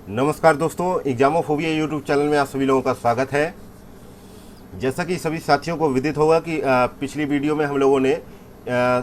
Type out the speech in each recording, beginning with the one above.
नमस्कार दोस्तों, एग्जामोफोबिया YouTube channel में आप सभी लोगों का स्वागत है। जैसा कि सभी साथियों को विदित होगा कि पिछली वीडियो में हम लोगों ने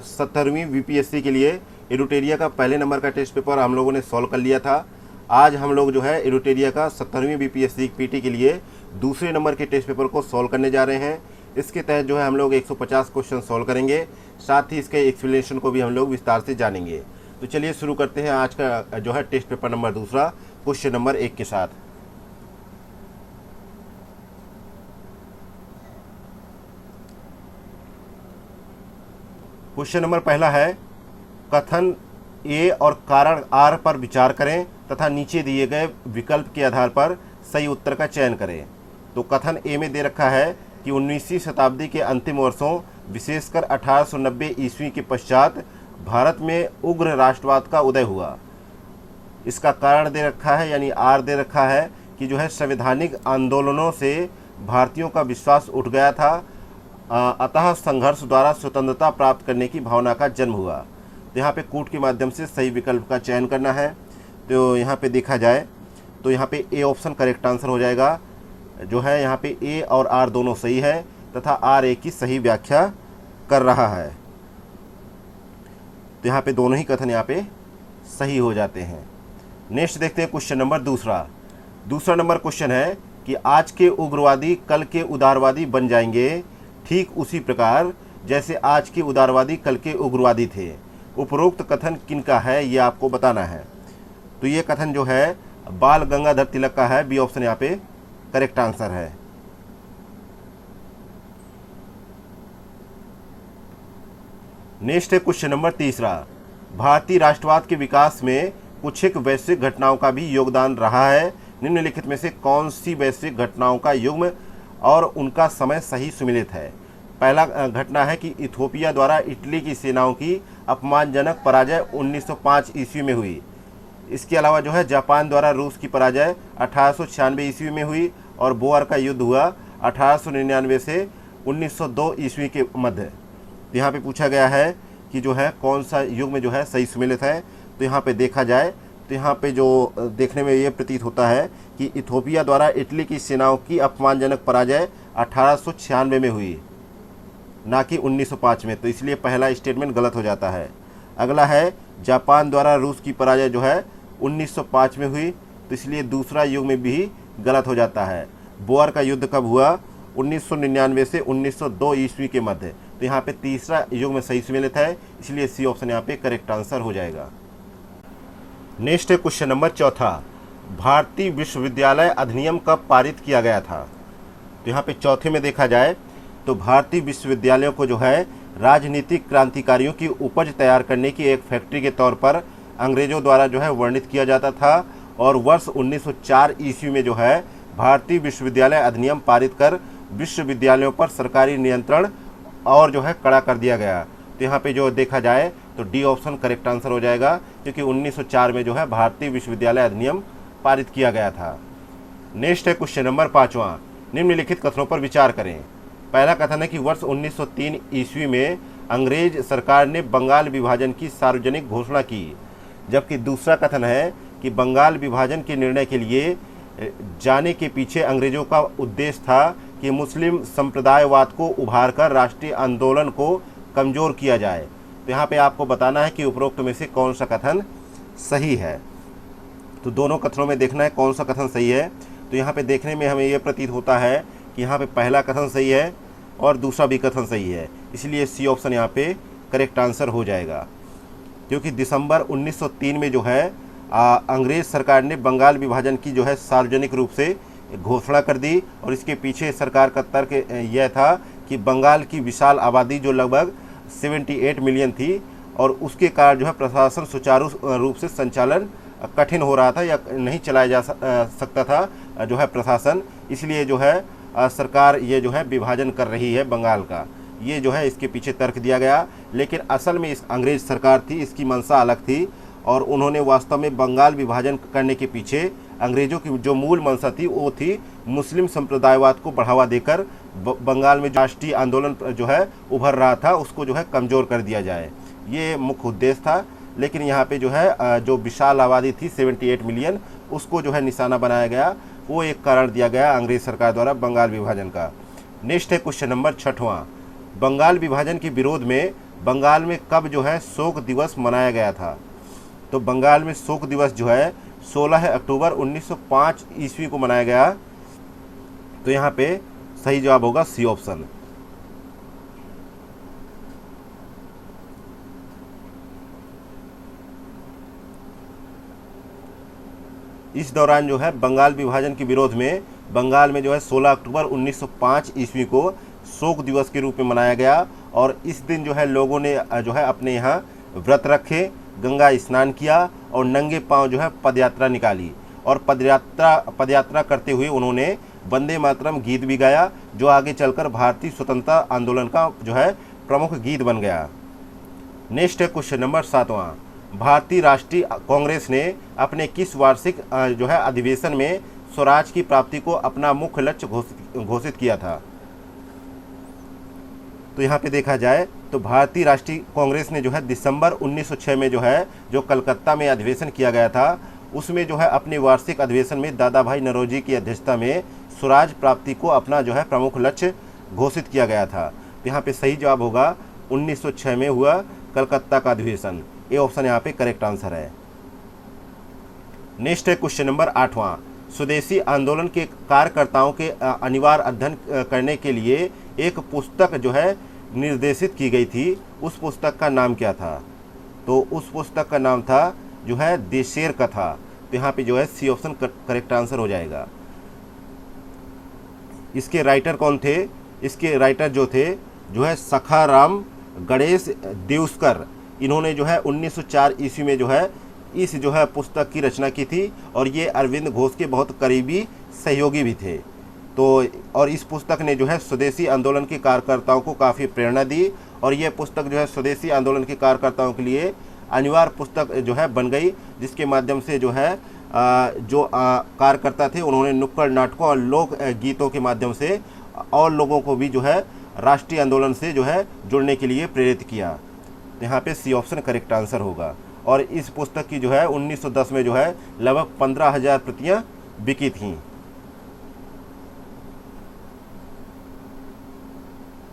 17वीं बीपीएससी के लिए एडुटेरिया का पहले नंबर का टेस्ट पेपर हम लोगों ने सॉल्व कर लिया था। आज हम लोग जो है एडुटेरिया का 17वीं बीपीएससी पीटी के लिए दूसरे नंबर के टेस्ट पेपर को सॉल्व करने जा रहे हैं। इसके तहत जो है हम लोग 150 क्वेश्चन सॉल्व करेंगे, साथ ही इसके एक्सप्लेनेशन को भी हम लोग विस्तार से जानेंगे। तो चलिए शुरू करते हैं आज का जो है टेस्ट पेपर नंबर दूसरा क्वेश्चन नंबर 1 के साथ। क्वेश्चन नंबर पहला है, कथन ए और कारण आर पर विचार करें तथा नीचे दिए गए विकल्प के आधार पर सही उत्तर का चयन करें। तो कथन ए में दे रखा है कि 19वीं शताब्दी के अंतिम वर्षों विशेषकर 1890 ईस्वी के पश्चात भारत में उग्र राष्ट्रवाद का उदय हुआ। इसका कारण दे रखा है यानी आर दे रखा है कि जो है संवैधानिक आंदोलनों से भारतीयों का विश्वास उठ गया था, अतः संघर्ष द्वारा स्वतंत्रता प्राप्त करने की भावना का जन्म हुआ। तो यहाँ पे कूट के माध्यम से सही विकल्प का चयन करना है। तो यहाँ पे देखा जाए तो यहाँ पे ए ऑप्शन करेक्ट आंसर हो जाएगा। जो है यहाँ पे ए और आर दोनों सही है तथा आर ए की सही व्याख्या कर रहा है। तो यहाँ पे दोनों ही कथन यहाँ पे सही हो जाते हैं। नेक्स्ट देखते हैं क्वेश्चन नंबर दूसरा नंबर क्वेश्चन है कि आज के उग्रवादी कल के उदारवादी बन जाएंगे, ठीक उसी प्रकार जैसे आज के उदारवादी कल के उग्रवादी थे। उपरोक्त कथन किनका है ये आपको बताना है। तो ये कथन जो है बाल गंगाधर तिलक का है। बी ऑप्शन यहाँ पे करेक्ट आंसर है। नेक्स्ट है क्वेश्चन नंबर तीसरा, भारतीय राष्ट्रवाद के विकास में कुछ एक वैश्विक घटनाओं का भी योगदान रहा है। निम्नलिखित में से कौन सी वैश्विक घटनाओं का युग्म और उनका समय सही सुमेलित है। पहला घटना है कि इथोपिया द्वारा इटली की सेनाओं की अपमानजनक पराजय 1905 ईस्वी में हुई। इसके अलावा जो है जापान द्वारा रूस की पराजय 1896 ईस्वी में हुई और बोअर का युद्ध हुआ 1899 से 1902 ईस्वी के मध्य। तो यहाँ पे पूछा गया है कि जो है कौन सा युग में जो है सही सुमेलित है। तो यहाँ पे देखा जाए तो यहाँ पे जो देखने में ये प्रतीत होता है कि इथोपिया द्वारा इटली की सेनाओं की अपमानजनक पराजय 1896 में हुई, ना कि 1905 में। तो इसलिए पहला स्टेटमेंट गलत हो जाता है। अगला है जापान द्वारा रूस की पराजय जो है 1905 में हुई, तो इसलिए दूसरा युग में भी गलत हो जाता है। बोअर का युद्ध कब हुआ? 1999 से 1902 ईस्वी के मध्य। तो यहाँ पे तीसरा युग में सही सुमेलित है, इसलिए सी ऑप्शन यहाँ पे करेक्ट आंसर हो जाएगा। नेक्स्ट है क्वेश्चन नंबर चौथा, भारतीय विश्वविद्यालय अधिनियम कब पारित किया गया था। तो यहाँ पे चौथे में देखा जाए तो भारतीय विश्वविद्यालयों को जो है राजनीतिक क्रांतिकारियों की उपज तैयार करने की एक फैक्ट्री के तौर पर अंग्रेजों द्वारा जो है वर्णित किया जाता था और वर्ष 1904 ईस्वी में जो है भारतीय विश्वविद्यालय अधिनियम पारित कर विश्वविद्यालयों पर सरकारी नियंत्रण और जो है कड़ा कर दिया गया। तो यहाँ पे जो देखा जाए तो डी ऑप्शन करेक्ट आंसर हो जाएगा, क्योंकि 1904 में जो है भारतीय विश्वविद्यालय अधिनियम पारित किया गया था। नेक्स्ट है क्वेश्चन नंबर पाँचवा, निम्नलिखित कथनों पर विचार करें। पहला कथन है कि वर्ष 1903 ईस्वी में अंग्रेज सरकार ने बंगाल विभाजन की सार्वजनिक घोषणा की, जबकि दूसरा कथन है कि बंगाल विभाजन के निर्णय के लिए जाने के पीछे अंग्रेजों का उद्देश्य था कि मुस्लिम संप्रदायवाद को उभारकर राष्ट्रीय आंदोलन को कमजोर किया जाए। तो यहाँ पे आपको बताना है कि उपरोक्त में से कौन सा कथन सही है। तो दोनों कथनों में देखना है कौन सा कथन सही है। तो यहाँ पे देखने में हमें यह प्रतीत होता है कि यहाँ पे पहला कथन सही है और दूसरा भी कथन सही है, इसलिए सी ऑप्शन यहाँ पे करेक्ट आंसर हो जाएगा। क्योंकि दिसंबर 1903 में जो है अंग्रेज सरकार ने बंगाल विभाजन की जो है सार्वजनिक रूप से घोषणा कर दी और इसके पीछे सरकार का तर्क यह था कि बंगाल की विशाल आबादी जो लगभग 78 मिलियन थी और उसके कारण जो है प्रशासन सुचारू रूप से संचालन कठिन हो रहा था या नहीं चलाया जा सकता था जो है प्रशासन, इसलिए जो है सरकार ये जो है विभाजन कर रही है बंगाल का। ये जो है इसके पीछे तर्क दिया गया, लेकिन असल में इस अंग्रेज सरकार थी, इसकी मंशा अलग थी और उन्होंने वास्तव में बंगाल विभाजन करने के पीछे अंग्रेजों की जो मूल मंशा थी वो थी मुस्लिम संप्रदायवाद को बढ़ावा देकर बंगाल में राष्ट्रीय आंदोलन जो है उभर रहा था उसको जो है कमज़ोर कर दिया जाए, ये मुख्य उद्देश्य था। लेकिन यहाँ पे जो है जो विशाल आबादी थी 78 मिलियन, उसको जो है निशाना बनाया गया। वो एक कारण दिया गया अंग्रेज सरकार द्वारा बंगाल विभाजन का। नेक्स्ट है क्वेश्चन नंबर 6वां, बंगाल विभाजन के विरोध में बंगाल में कब जो है शोक दिवस मनाया गया था? तो बंगाल में शोक दिवस जो है 16 अक्टूबर 1905 ईस्वी को मनाया गया। तो यहाँ पे सही जवाब होगा सी ऑप्शन। इस दौरान जो है बंगाल विभाजन के विरोध में बंगाल में जो है 16 अक्टूबर 1905 ईस्वी को शोक दिवस के रूप में मनाया गया। और इस दिन जो है लोगों ने जो है अपने यहाँ व्रत रखे, गंगा स्नान किया और नंगे पांव जो है पदयात्रा निकाली। और पदयात्रा करते हुए उन्होंने वंदे मातरम गीत भी गाया, जो आगे चलकर भारतीय स्वतंत्रता आंदोलन का जो है प्रमुख गीत बन गया। नेक्स्ट है क्वेश्चन नंबर 7वां, भारतीय राष्ट्रीय कांग्रेस ने अपने किस वार्षिक जो है अधिवेशन में स्वराज की प्राप्ति को अपना मुख्य लक्ष्य घोषित किया था? तो यहाँ पे देखा जाए तो भारतीय राष्ट्रीय कांग्रेस ने जो है दिसंबर 1906 में जो है जो कलकत्ता में अधिवेशन किया गया था, उसमें जो है अपने वार्षिक अधिवेशन में दादा भाई नौरोजी की अध्यक्षता में स्वराज प्राप्ति को अपना जो है प्रमुख लक्ष्य घोषित किया गया था। तो यहाँ पे सही जवाब होगा 1906 में हुआ कलकत्ता का अधिवेशन। ए ऑप्शन यहाँ पे करेक्ट आंसर है। नेक्स्ट है क्वेश्चन नंबर 8वां, स्वदेशी आंदोलन के कार्यकर्ताओं के अनिवार्य अध्ययन करने के लिए एक पुस्तक जो है निर्देशित की गई थी, उस पुस्तक का नाम क्या था? तो उस पुस्तक का नाम था जो है देशेर कथा। तो यहाँ पे जो है सी ऑप्शन करेक्ट आंसर हो जाएगा। इसके राइटर कौन थे? इसके राइटर जो थे जो है सखाराम गणेश देउस्कर। इन्होंने जो है 1904 ईस्वी में जो है इस जो है पुस्तक की रचना की थी और ये अरविंद घोष के बहुत करीबी सहयोगी भी थे। तो और इस पुस्तक ने जो है स्वदेशी आंदोलन के कार्यकर्ताओं को काफ़ी प्रेरणा दी और ये पुस्तक जो है स्वदेशी आंदोलन के कार्यकर्ताओं के लिए अनिवार्य पुस्तक जो है बन गई, जिसके माध्यम से जो है जो कार्यकर्ता थे उन्होंने नुक्कड़ नाटकों और लोक गीतों के माध्यम से और लोगों को भी जो है राष्ट्रीय आंदोलन से जो है जुड़ने के लिए प्रेरित किया। यहाँ पे सी ऑप्शन करेक्ट आंसर होगा। और इस पुस्तक की जो है 1910 में जो है लगभग 15,000 प्रतियां बिकी थीं।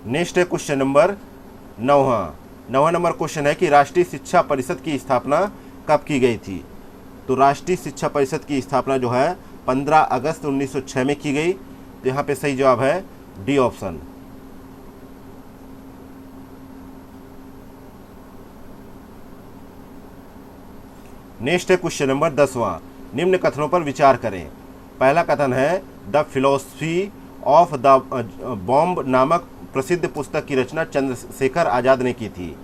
नेक्स्ट है क्वेश्चन नंबर 9वां नंबर क्वेश्चन है कि राष्ट्रीय शिक्षा परिषद की स्थापना कब की गई थी? तो राष्ट्रीय शिक्षा परिषद की स्थापना जो है 15 अगस्त 1906 में की गई। तो यहाँ पे सही जवाब है डी ऑप्शन। नेक्स्ट है क्वेश्चन नंबर 10वां, निम्न कथनों पर विचार करें। पहला कथन है the philosophy of the bomb नामक प्रसिद्ध पुस्तक की रचना चंद्रशेखर आज़ाद ने की थी।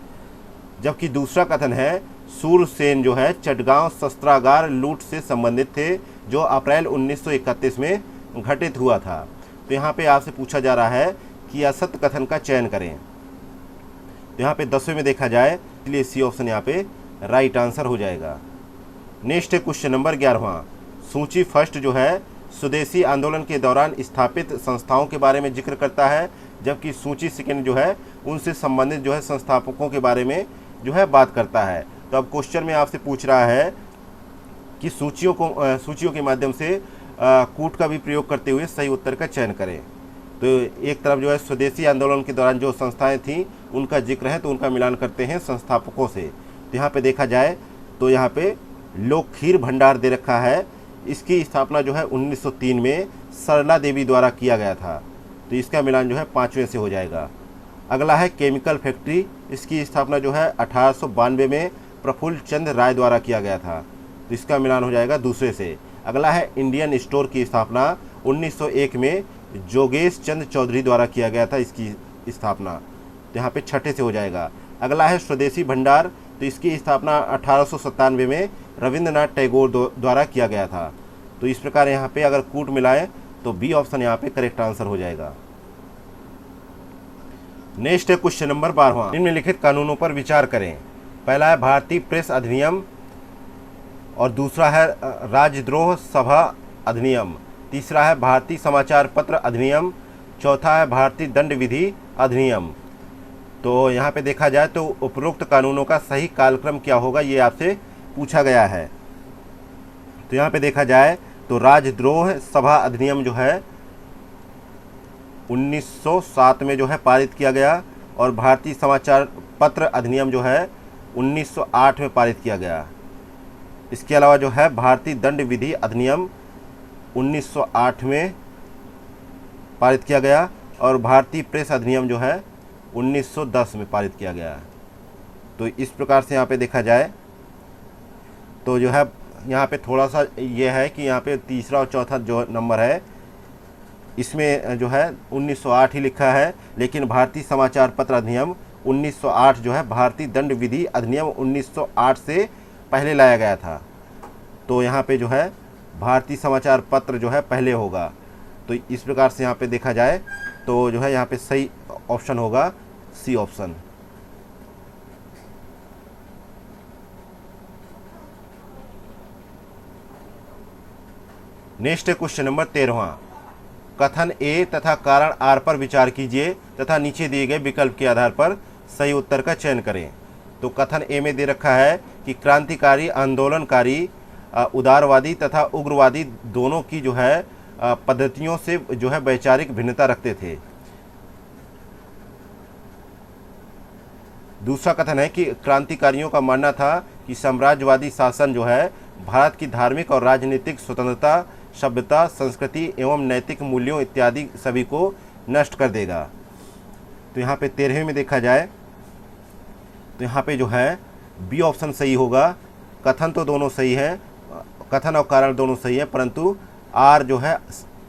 जबकि दूसरा कथन है सूरसेन जो है चटगांव शस्त्रागार लूट से संबंधित थे, जो अप्रैल 1931 में घटित हुआ था। तो यहाँ पे आपसे पूछा जा रहा है कि असत्य कथन का चयन करें। तो यहाँ पे 10वें में देखा जाए, इसलिए सी ऑप्शन यहाँ पे राइट आंसर हो जाएगा। नेक्स्ट है क्वेश्चन नंबर 11वां, सूची फर्स्ट जो है स्वदेशी आंदोलन के दौरान स्थापित संस्थाओं के बारे में जिक्र करता है, जबकि सूची सेकंड जो है उनसे संबंधित जो है संस्थापकों के बारे में जो है बात करता है। तो अब क्वेश्चन में आपसे पूछ रहा है कि सूचियों के माध्यम से कूट का भी प्रयोग करते हुए सही उत्तर का चयन करें। तो एक तरफ जो है स्वदेशी आंदोलन के दौरान जो संस्थाएं थीं उनका जिक्र है, तो उनका मिलान करते हैं संस्थापकों से। तो यहाँ पे देखा जाए तो यहाँ पे लोक खीर भंडार दे रखा है, इसकी स्थापना जो है 1903 में सरला देवी द्वारा किया गया था। तो इसका मिलान जो है 5वें से हो जाएगा। अगला है केमिकल फैक्ट्री, इसकी स्थापना जो है 1892 में प्रफुल्ल चंद्र राय द्वारा किया गया था। तो इसका मिलान हो जाएगा दूसरे से। अगला है इंडियन स्टोर की स्थापना 1901 में जोगेश चंद्र चौधरी द्वारा किया गया था, इसकी स्थापना। तो यहाँ पे छठे से हो जाएगा। अगला है स्वदेशी भंडार, तो इसकी स्थापना 1897 में रविंद्रनाथ टैगोर द्वारा किया गया था। तो इस प्रकार यहाँ पे अगर कूट मिलाएं तो बी ऑप्शन यहाँ पे करेक्ट आंसर हो जाएगा। नेक्स्ट है क्वेश्चन नंबर 12वां, निम्नलिखित कानूनों पर विचार करें। पहला है भारतीय प्रेस अधिनियम और दूसरा है राजद्रोह सभा अधिनियम, तीसरा है भारतीय समाचार पत्र अधिनियम, चौथा है भारतीय दंड विधि अधिनियम। तो यहाँ पे देखा जाए तो उपरोक्त कानूनों का सही कालक्रम क्या होगा, ये आपसे पूछा गया है। तो यहाँ पे देखा जाए तो राजद्रोह सभा अधिनियम जो है 1907 में जो है पारित किया गया, और भारतीय समाचार पत्र अधिनियम जो है 1908 में पारित किया गया। इसके अलावा जो है भारतीय दंड विधि अधिनियम 1908 में पारित किया गया, और भारतीय प्रेस अधिनियम जो है 1910 में पारित किया गया। तो इस प्रकार से यहाँ पे देखा जाए तो जो है यहाँ पे थोड़ा सा ये है कि यहाँ पे तीसरा और चौथा जो नंबर है इसमें जो है 1908 ही लिखा है, लेकिन भारतीय समाचार पत्र अधिनियम 1908 जो है भारतीय दंड विधि अधिनियम 1908 से पहले लाया गया था। तो यहाँ पे जो है भारतीय समाचार पत्र जो है पहले होगा। तो इस प्रकार से यहाँ पे देखा जाए तो जो है यहाँ पे सही ऑप्शन होगा सी ऑप्शन। नेक्स्ट है क्वेश्चन नंबर 13वां। कथन ए तथा कारण आर पर विचार कीजिए तथा नीचे दिए गए विकल्प के आधार पर सही उत्तर का चयन करें। तो कथन ए में दे रखा है कि क्रांतिकारी आंदोलनकारी उदारवादी तथा उग्रवादी दोनों की जो है पद्धतियों से जो है वैचारिक भिन्नता रखते थे। दूसरा कथन है कि क्रांतिकारियों का मानना था कि साम्राज्यवादी शासन जो है भारत की धार्मिक और राजनीतिक स्वतंत्रता, सभ्यता, संस्कृति एवं नैतिक मूल्यों इत्यादि सभी को नष्ट कर देगा। तो यहाँ पे 13वें में देखा जाए तो यहाँ पे जो है बी ऑप्शन सही होगा। कथन तो दोनों सही है, कथन और कारण दोनों सही है, परंतु आर जो है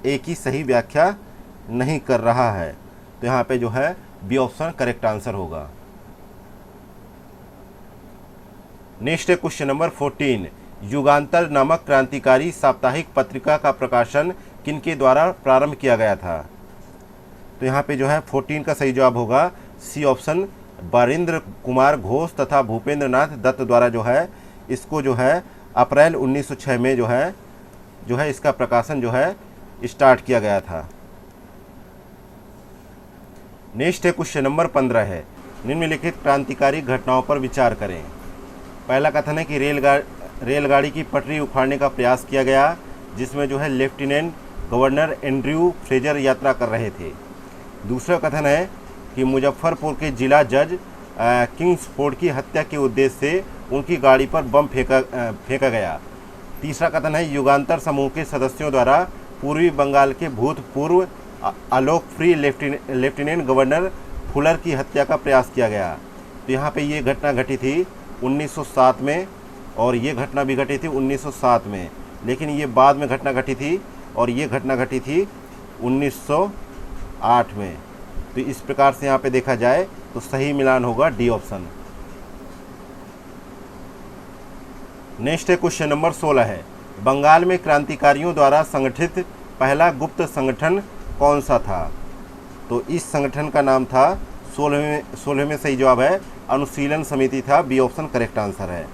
एक ही सही व्याख्या नहीं कर रहा है। तो यहाँ पे जो है बी ऑप्शन करेक्ट आंसर होगा। नेक्स्ट है क्वेश्चन नंबर 14। युगांतर नामक क्रांतिकारी साप्ताहिक पत्रिका का प्रकाशन किनके द्वारा प्रारंभ किया गया था। तो यहाँ पे जो है 14 का सही जवाब होगा सी ऑप्शन, बरिंद्र कुमार घोष तथा भूपेंद्र नाथ दत्त द्वारा जो है इसको जो है अप्रैल 1906 में जो है इसका प्रकाशन जो है स्टार्ट किया गया था। नेक्स्ट है क्वेश्चन नंबर 15 है। निम्नलिखित क्रांतिकारी घटनाओं पर विचार करें। पहला कथन है कि रेलगाड़ी की पटरी उखाड़ने का प्रयास किया गया, जिसमें जो है लेफ्टिनेंट गवर्नर एंड्रयू फ्रेजर यात्रा कर रहे थे। दूसरा कथन है कि मुजफ्फरपुर के जिला जज किंग्सफोर्ड की हत्या के उद्देश्य से उनकी गाड़ी पर बम फेंका गया। तीसरा कथन है युगांतर समूह के सदस्यों द्वारा पूर्वी बंगाल के भूतपूर्व अलोकप्रिय लेफ्टिनेंट गवर्नर फुलर की हत्या का प्रयास किया गया। तो यहाँ पे ये घटना घटी थी 1907 में, और ये घटना भी घटी थी 1907 में, लेकिन ये बाद में घटना घटी थी, और ये घटना घटी थी 1908 में। तो इस प्रकार से यहाँ पे देखा जाए तो सही मिलान होगा डी ऑप्शन। नेक्स्ट है क्वेश्चन नंबर 16 है। बंगाल में क्रांतिकारियों द्वारा संगठित पहला गुप्त संगठन कौन सा था। तो इस संगठन का नाम था 16वें में सही जवाब है अनुशीलन समिति था। बी ऑप्शन करेक्ट आंसर है,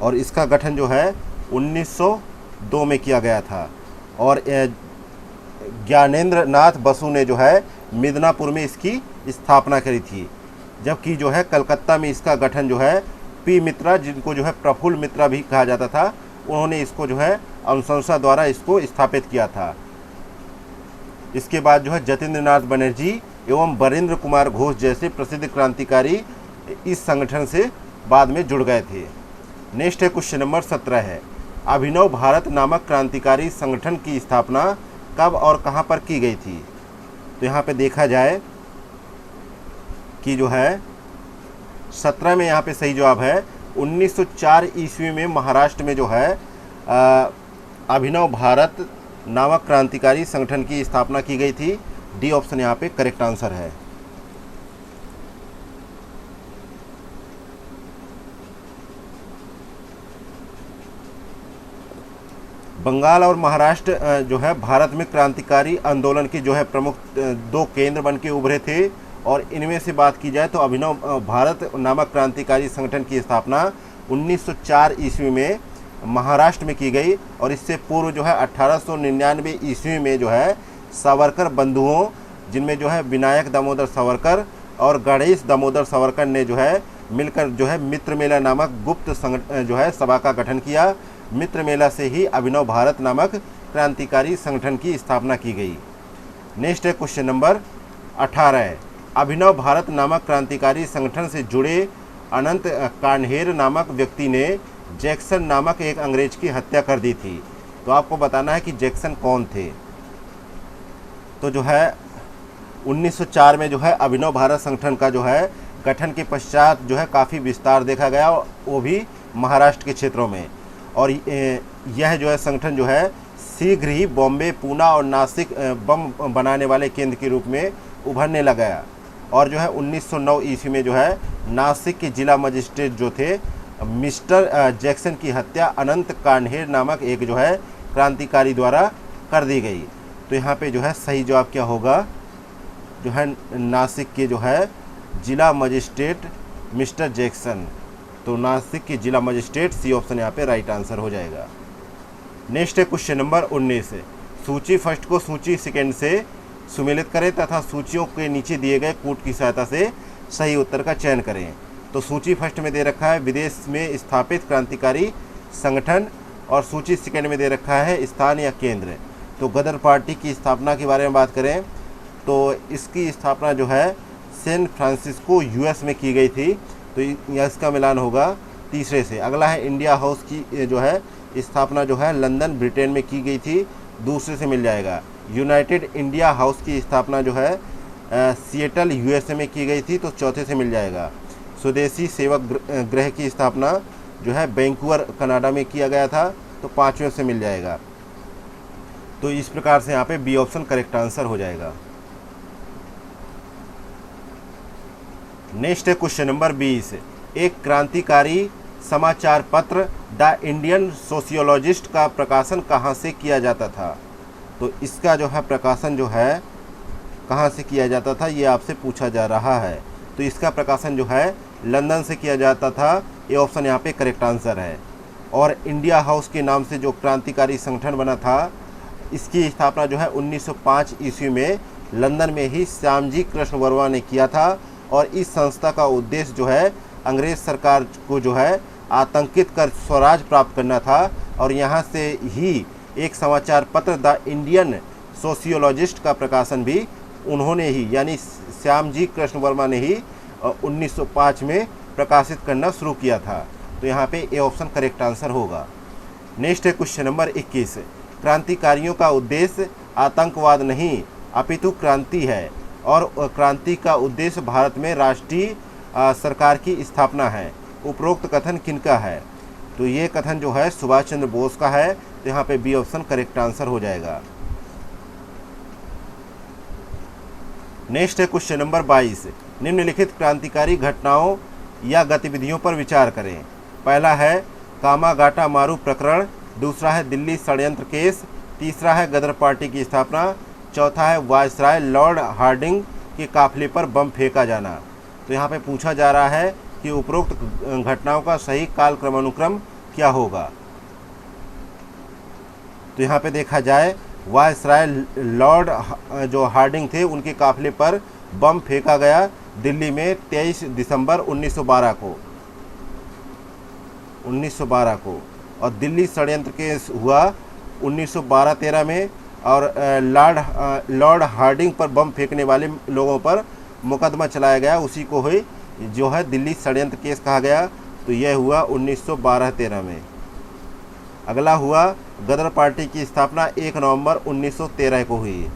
और इसका गठन जो है 1902 में किया गया था, और ज्ञानेंद्र नाथ बसु ने जो है मिदनापुर में इसकी स्थापना करी थी, जबकि जो है कलकत्ता में इसका गठन जो है पी मित्रा, जिनको जो है प्रफुल्ल मित्रा भी कहा जाता था, उन्होंने इसको जो है अनुशंसा द्वारा इसको स्थापित किया था। इसके बाद जो है जतेंद्र नाथ बनर्जी एवं बरिंद्र कुमार घोष जैसे प्रसिद्ध क्रांतिकारी इस संगठन से बाद में जुड़ गए थे। नेक्स्ट है क्वेश्चन नंबर 17 है। अभिनव भारत नामक क्रांतिकारी संगठन की स्थापना कब और कहां पर की गई थी। तो यहाँ पे देखा जाए कि जो है 17 में यहाँ पे सही जवाब है 1904 ईस्वी में महाराष्ट्र में जो है अभिनव भारत नामक क्रांतिकारी संगठन की स्थापना की गई थी। डी ऑप्शन यहाँ पे करेक्ट आंसर है। बंगाल और महाराष्ट्र जो है भारत में क्रांतिकारी आंदोलन की जो है प्रमुख दो केंद्र बन के उभरे थे, और इनमें से बात की जाए तो अभिनव भारत नामक क्रांतिकारी संगठन की स्थापना 1904 ईस्वी में महाराष्ट्र में की गई, और इससे पूर्व जो है 1899 ईस्वी में जो है सावरकर बंधुओं, जिनमें जो है विनायक दामोदर सावरकर और गणेश दामोदर सावरकर ने जो है मिलकर जो है मित्र मेला नामक गुप्त जो है सभा का गठन किया। मित्र मेला से ही अभिनव भारत नामक क्रांतिकारी संगठन की स्थापना की गई। नेक्स्ट है क्वेश्चन नंबर 18। अभिनव भारत नामक क्रांतिकारी संगठन से जुड़े अनंत कान्हेर नामक व्यक्ति ने जैक्सन नामक एक अंग्रेज की हत्या कर दी थी। तो आपको बताना है कि जैक्सन कौन थे। तो जो है 1904 में जो है अभिनव भारत संगठन का जो है गठन के पश्चात जो है काफ़ी विस्तार देखा गया, वो भी महाराष्ट्र के क्षेत्रों में। और यह जो है संगठन जो है शीघ्र ही बॉम्बे, पूना और नासिक बम बनाने वाले केंद्र के रूप में उभरने लगा। और जो है 1909 ईस्वी में जो है नासिक के जिला मजिस्ट्रेट जो थे मिस्टर जैक्सन की हत्या अनंत कान्हेर नामक एक जो है क्रांतिकारी द्वारा कर दी गई। तो यहाँ पे जो है सही जवाब क्या होगा, जो है नासिक के जो है जिला मजिस्ट्रेट मिस्टर जैक्सन। तो नासिक के जिला मजिस्ट्रेट, सी ऑप्शन यहाँ पे राइट आंसर हो जाएगा। नेक्स्ट है क्वेश्चन नंबर 19। सूची फर्स्ट को सूची सेकेंड से सुमेलित करें तथा सूचियों के नीचे दिए गए कूट की सहायता से सही उत्तर का चयन करें। तो सूची फर्स्ट में दे रखा है विदेश में स्थापित क्रांतिकारी संगठन, और सूची सेकेंड में दे रखा है स्थान या केंद्र। तो गदर पार्टी की स्थापना के बारे में बात करें तो इसकी स्थापना जो है सैन फ्रांसिस्को यूएस में की गई थी। तो यह इसका मिलान होगा तीसरे से। अगला है इंडिया हाउस की जो है स्थापना जो है लंदन ब्रिटेन में की गई थी, दूसरे से मिल जाएगा। यूनाइटेड इंडिया हाउस की स्थापना जो है सिएटल यूएसए में की गई थी, तो चौथे से मिल जाएगा। स्वदेशी सेवक गृह की स्थापना जो है वैंकूवर कनाडा में किया गया था, तो पाँचवें से मिल जाएगा। तो इस प्रकार से यहाँ पे बी ऑप्शन करेक्ट आंसर हो जाएगा। नेक्स्ट है क्वेश्चन नंबर 20। एक क्रांतिकारी समाचार पत्र द इंडियन सोशियोलॉजिस्ट का प्रकाशन कहाँ से किया जाता था। तो इसका जो है प्रकाशन जो है कहाँ से किया जाता था, ये आपसे पूछा जा रहा है। तो इसका प्रकाशन जो है लंदन से किया जाता था, ये ऑप्शन यहाँ पे करेक्ट आंसर है। और इंडिया हाउस के नाम से जो क्रांतिकारी संगठन बना था, इसकी स्थापना जो है 1905 ईस्वी में लंदन में ही श्यामजी कृष्ण वर्मा ने किया था। और इस संस्था का उद्देश्य जो है अंग्रेज सरकार को जो है आतंकित कर स्वराज प्राप्त करना था। और यहाँ से ही एक समाचार पत्र द इंडियन सोशियोलॉजिस्ट का प्रकाशन भी उन्होंने ही, यानी श्यामजी कृष्ण वर्मा ने ही 1905 में प्रकाशित करना शुरू किया था। तो यहाँ पे ए ऑप्शन करेक्ट आंसर होगा। नेक्स्ट है क्वेश्चन नंबर 21। क्रांतिकारियों का उद्देश्य आतंकवाद नहीं अपितु क्रांति है, और क्रांति का उद्देश्य भारत में राष्ट्रीय सरकार की स्थापना है। उपरोक्त कथन किनका है। तो ये कथन जो है सुभाष चंद्र बोस का है। तो यहाँ पे बी ऑप्शन करेक्ट आंसर हो जाएगा। नेक्स्ट है क्वेश्चन नंबर 22। निम्नलिखित क्रांतिकारी घटनाओं या गतिविधियों पर विचार करें। पहला है कामागाटा मारू प्रकरण, दूसरा है दिल्ली षड्यंत्र केस, तीसरा है गदर पार्टी की स्थापना, चौथा है वायसराय लॉर्ड हार्डिंग के काफिले पर बम फेंका जाना। तो यहाँ पे पूछा जा रहा है कि उपरोक्त घटनाओं का सही काल क्रमानुक्रम क्या होगा। तो यहाँ पे देखा जाए वायसराय लॉर्ड जो हार्डिंग थे उनके काफिले पर बम फेंका गया दिल्ली में 23 दिसंबर 1912 को, और दिल्ली षड्यंत्र केस हुआ 1912-13 में। और लॉर्ड हार्डिंग पर बम फेंकने वाले लोगों पर मुकदमा चलाया गया, उसी को ही जो है दिल्ली षड्यंत्र केस कहा गया। तो यह हुआ 1912-13 में। अगला हुआ गदर पार्टी की स्थापना 1 नवंबर 1913 को हुई,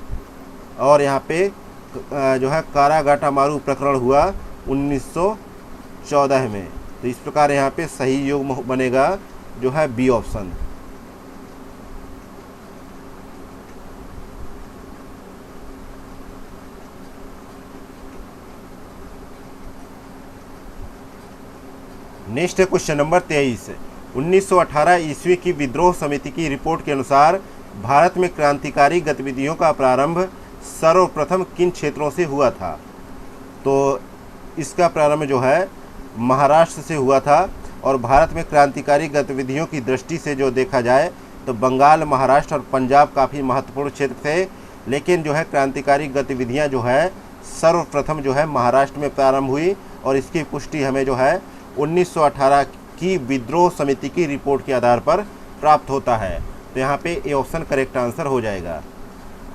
और यहाँ पे जो है कारागाटा मारू प्रकरण हुआ 1914 में। तो इस प्रकार यहाँ पे सही योग बनेगा जो है बी ऑप्शन। नेक्स्ट है क्वेश्चन नंबर 23। 1918 ईस्वी की विद्रोह समिति की रिपोर्ट के अनुसार भारत में क्रांतिकारी गतिविधियों का प्रारंभ सर्वप्रथम किन क्षेत्रों से हुआ था। तो इसका प्रारंभ जो है महाराष्ट्र से हुआ था, और भारत में क्रांतिकारी गतिविधियों की दृष्टि से जो देखा जाए तो बंगाल, महाराष्ट्र और पंजाब काफ़ी महत्वपूर्ण क्षेत्र थे। लेकिन जो है क्रांतिकारी गतिविधियां जो है सर्वप्रथम जो है महाराष्ट्र में प्रारंभ हुई और इसकी पुष्टि हमें जो है 1918 की विद्रोह समिति की रिपोर्ट के आधार पर प्राप्त होता है। तो यहाँ पे ए ऑप्शन करेक्ट आंसर हो जाएगा।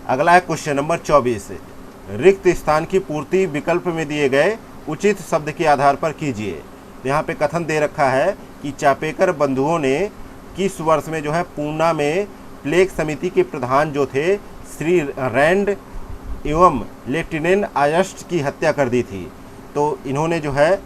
अगला है क्वेश्चन नंबर 24, रिक्त स्थान की पूर्ति विकल्प में दिए गए उचित शब्द के आधार पर कीजिए। तो यहाँ पे कथन दे रखा है कि चापेकर बंधुओं ने किस वर्ष में जो है पूना में प्लेग समिति के प्रधान जो थे श्री रैंड एवं लेफ्टिनेंट आयस्ट की हत्या कर दी थी। तो इन्होंने जो है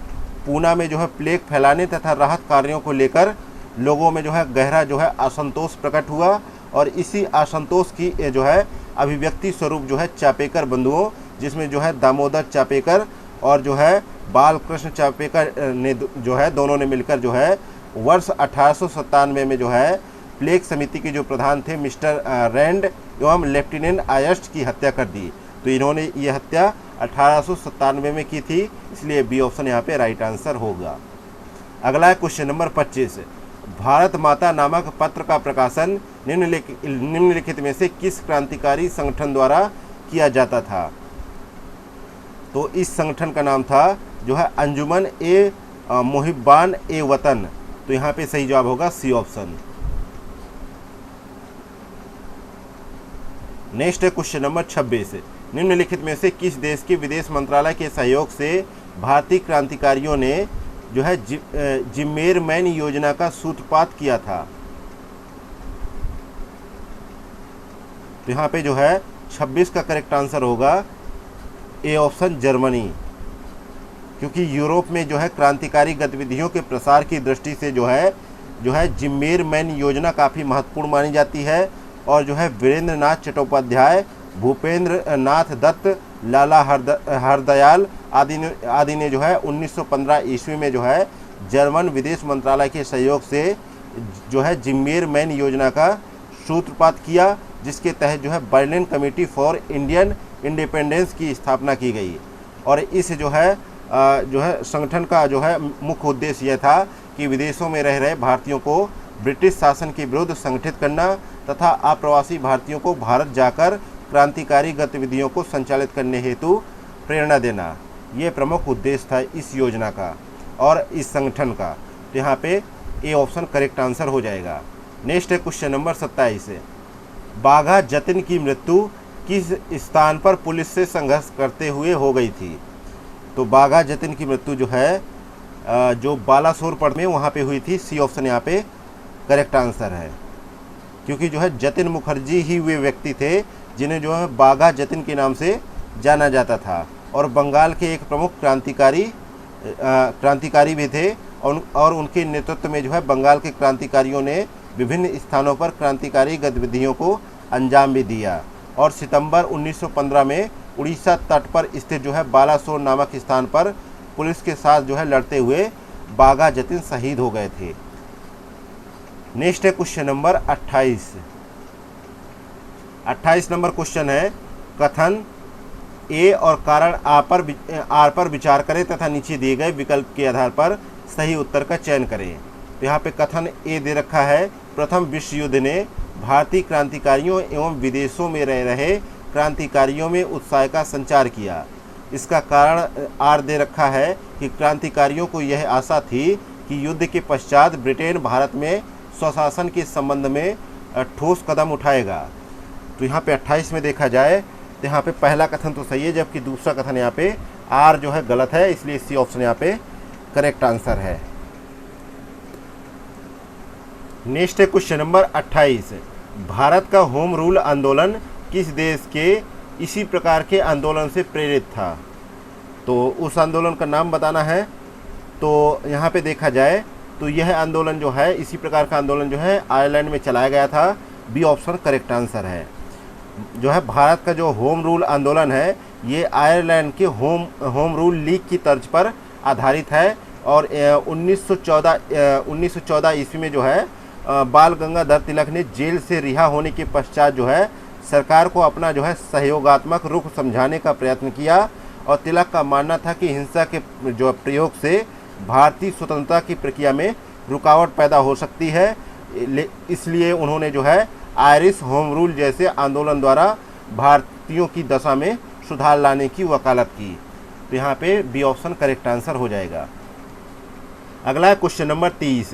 पूना में जो है प्लेग फैलाने तथा राहत कार्यों को लेकर लोगों में जो है गहरा जो है असंतोष प्रकट हुआ और इसी असंतोष की जो है अभिव्यक्ति स्वरूप जो है चापेकर बंधुओं, जिसमें जो है दामोदर चापेकर और जो है बालकृष्ण चापेकर ने जो है दोनों ने मिलकर जो है वर्ष 1897 में जो है प्लेग समिति के जो प्रधान थे मिस्टर रैंड एवं लेफ्टिनेंट आयस्ट की हत्या कर दी। तो इन्होंने ये हत्या 1897 में की थी, इसलिए बी ऑप्शन यहाँ पे राइट आंसर होगा। अगला है क्वेश्चन नंबर 25, भारत माता नामक पत्र का प्रकाशन निम्नलिखित में से किस क्रांतिकारी संगठन द्वारा किया जाता था। तो इस संगठन का नाम था जो है अंजुमन ए मुहिब्बान ए वतन। तो यहाँ पे सही जवाब होगा सी ऑप्शन। नेक्स्ट है क्वेश्चन नंबर 26, निम्नलिखित में से किस देश के विदेश मंत्रालय के सहयोग से भारतीय क्रांतिकारियों ने जो है जिम्मेर मैन योजना का सूत्रपात किया था। तो यहाँ पे जो है 26 का करेक्ट आंसर होगा ए ऑप्शन जर्मनी, क्योंकि यूरोप में जो है क्रांतिकारी गतिविधियों के प्रसार की दृष्टि से जो है जिम्मेर मैन योजना काफ़ी महत्वपूर्ण मानी जाती है और जो है वीरेंद्र नाथ चट्टोपाध्याय, भूपेंद्र नाथ दत्त, लाला हरदयाल आदि ने जो है 1915 ईस्वी में जो है जर्मन विदेश मंत्रालय के सहयोग से जो है जिम्मेर मैन योजना का सूत्रपात किया, जिसके तहत जो है Berlin committee for Indian independence की स्थापना की गई। और इस जो है संगठन का जो है मुख्य उद्देश्य यह था कि विदेशों में रह रहे भारतीयों को ब्रिटिश शासन के विरुद्ध संगठित करना तथा अप्रवासी भारतीयों को भारत जाकर क्रांतिकारी गतिविधियों को संचालित करने हेतु प्रेरणा देना। ये प्रमुख उद्देश्य था इस योजना का और इस संगठन का। तो यहाँ पे ए ऑप्शन करेक्ट आंसर हो जाएगा। नेक्स्ट है क्वेश्चन नंबर 27, बाघा जतिन की मृत्यु किस स्थान पर पुलिस से संघर्ष करते हुए हो गई थी। तो बाघा जतिन की मृत्यु जो है जो बालासोर पड़ में वहाँ पे हुई थी। सी ऑप्शन यहाँ पे करेक्ट आंसर है, क्योंकि जो है जतिन मुखर्जी ही वे व्यक्ति थे जिन्हें जो है बाघा जतिन के नाम से जाना जाता था और बंगाल के एक प्रमुख क्रांतिकारी भी थे और उनके नेतृत्व में जो है बंगाल के क्रांतिकारियों ने विभिन्न स्थानों पर क्रांतिकारी गतिविधियों को अंजाम भी दिया और सितंबर 1915 में उड़ीसा तट पर स्थित जो है बालासोर नामक स्थान पर पुलिस के साथ जो है लड़ते हुए बाघा जतिन शहीद हो गए थे। नेक्स्ट है क्वेश्चन नंबर 28 नंबर क्वेश्चन है, कथन ए और कारण आर पर विचार करें तथा नीचे दिए गए विकल्प के आधार पर सही उत्तर का चयन करें। तो यहाँ पे कथन ए दे रखा है, प्रथम विश्व युद्ध ने भारतीय क्रांतिकारियों एवं विदेशों में रह रहे क्रांतिकारियों में उत्साह का संचार किया। इसका कारण आर दे रखा है कि क्रांतिकारियों को यह आशा थी कि युद्ध के पश्चात ब्रिटेन भारत में स्वशासन के संबंध में ठोस कदम उठाएगा। तो यहाँ पे 28 में देखा जाए तो यहाँ पे पहला कथन तो सही है, जबकि दूसरा कथन यहाँ पे आर जो है गलत है, इसलिए सी ऑप्शन यहाँ पे करेक्ट आंसर है। नेक्स्ट है क्वेश्चन नंबर 28, भारत का होम रूल आंदोलन किस देश के इसी प्रकार के आंदोलन से प्रेरित था। तो उस आंदोलन का नाम बताना है। तो यहाँ पे देखा जाए तो यह आंदोलन जो है इसी प्रकार का आंदोलन जो है आयरलैंड में चलाया गया था। बी ऑप्शन करेक्ट आंसर है। जो है भारत का जो होम रूल आंदोलन है ये आयरलैंड के होम रूल लीग की तर्ज पर आधारित है और 1914 ईस्वी में जो है बाल गंगाधर तिलक ने जेल से रिहा होने के पश्चात जो है सरकार को अपना जो है सहयोगात्मक रुख समझाने का प्रयत्न किया और तिलक का मानना था कि हिंसा के जो प्रयोग से भारतीय स्वतंत्रता की प्रक्रिया में रुकावट पैदा हो सकती है, इसलिए उन्होंने जो है आयरिश होम रूल जैसे आंदोलन द्वारा भारतीयों की दशा में सुधार लाने की वकालत की। तो यहाँ पे बी ऑप्शन करेक्ट आंसर हो जाएगा। अगला है क्वेश्चन नंबर 30।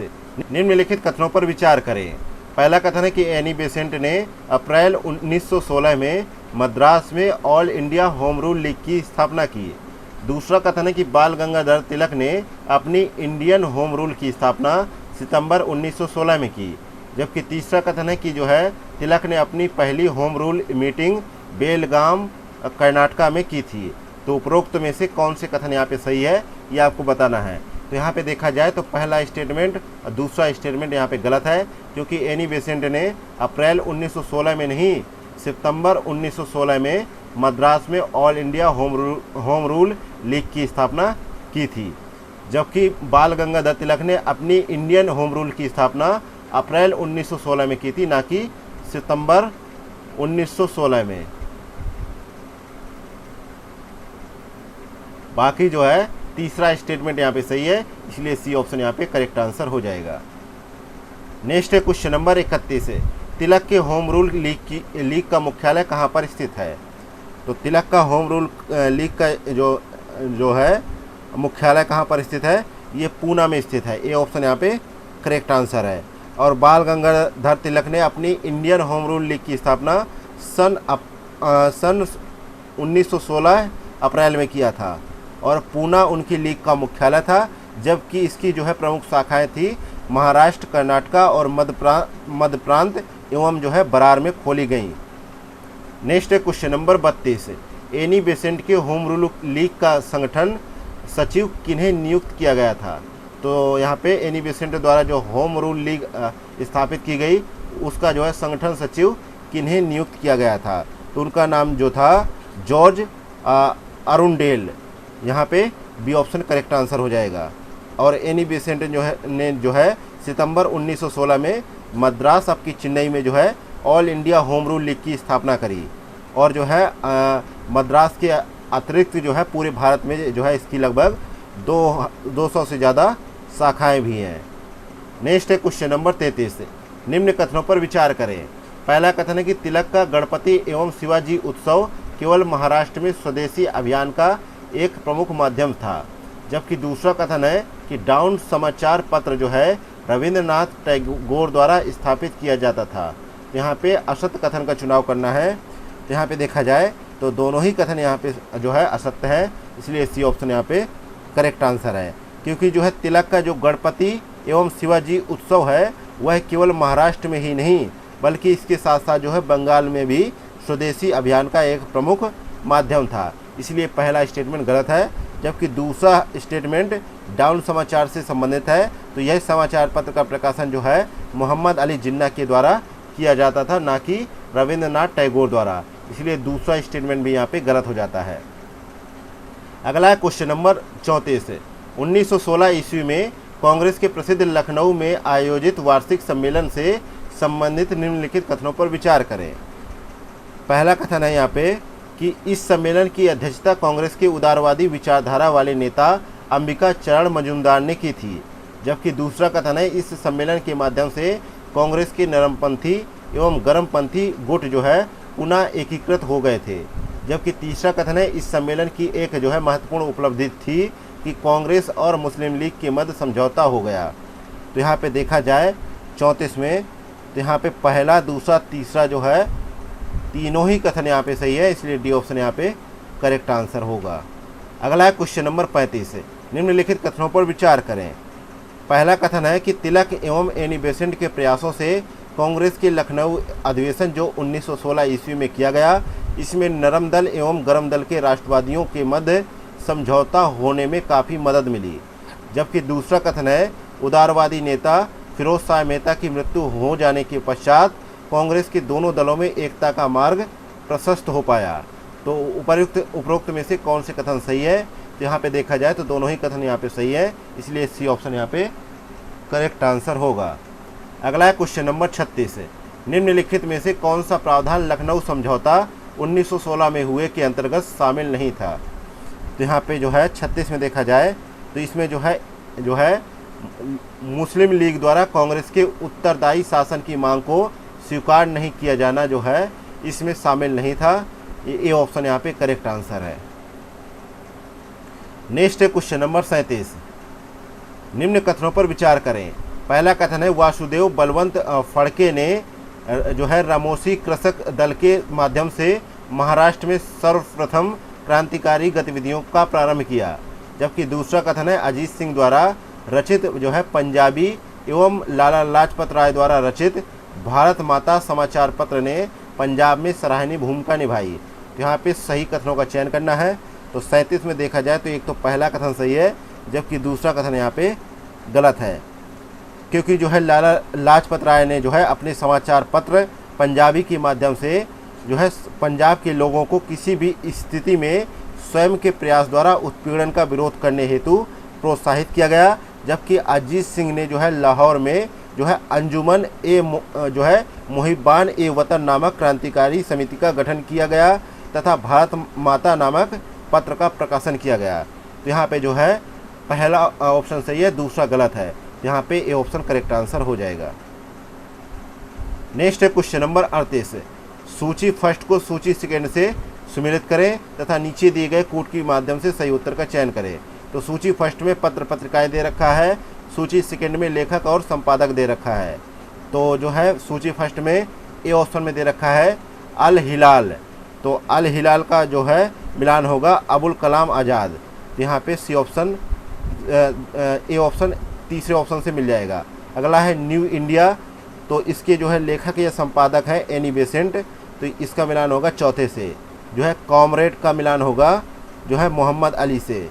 निम्नलिखित कथनों पर विचार करें। पहला कथन है कि एनी बेसेंट ने अप्रैल 1916 में मद्रास में all India home rule league की स्थापना की। दूसरा कथन है कि बाल गंगाधर तिलक ने अपनी इंडियन होम रूल की स्थापना सितंबर 1916 में की। जबकि तीसरा कथन है कि जो है तिलक ने अपनी पहली होम रूल मीटिंग बेलगाम कर्नाटका में की थी। तो उपरोक्त में से कौन से कथन यहाँ पे सही है ये आपको बताना है। तो यहाँ पे देखा जाए तो पहला स्टेटमेंट और दूसरा स्टेटमेंट यहाँ पे गलत है, क्योंकि एनी बेसेंट ने अप्रैल 1916 में नहीं सितंबर 1916 में मद्रास में all India home rule league की स्थापना की थी। जबकि बाल गंगाधर तिलक ने अपनी इंडियन होम रूल की स्थापना अप्रैल 1916 में की थी, ना कि सितंबर 1916 में। बाकी जो है तीसरा स्टेटमेंट यहाँ पे सही है, इसलिए सी ऑप्शन यहाँ पे करेक्ट आंसर हो जाएगा। नेक्स्ट है क्वेश्चन नंबर 31। तिलक के होम रूल लीग का मुख्यालय कहाँ पर स्थित है। तो तिलक का होम रूल लीग का जो है मुख्यालय कहाँ पर स्थित है, ये पूना में स्थित है। ए ऑप्शन यहाँ पे करेक्ट आंसर है। और बाल गंगाधर तिलक ने अपनी इंडियन होम रूल लीग की स्थापना सन 1916 अप्रैल में किया था और पूना उनकी लीग का मुख्यालय था। जबकि इसकी जो है प्रमुख शाखाएं थी महाराष्ट्र, कर्नाटका और मध्य प्रांत एवं जो है बरार में खोली गई। नेक्स्ट है क्वेश्चन नंबर 32। एनी बेसेंट के होम रूल लीग का संगठन सचिव किन्हें नियुक्त किया गया था। तो यहाँ पे एनी बेसेंट द्वारा जो होम रूल लीग स्थापित की गई उसका जो है संगठन सचिव किन्हें नियुक्त किया गया था। तो उनका नाम जो था जॉर्ज अरुंडेल। यहाँ पे बी ऑप्शन करेक्ट आंसर हो जाएगा। और एनी बेसेंट जो है सितंबर 1916 में मद्रास आपकी चेन्नई में जो है all India home rule league की स्थापना करी। और जो है मद्रास के अतिरिक्त जो है पूरे भारत में जो है इसकी लगभग 200 से ज़्यादा शाखाएं भी हैं। नेक्स्ट है क्वेश्चन नंबर 33। निम्न कथनों पर विचार करें। पहला कथन है कि तिलक का गणपति एवं शिवाजी उत्सव केवल महाराष्ट्र में स्वदेशी अभियान का एक प्रमुख माध्यम था। जबकि दूसरा कथन है कि डाउन समाचार पत्र जो है रविंद्रनाथ टैगोर द्वारा स्थापित किया जाता था। यहाँ पे असत्य कथन का चुनाव करना है। तो यहाँ पे देखा जाए तो दोनों ही कथन यहाँ पे जो है असत्य है, इसलिए सी ऑप्शन यहाँ पे करेक्ट आंसर है। क्योंकि जो है तिलक का जो गणपति एवं शिवाजी उत्सव है वह केवल महाराष्ट्र में ही नहीं बल्कि इसके साथ साथ जो है बंगाल में भी स्वदेशी अभियान का एक प्रमुख माध्यम था, इसलिए पहला स्टेटमेंट गलत है। जबकि दूसरा स्टेटमेंट डाउन समाचार से संबंधित है। तो यह समाचार पत्र का प्रकाशन जो है मोहम्मद अली जिन्ना के द्वारा किया जाता था, ना कि रविंद्रनाथ टैगोर द्वारा, इसलिए दूसरा स्टेटमेंट भी यहाँ पे गलत हो जाता है। अगला है क्वेश्चन नंबर 34। 1916 ईस्वी में कांग्रेस के प्रसिद्ध लखनऊ में आयोजित वार्षिक सम्मेलन से संबंधित निम्नलिखित कथनों पर विचार करें। पहला कथन है यहाँ पे कि इस सम्मेलन की अध्यक्षता कांग्रेस के उदारवादी विचारधारा वाले नेता अंबिका चरण मजूमदार ने की थी। जबकि दूसरा कथन है इस सम्मेलन के माध्यम से कांग्रेस के नरमपंथी एवं गर्मपंथी गुट जो है पुनः एकीकृत हो गए थे। जबकि तीसरा कथन है इस सम्मेलन की एक जो है महत्वपूर्ण उपलब्धि थी कि कांग्रेस और मुस्लिम लीग के मध्य समझौता हो गया। तो यहाँ पे देखा जाए 34 में, तो यहाँ पे पहला, दूसरा, तीसरा जो है तीनों ही कथन यहाँ पे सही है, इसलिए डी ऑप्शन यहाँ पे करेक्ट आंसर होगा। अगला है क्वेश्चन नंबर 35। निम्नलिखित कथनों पर विचार करें। पहला कथन है कि तिलक एवं एनी बेसेंट के प्रयासों से कांग्रेस के लखनऊ अधिवेशन जो 1916 ईस्वी में किया गया, इसमें नरम दल एवं गरम दल के राष्ट्रवादियों के मध्य समझौता होने में काफ़ी मदद मिली। जबकि दूसरा कथन है उदारवादी नेता फिरोज शाह मेहता की मृत्यु हो जाने के पश्चात कांग्रेस के दोनों दलों में एकता का मार्ग प्रशस्त हो पाया। तो उपरोक्त में से कौन से कथन सही है। तो यहाँ पे देखा जाए तो दोनों ही कथन यहाँ पे सही है, इसलिए सी ऑप्शन यहाँ पे करेक्ट आंसर होगा। अगला है क्वेश्चन नंबर 36। निम्नलिखित में से कौन सा प्रावधान लखनऊ समझौता 1916 में हुए के अंतर्गत शामिल नहीं था। तो यहाँ पे जो है 36 में देखा जाए तो इसमें जो है मुस्लिम लीग द्वारा कांग्रेस के उत्तरदायी शासन की मांग को स्वीकार नहीं किया जाना जो है इसमें शामिल नहीं था। ये ऑप्शन यहाँ पे करेक्ट आंसर है। नेक्स्ट है क्वेश्चन नंबर 37। निम्न कथनों पर विचार करें। पहला कथन है वासुदेव बलवंत फड़के ने जो है रामोसी कृषक दल के माध्यम से महाराष्ट्र में सर्वप्रथम क्रांतिकारी गतिविधियों का प्रारंभ किया। जबकि दूसरा कथन है अजीत सिंह द्वारा रचित जो है पंजाबी एवं लाला लाजपत राय द्वारा रचित भारत माता समाचार पत्र ने पंजाब में सराहनीय भूमिका निभाई। तो यहाँ पे सही कथनों का चयन करना है। तो 37 में देखा जाए तो एक तो पहला कथन सही है, जबकि दूसरा कथन यहाँ पे गलत है, क्योंकि जो है लाला लाजपत राय ने जो है अपने समाचार पत्र पंजाबी के माध्यम से जो है पंजाब के लोगों को किसी भी स्थिति में स्वयं के प्रयास द्वारा उत्पीड़न का विरोध करने हेतु प्रोत्साहित किया गया। जबकि अजीत सिंह ने जो है लाहौर में जो है अंजुमन जो है मुहिब्बान ए वतन नामक क्रांतिकारी समिति का गठन किया गया तथा भारत माता नामक पत्र का प्रकाशन किया गया। तो यहाँ पे जो है पहला ऑप्शन सही है, दूसरा गलत है। यहाँ पे ए ऑप्शन करेक्ट आंसर हो जाएगा। नेक्स्ट है क्वेश्चन नंबर 38। सूची फर्स्ट को सूची सेकेंड से सुमेलित करें तथा नीचे दिए गए कूट के माध्यम से सही उत्तर का चयन करें। तो सूची फर्स्ट में पत्र पत्रिकाएं दे रखा है, सूची सेकेंड में लेखक और संपादक दे रखा है। तो जो है सूची फर्स्ट में ए ऑप्शन में दे रखा है अल हिलाल। तो अल हिलाल का जो है मिलान होगा अबुल कलाम आज़ाद। यहाँ पे सी ऑप्शन ए ऑप्शन तीसरे ऑप्शन से मिल जाएगा। अगला है न्यू इंडिया। तो इसके जो है लेखक या संपादक है एनी बेसेंट। तो इसका मिलान होगा चौथे से। जो है कॉमरेड का मिलान होगा जो है मोहम्मद अली से।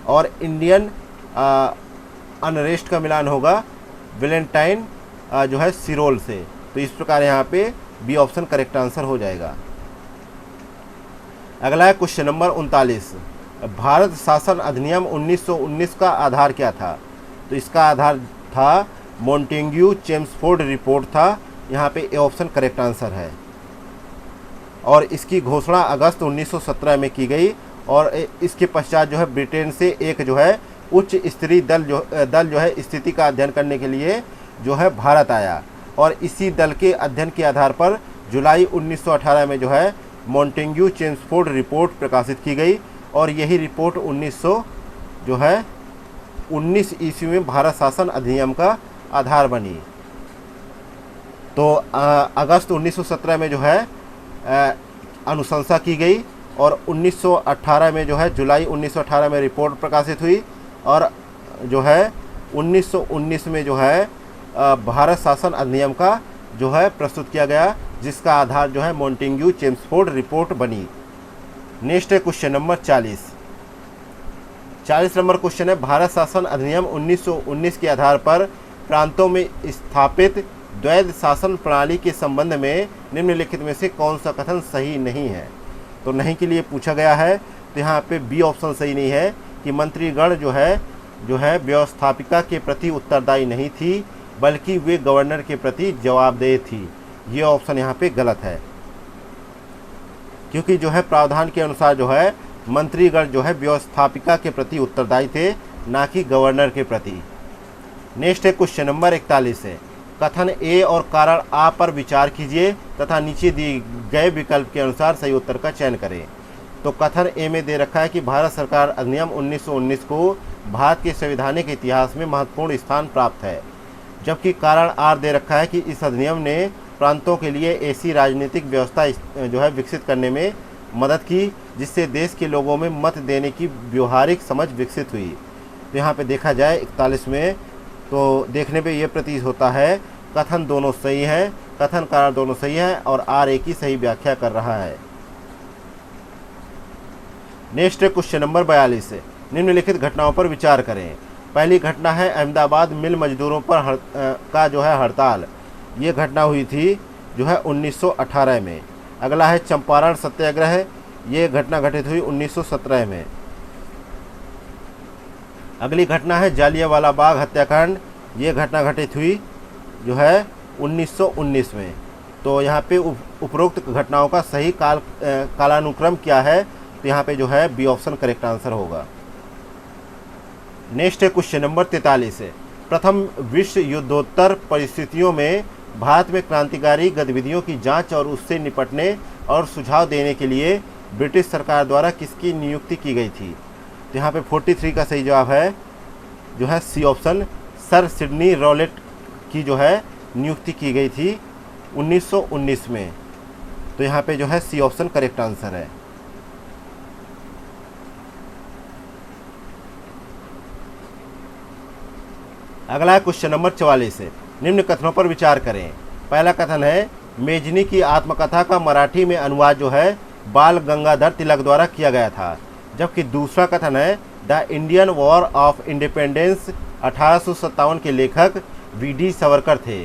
और इंडियन अनरेस्ट का मिलान होगा वेलेंटाइन जो है सिरोल से। तो इस प्रकार यहाँ पे बी ऑप्शन करेक्ट आंसर हो जाएगा। अगला है क्वेश्चन नंबर 39। भारत शासन अधिनियम 1919 का आधार क्या था? तो इसका आधार था मॉन्टेग्यू चेम्सफोर्ड रिपोर्ट था। यहाँ पे ए ऑप्शन करेक्ट आंसर है। और इसकी घोषणा अगस्त 1917 में की गई। और इसके पश्चात जो है ब्रिटेन से एक जो है उच्च स्तरीय दल जो है स्थिति का अध्ययन करने के लिए जो है भारत आया। और इसी दल के अध्ययन के आधार पर जुलाई 1918 में जो है मॉन्टेग्यू चेम्सफोर्ड रिपोर्ट प्रकाशित की गई। और यही रिपोर्ट 1919 ईस्वी में भारत शासन अधिनियम का आधार बनी। तो अगस्त 1917 में जो है अनुशंसा की गई और 1918 में जो है जुलाई 1918 में रिपोर्ट प्रकाशित हुई। और जो है 1919 में जो है भारत शासन अधिनियम का जो है प्रस्तुत किया गया, जिसका आधार जो है मॉन्टेग्यू चेम्सफोर्ड रिपोर्ट बनी। नेक्स्ट है क्वेश्चन नंबर 40 नंबर क्वेश्चन है भारत शासन अधिनियम 1919 के आधार पर प्रांतों में स्थापित द्वैध शासन प्रणाली के संबंध में निम्नलिखित में से कौन सा कथन सही नहीं है? तो नहीं के लिए पूछा गया है। तो यहाँ पे बी ऑप्शन सही नहीं है कि मंत्रीगण जो है व्यवस्थापिका के प्रति उत्तरदायी नहीं थी, बल्कि वे गवर्नर के प्रति जवाबदेह थी। ये ऑप्शन यहाँ पे गलत है, क्योंकि जो है प्रावधान के अनुसार जो है मंत्रीगण जो है व्यवस्थापिका के प्रति उत्तरदायी थे, ना कि गवर्नर के प्रति। नेक्स्ट है क्वेश्चन नंबर 41 है कथन ए और कारण आ पर विचार कीजिए तथा नीचे दिए गए विकल्प के अनुसार सही उत्तर का चयन करें। तो कथन ए में दे रखा है कि भारत सरकार अधिनियम 1919 को भारत के संवैधानिक इतिहास में महत्वपूर्ण स्थान प्राप्त है। जबकि कारण आर दे रखा है कि इस अधिनियम ने प्रांतों के लिए ऐसी राजनीतिक व्यवस्था जो है विकसित करने में मदद की, जिससे देश के लोगों में मत देने की व्यवहारिक समझ विकसित हुई। तो यहाँ पे देखा जाए 41 में तो देखने पे ये प्रतीत होता है कथन दोनों सही है, कथन कारण दोनों सही है और आर एक ही सही व्याख्या कर रहा है। नेक्स्ट क्वेश्चन नंबर 42 है निम्नलिखित घटनाओं पर विचार करें। पहली घटना है अहमदाबाद मिल मजदूरों पर का जो है हड़ताल। ये घटना हुई थी जो है 1918 में। अगला है चंपारण सत्याग्रह। ये घटना घटित हुई 1917 में। अगली घटना है जालियांवाला बाग हत्याकांड। ये घटना घटित हुई जो है 1919 में। तो यहाँ पे उपरोक्त घटनाओं का सही कालानुक्रम क्या है? तो यहाँ पे जो है बी ऑप्शन करेक्ट आंसर होगा। नेक्स्ट है क्वेश्चन नंबर 43 है प्रथम विश्व युद्धोत्तर परिस्थितियों में भारत में क्रांतिकारी गतिविधियों की जांच और उससे निपटने और सुझाव देने के लिए ब्रिटिश सरकार द्वारा किसकी नियुक्ति की गई थी? तो यहाँ पे 43 का सही जवाब है जो है C option, sir Sydney Rowlatt की जो है नियुक्ति की गई थी 1919 में। तो यहाँ पे जो है सी ऑप्शन करेक्ट आंसर है। अगला है क्वेश्चन नंबर 44 है, निम्न कथनों पर विचार करें। पहला कथन है मेजनी की आत्मकथा का मराठी में अनुवाद जो है बाल गंगाधर तिलक द्वारा किया गया था, जबकि दूसरा कथन है the Indian war of independence 1857 के लेखक वी.डी. सावरकर थे।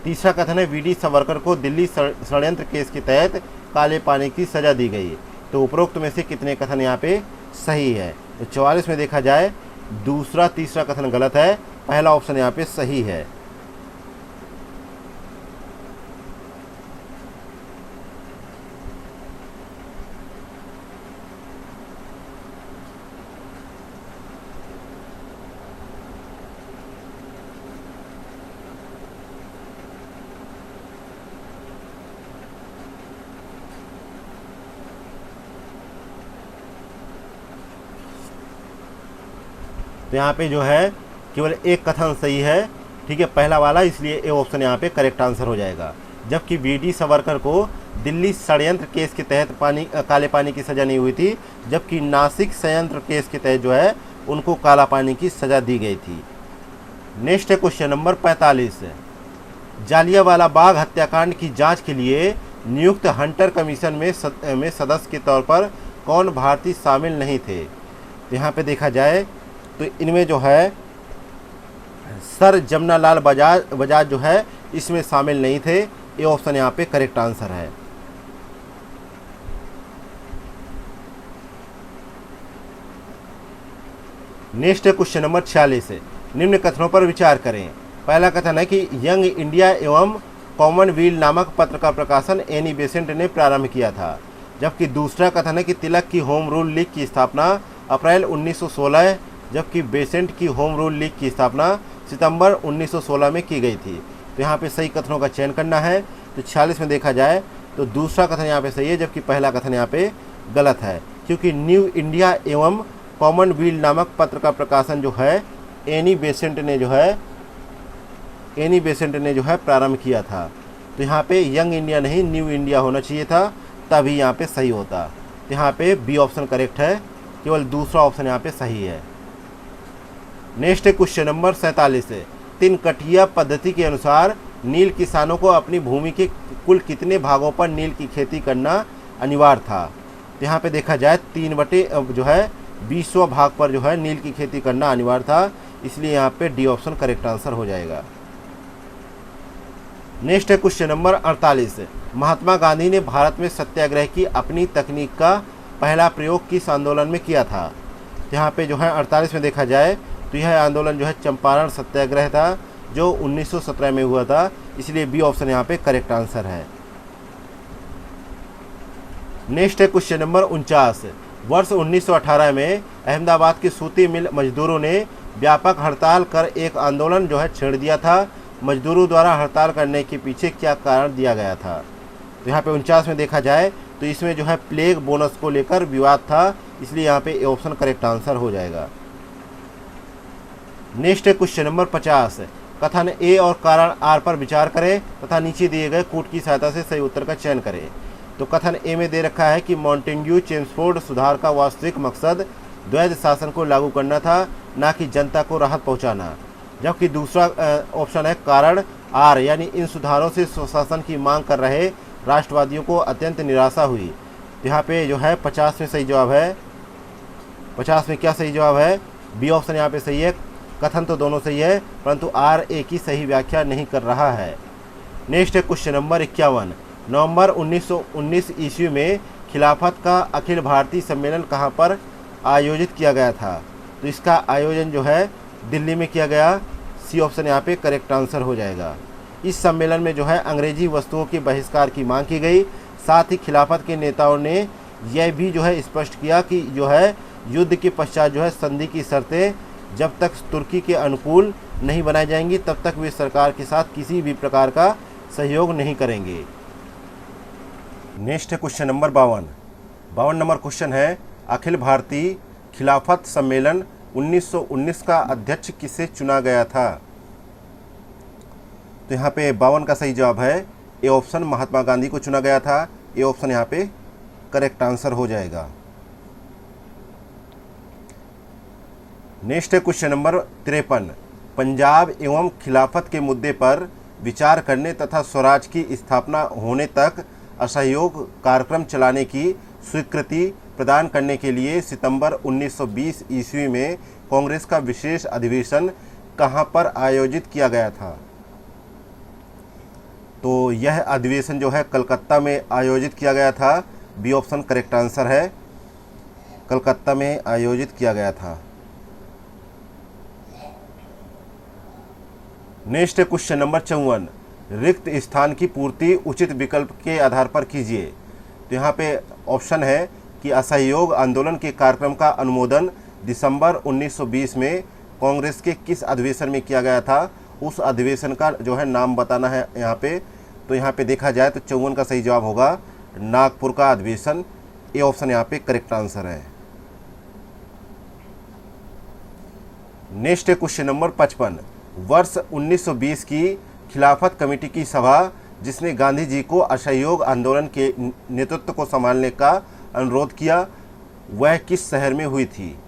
तीसरा कथन है वी.डी. सावरकर को दिल्ली षड्यंत्र केस के तहत काले पानी की सजा दी गई। तो उपरोक्त में से कितने कथन यहाँ पे सही है? तो 44 में देखा जाए दूसरा तीसरा कथन गलत है, पहला ऑप्शन यहाँ पे सही है। तो यहाँ पे जो है केवल एक कथन सही है, ठीक है, पहला वाला, इसलिए ए ऑप्शन यहाँ पे करेक्ट आंसर हो जाएगा। जबकि वी.डी. सावरकर को दिल्ली षड्यंत्र केस के तहत काले पानी की सज़ा नहीं हुई थी, जबकि नासिक संयंत्र केस के तहत जो है उनको काला पानी की सज़ा दी गई थी। नेक्स्ट है क्वेश्चन नंबर 45। जालियांवाला बाग हत्याकांड की जांच के लिए नियुक्त हंटर कमीशन में सदस्य के तौर पर कौन भारतीय शामिल नहीं थे? तो यहाँ पे देखा जाए तो इनमें जो है सर जमनालाल बजाज जो है इसमें शामिल नहीं थे। ये ऑप्शन यहाँ पे करेक्ट आंसर है। नेक्स्ट है क्वेश्चन नंबर 46 है, निम्न कथनों पर विचार करें। पहला कथन है कि यंग इंडिया एवं कॉमनवेल्थ नामक पत्र का प्रकाशन एनी बेसेंट ने प्रारंभ किया था, जबकि दूसरा कथन है कि तिलक की होम रूल लीग की स्थापना अप्रैल 1916, जबकि बेसेंट की होम रूल लीग की स्थापना सितंबर 1916 में की गई थी। तो यहाँ पे सही कथनों का चयन करना है। तो 46 में देखा जाए तो दूसरा कथन यहाँ पे सही है, जबकि पहला कथन यहाँ पे गलत है, क्योंकि न्यू इंडिया एवं कॉमनवेल्थ नामक पत्र का प्रकाशन जो है एनी बेसेंट ने जो है प्रारंभ किया था। तो यहाँ पे यंग इंडिया नहीं न्यू इंडिया होना चाहिए था, तभी यहाँ पे सही होता। तो यहाँ पे बी ऑप्शन करेक्ट है, केवल दूसरा ऑप्शन यहाँ पे सही है। नेक्स्ट है क्वेश्चन नंबर 47 है, तिनकटिया पद्धति के अनुसार नील किसानों को अपनी भूमि के कुल कितने भागों पर नील की खेती करना अनिवार्य था? तो यहाँ पे देखा जाए 3/20 भाग पर जो है नील की खेती करना अनिवार्य था, इसलिए यहाँ पे डी ऑप्शन करेक्ट आंसर हो जाएगा। नेक्स्ट है क्वेश्चन नंबर 48 है, महात्मा गांधी ने भारत में सत्याग्रह की अपनी तकनीक का पहला प्रयोग किस आंदोलन में किया था? यहाँ पे जो है 48 में देखा जाए तो यह आंदोलन जो है चंपारण सत्याग्रह था, जो 1917 में हुआ था, इसलिए बी ऑप्शन यहाँ पे करेक्ट आंसर है। नेक्स्ट है क्वेश्चन नंबर 49। वर्ष 1918 में अहमदाबाद के सूती मिल मजदूरों ने व्यापक हड़ताल कर एक आंदोलन जो है छेड़ दिया था। मजदूरों द्वारा हड़ताल करने के पीछे क्या कारण दिया गया था? तो यहाँ पे 49 में देखा जाए तो इसमें जो है प्लेग बोनस को लेकर विवाद था, इसलिए यहाँ पे ऑप्शन करेक्ट आंसर हो जाएगा। नेक्स्ट है क्वेश्चन नंबर 50। कथन ए और कारण आर पर विचार करें तथा नीचे दिए गए कूट की सहायता से सही उत्तर का चयन करें। तो कथन ए में दे रखा है कि मॉन्टेग्यू चेम्सफोर्ड सुधार का वास्तविक मकसद द्वैध शासन को लागू करना था, ना कि जनता को राहत पहुंचाना। जबकि दूसरा ऑप्शन है कारण आर, यानी इन सुधारों से स्वशासन की मांग कर रहे राष्ट्रवादियों को अत्यंत निराशा हुई। यहाँ पे जो है 50 में सही जवाब है। 50 में क्या सही जवाब है? बी ऑप्शन यहाँ पे सही है। कथन तो दोनों सही है, परंतु आर ए की सही व्याख्या नहीं कर रहा है। नेक्स्ट है क्वेश्चन नंबर 51। नवंबर 1919 ईस्वी में खिलाफत का अखिल भारतीय सम्मेलन कहाँ पर आयोजित किया गया था? तो इसका आयोजन जो है दिल्ली में किया गया। सी ऑप्शन यहाँ पे करेक्ट आंसर हो जाएगा। इस सम्मेलन में जो है अंग्रेजी वस्तुओं के बहिष्कार की मांग की गई। साथ ही खिलाफत के नेताओं ने यह भी जो है स्पष्ट किया कि जो है युद्ध के पश्चात जो है संधि की शर्तें जब तक तुर्की के अनुकूल नहीं बनाई जाएंगी तब तक वे सरकार के साथ किसी भी प्रकार का सहयोग नहीं करेंगे। नेक्स्ट है क्वेश्चन नंबर 52। 52 नंबर क्वेश्चन है, अखिल भारतीय खिलाफत सम्मेलन 1919 का अध्यक्ष किसे चुना गया था? तो यहाँ पे 52 का सही जवाब है ए ऑप्शन, महात्मा गांधी को चुना गया था। ए ऑप्शन यहाँ पे करेक्ट आंसर हो जाएगा। नेक्स्ट है क्वेश्चन नंबर 53, पंजाब एवं खिलाफत के मुद्दे पर विचार करने तथा स्वराज की स्थापना होने तक असहयोग कार्यक्रम चलाने की स्वीकृति प्रदान करने के लिए सितंबर 1920 ईस्वी में कांग्रेस का विशेष अधिवेशन कहां पर आयोजित किया गया था? तो यह अधिवेशन जो है कलकत्ता में आयोजित किया गया था। बी ऑप्शन करेक्ट आंसर है, कलकत्ता में आयोजित किया गया था। नेक्स्ट क्वेश्चन नंबर 54, रिक्त स्थान की पूर्ति उचित विकल्प के आधार पर कीजिए। तो यहाँ पे ऑप्शन है कि असहयोग आंदोलन के कार्यक्रम का अनुमोदन दिसंबर 1920 में कांग्रेस के किस अधिवेशन में किया गया था, उस अधिवेशन का जो है नाम बताना है यहाँ पे। तो यहाँ पे देखा जाए तो 54 का सही जवाब होगा नागपुर का अधिवेशन। ए ऑप्शन यहाँ पे करेक्ट आंसर है। नेक्स्ट क्वेश्चन नंबर 55, वर्ष 1920 की खिलाफत कमेटी की सभा जिसने गांधी जी को असहयोग आंदोलन के नेतृत्व को संभालने का अनुरोध किया, वह किस शहर में हुई थी?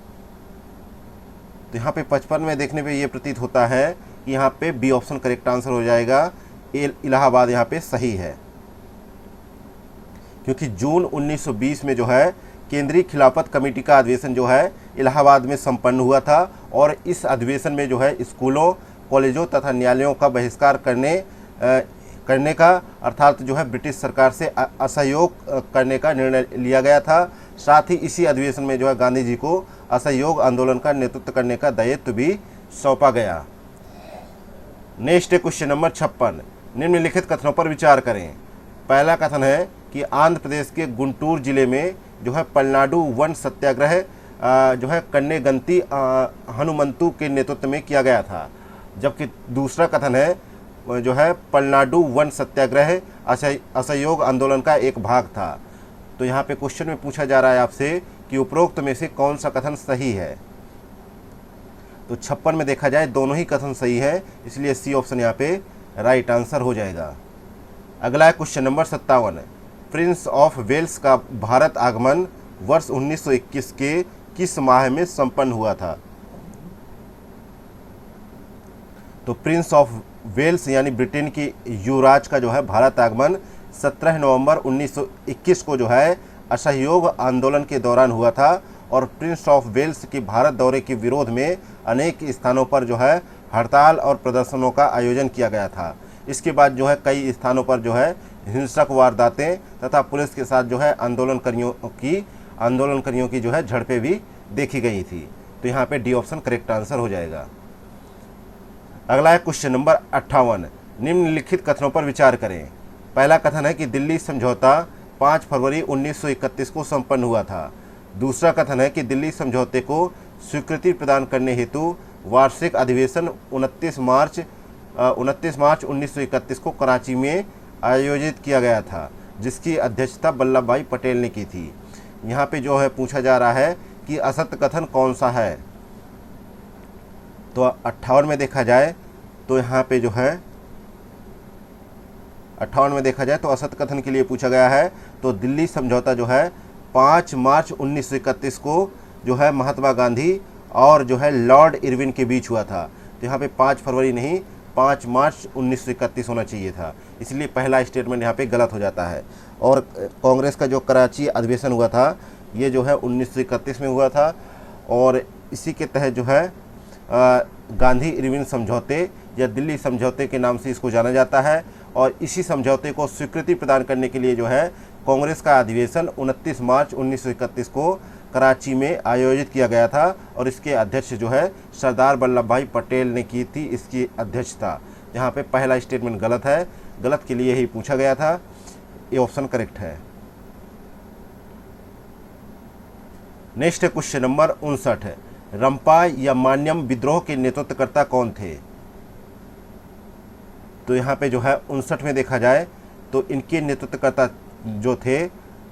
तो यहाँ पे 55 में देखने पे ये प्रतीत होता है कि यहाँ पे बी ऑप्शन करेक्ट आंसर हो जाएगा। इलाहाबाद यहाँ पे सही है, क्योंकि जून 1920 में जो है केंद्रीय खिलाफत कमेटी का अधिवेशन जो है इलाहाबाद में संपन्न हुआ था और इस अधिवेशन में जो है स्कूलों, कॉलेजों तथा न्यायालयों का बहिष्कार करने का अर्थात जो है ब्रिटिश सरकार से असहयोग करने का निर्णय लिया गया था। साथ ही इसी अधिवेशन में जो है गांधी जी को असहयोग आंदोलन का नेतृत्व करने का दायित्व भी सौंपा गया। नेक्स्ट क्वेश्चन नंबर 56, निम्नलिखित कथनों पर विचार करें। पहला कथन है कि आंध्र प्रदेश के गुंटूर जिले में जो है पलनाडु वन सत्याग्रह जो है कन्नेगंती हनुमंतु के नेतृत्व में किया गया था, जबकि दूसरा कथन है जो है पलनाडु वन सत्याग्रह असहयोग आंदोलन का एक भाग था। तो यहाँ पे क्वेश्चन में पूछा जा रहा है आपसे कि उपरोक्त में से कौन सा कथन सही है? तो 56 में देखा जाए दोनों ही कथन सही है, इसलिए सी ऑप्शन यहाँ पे राइट आंसर हो जाएगा। अगला है question number 57, Prince of Wales का भारत आगमन वर्ष 1921 के किस माह में संपन्न हुआ था? तो प्रिंस ऑफ वेल्स यानी ब्रिटेन की युवराज का जो है भारत आगमन 17 नवंबर 1921 को जो है असहयोग आंदोलन के दौरान हुआ था और प्रिंस ऑफ वेल्स के भारत दौरे के विरोध में अनेक स्थानों पर जो है हड़ताल और प्रदर्शनों का आयोजन किया गया था। इसके बाद जो है कई स्थानों पर जो है हिंसक वारदातें तथा पुलिस के साथ जो है आंदोलनकारियों की जो है झड़पें भी देखी गई थी। तो यहाँ पे डी ऑप्शन करेक्ट आंसर हो जाएगा। अगला है क्वेश्चन नंबर 58, निम्नलिखित कथनों पर विचार करें। पहला कथन है कि दिल्ली समझौता 5 फरवरी 1931 को संपन्न हुआ था। दूसरा कथन है कि दिल्ली समझौते को स्वीकृति प्रदान करने हेतु वार्षिक अधिवेशन 29 मार्च 1931 को कराची में आयोजित किया गया था, जिसकी अध्यक्षता वल्लभ भाई पटेल ने की थी। यहाँ पे जो है पूछा जा रहा है कि असत्य कथन कौन सा है? तो 58 में देखा जाए तो यहाँ पे जो है 58 में देखा जाए तो असत्य कथन के लिए पूछा गया है। तो दिल्ली समझौता जो है 5 मार्च 1931 को जो है महात्मा गांधी और जो है लॉर्ड इरविन के बीच हुआ था। तो यहाँ पे 5 फरवरी नहीं 5 मार्च 1931 होना चाहिए था, इसलिए पहला स्टेटमेंट यहाँ पे गलत हो जाता है। और कांग्रेस का जो कराची अधिवेशन हुआ था ये जो है 1931 में हुआ था और इसी के तहत जो है गांधी इरविन समझौते या दिल्ली समझौते के नाम से इसको जाना जाता है। और इसी समझौते को स्वीकृति प्रदान करने के लिए जो है कांग्रेस का अधिवेशन 29 मार्च 1931 को कराची में आयोजित किया गया था और इसके अध्यक्ष जो है सरदार वल्लभ भाई पटेल ने की थी इसकी अध्यक्षता। यहाँ पे पहला स्टेटमेंट गलत है, गलत के लिए ही पूछा गया था। ये ऑप्शन करेक्ट है। नेक्स्ट है क्वेश्चन नंबर 59, रंपा या मान्यम विद्रोह के नेतृत्वकर्ता कौन थे? तो यहाँ पे जो है 59 में देखा जाए तो इनके नेतृत्वकर्ता जो थे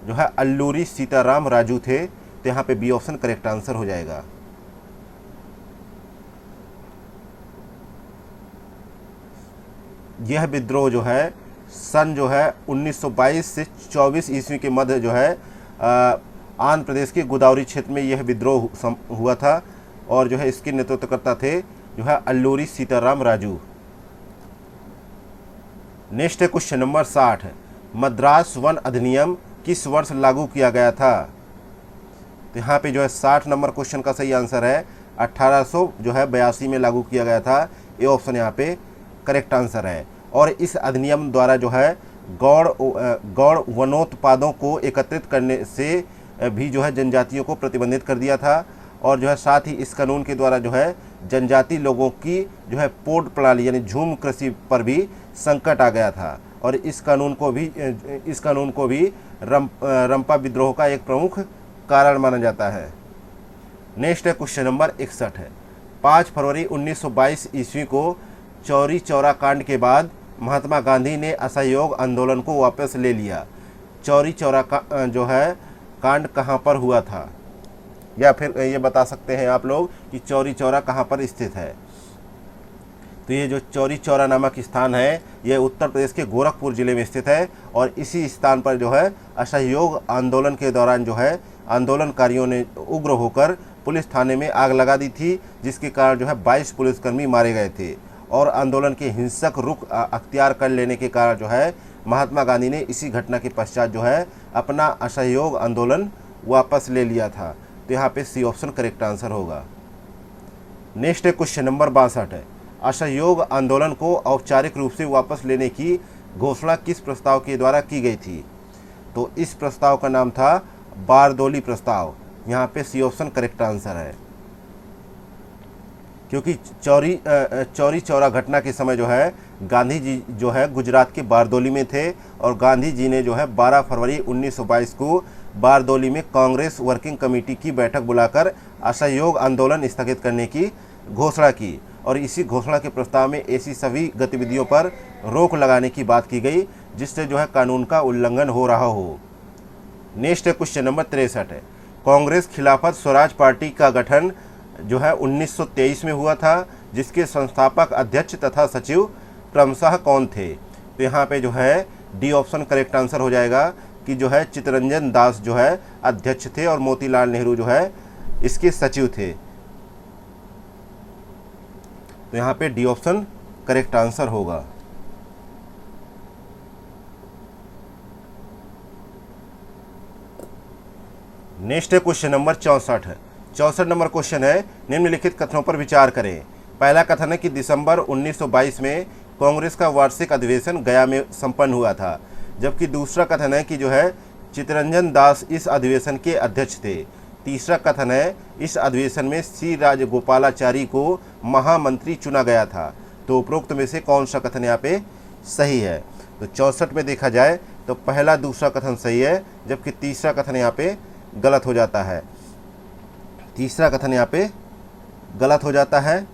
जो है अल्लूरी सीताराम राजू थे। तो यहाँ पे बी ऑप्शन करेक्ट आंसर हो जाएगा। यह विद्रोह जो है सन जो है 1922 से 24 ईस्वी के मध्य जो है आंध्र प्रदेश के गोदावरी क्षेत्र में यह विद्रोह हुआ था और जो है इसके नेतृत्वकर्ता थे जो है अल्लूरी सीताराम राजू। नेक्स्ट है क्वेश्चन नंबर 60। मद्रास वन अधिनियम किस वर्ष लागू किया गया था? तो यहाँ पे जो है 60 नंबर क्वेश्चन का सही आंसर है 1882 में लागू किया गया था। ये ऑप्शन यहाँ पे करेक्ट आंसर है। और इस अधिनियम द्वारा जो है गौड़ वनोत्पादों को एकत्रित करने से भी जो है जनजातियों को प्रतिबंधित कर दिया था। और जो है साथ ही इस कानून के द्वारा जो है जनजाति लोगों की जो है पोड प्रणाली यानी झूम कृषि पर भी संकट आ गया था। और इस कानून को भी रंपा विद्रोह का एक प्रमुख कारण माना जाता है। नेक्स्ट है क्वेश्चन नंबर 61 है। 5 फरवरी 1922 ईस्वी को चौरी चौरा कांड के बाद महात्मा गांधी ने असहयोग आंदोलन को वापस ले लिया। चौरी चौरा का जो है कांड कहाँ पर हुआ था, या फिर ये बता सकते हैं आप लोग कि चौरी चौरा कहाँ पर स्थित है? तो ये जो चौरी चौरा नामक स्थान है ये उत्तर प्रदेश के गोरखपुर जिले में स्थित है। और इसी स्थान पर जो है असहयोग आंदोलन के दौरान जो है आंदोलनकारियों ने उग्र होकर पुलिस थाने में आग लगा दी थी, जिसके कारण जो है 22 पुलिसकर्मी मारे गए थे। और आंदोलन के हिंसक रुख अख्तियार कर लेने के कारण जो है महात्मा गांधी ने इसी घटना के पश्चात जो है अपना असहयोग आंदोलन वापस ले लिया था। तो यहाँ पे सी ऑप्शन करेक्ट आंसर होगा। नेक्स्ट है क्वेश्चन नंबर 62 है। असहयोग आंदोलन को औपचारिक रूप से वापस लेने की घोषणा किस प्रस्ताव के द्वारा की गई थी? तो इस प्रस्ताव का नाम था बारदोली प्रस्ताव। यहाँ पे सी ऑप्शन करेक्ट आंसर है, क्योंकि चौरी चौरा घटना के समय जो है गांधी जी जो है गुजरात के बारदोली में थे। और गांधी जी ने जो है 12 फरवरी 1922 को बारदोली में कांग्रेस वर्किंग कमेटी की बैठक बुलाकर असहयोग आंदोलन स्थगित करने की घोषणा की। और इसी घोषणा के प्रस्ताव में ऐसी सभी गतिविधियों पर रोक लगाने की बात की गई जिससे जो है कानून का उल्लंघन हो रहा हो। नेक्स्ट है क्वेश्चन नंबर 63 है। कांग्रेस खिलाफत स्वराज पार्टी का गठन जो है 1923 में हुआ था, जिसके संस्थापक अध्यक्ष तथा सचिव क्रमशः कौन थे? तो यहाँ पे जो है डी ऑप्शन करेक्ट आंसर हो जाएगा कि जो है चित्तरंजन दास जो है अध्यक्ष थे और मोतीलाल नेहरू जो है इसके सचिव थे। तो यहाँ पे डी ऑप्शन करेक्ट आंसर होगा। नेक्स्ट है क्वेश्चन नंबर 64 है। 64 नंबर क्वेश्चन है, निम्नलिखित कथनों पर विचार करें। पहला कथन है कि दिसंबर 1922 में कांग्रेस का वार्षिक अधिवेशन गया में संपन्न हुआ था, जबकि दूसरा कथन है कि जो है चित्तरंजन दास इस अधिवेशन के अध्यक्ष थे। तीसरा कथन है इस अधिवेशन में सी राजगोपालाचारी को महामंत्री चुना गया था। तो उपरोक्त में से कौन सा कथन यहाँ पे सही है? तो 64 में देखा जाए तो पहला दूसरा कथन सही है, जबकि तीसरा कथन यहाँ पे गलत हो जाता है। तीसरा कथन यहाँ पे गलत हो जाता है।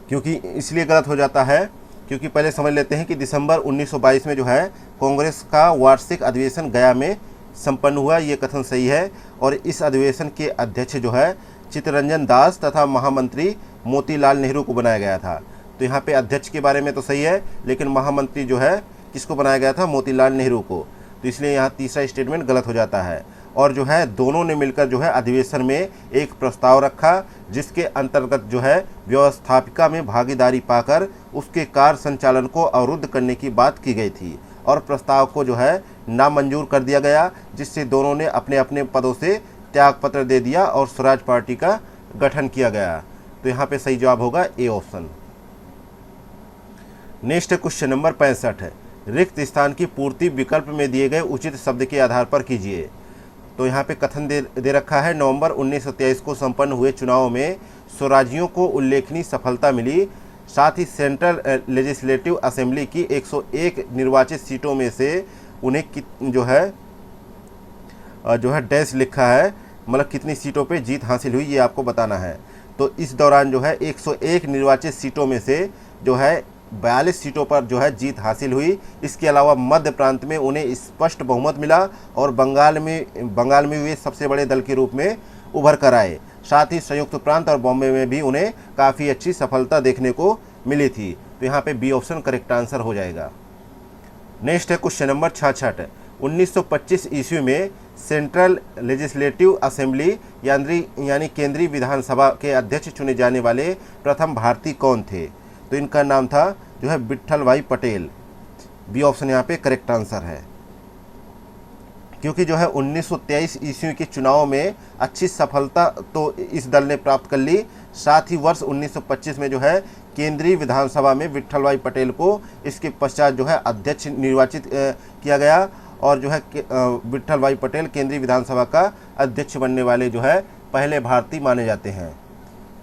क्योंकि इसलिए गलत हो जाता है क्योंकि पहले समझ लेते हैं कि दिसंबर 1922 में जो है कांग्रेस का वार्षिक अधिवेशन गया में संपन्न हुआ, ये कथन सही है। और इस अधिवेशन के अध्यक्ष जो है चित्तरंजन दास तथा महामंत्री मोतीलाल नेहरू को बनाया गया था। तो यहाँ पे अध्यक्ष के बारे में तो सही है, लेकिन महामंत्री जो है किसको बनाया गया था? मोतीलाल नेहरू को। तो इसलिए यहाँ तीसरा स्टेटमेंट गलत हो जाता है। और जो है दोनों ने मिलकर जो है अधिवेशन में एक प्रस्ताव रखा, जिसके अंतर्गत जो है व्यवस्थापिका में भागीदारी पाकर उसके कार्य संचालन को अवरुद्ध करने की बात की गई थी। और प्रस्ताव को जो है नामंजूर कर दिया गया, जिससे दोनों ने अपने अपने पदों से त्यागपत्र दे दिया और स्वराज पार्टी का गठन किया गया। तो यहाँ पे सही जवाब होगा A option. Next question number 65 है। रिक्त स्थान की पूर्ति विकल्प में दिए गए उचित शब्द के आधार पर कीजिए। तो यहाँ पे कथन दे रखा है, नवंबर 1923 को संपन्न हुए चुनाव में स्वराजियों को उल्लेखनीय सफलता मिली। साथ ही सेंट्रल लेजिस्लेटिव असेंबली की 101 निर्वाचित सीटों में से उन्हें जो है डैश लिखा है, मतलब कितनी सीटों पे जीत हासिल हुई ये आपको बताना है। तो इस दौरान जो है 101 निर्वाचित सीटों में से जो है 42 सीटों पर जो है जीत हासिल हुई। इसके अलावा मध्य प्रांत में उन्हें स्पष्ट बहुमत मिला और बंगाल में वे सबसे बड़े दल के रूप में उभर कर आए। साथ ही संयुक्त प्रांत और बॉम्बे में भी उन्हें काफ़ी अच्छी सफलता देखने को मिली थी। तो यहाँ पे बी ऑप्शन करेक्ट आंसर हो जाएगा। नेक्स्ट है क्वेश्चन नंबर 66। 1925 ईस्वी में सेंट्रल लेजिस्लेटिव असेंबली यानी केंद्रीय विधानसभा के अध्यक्ष चुने जाने वाले प्रथम भारतीय कौन थे? तो इनका नाम था जो है विट्ठल भाई पटेल। बी ऑप्शन यहाँ पे करेक्ट आंसर है, क्योंकि जो है 1923 ईस्वी के चुनाव में अच्छी सफलता तो इस दल ने प्राप्त कर ली। साथ ही वर्ष 1925 में जो है केंद्रीय विधानसभा में विट्ठल भाई पटेल को इसके पश्चात जो है अध्यक्ष निर्वाचित किया गया और जो है विट्ठल भाई पटेल केंद्रीय विधानसभा का अध्यक्ष बनने वाले जो है पहले भारतीय माने जाते हैं।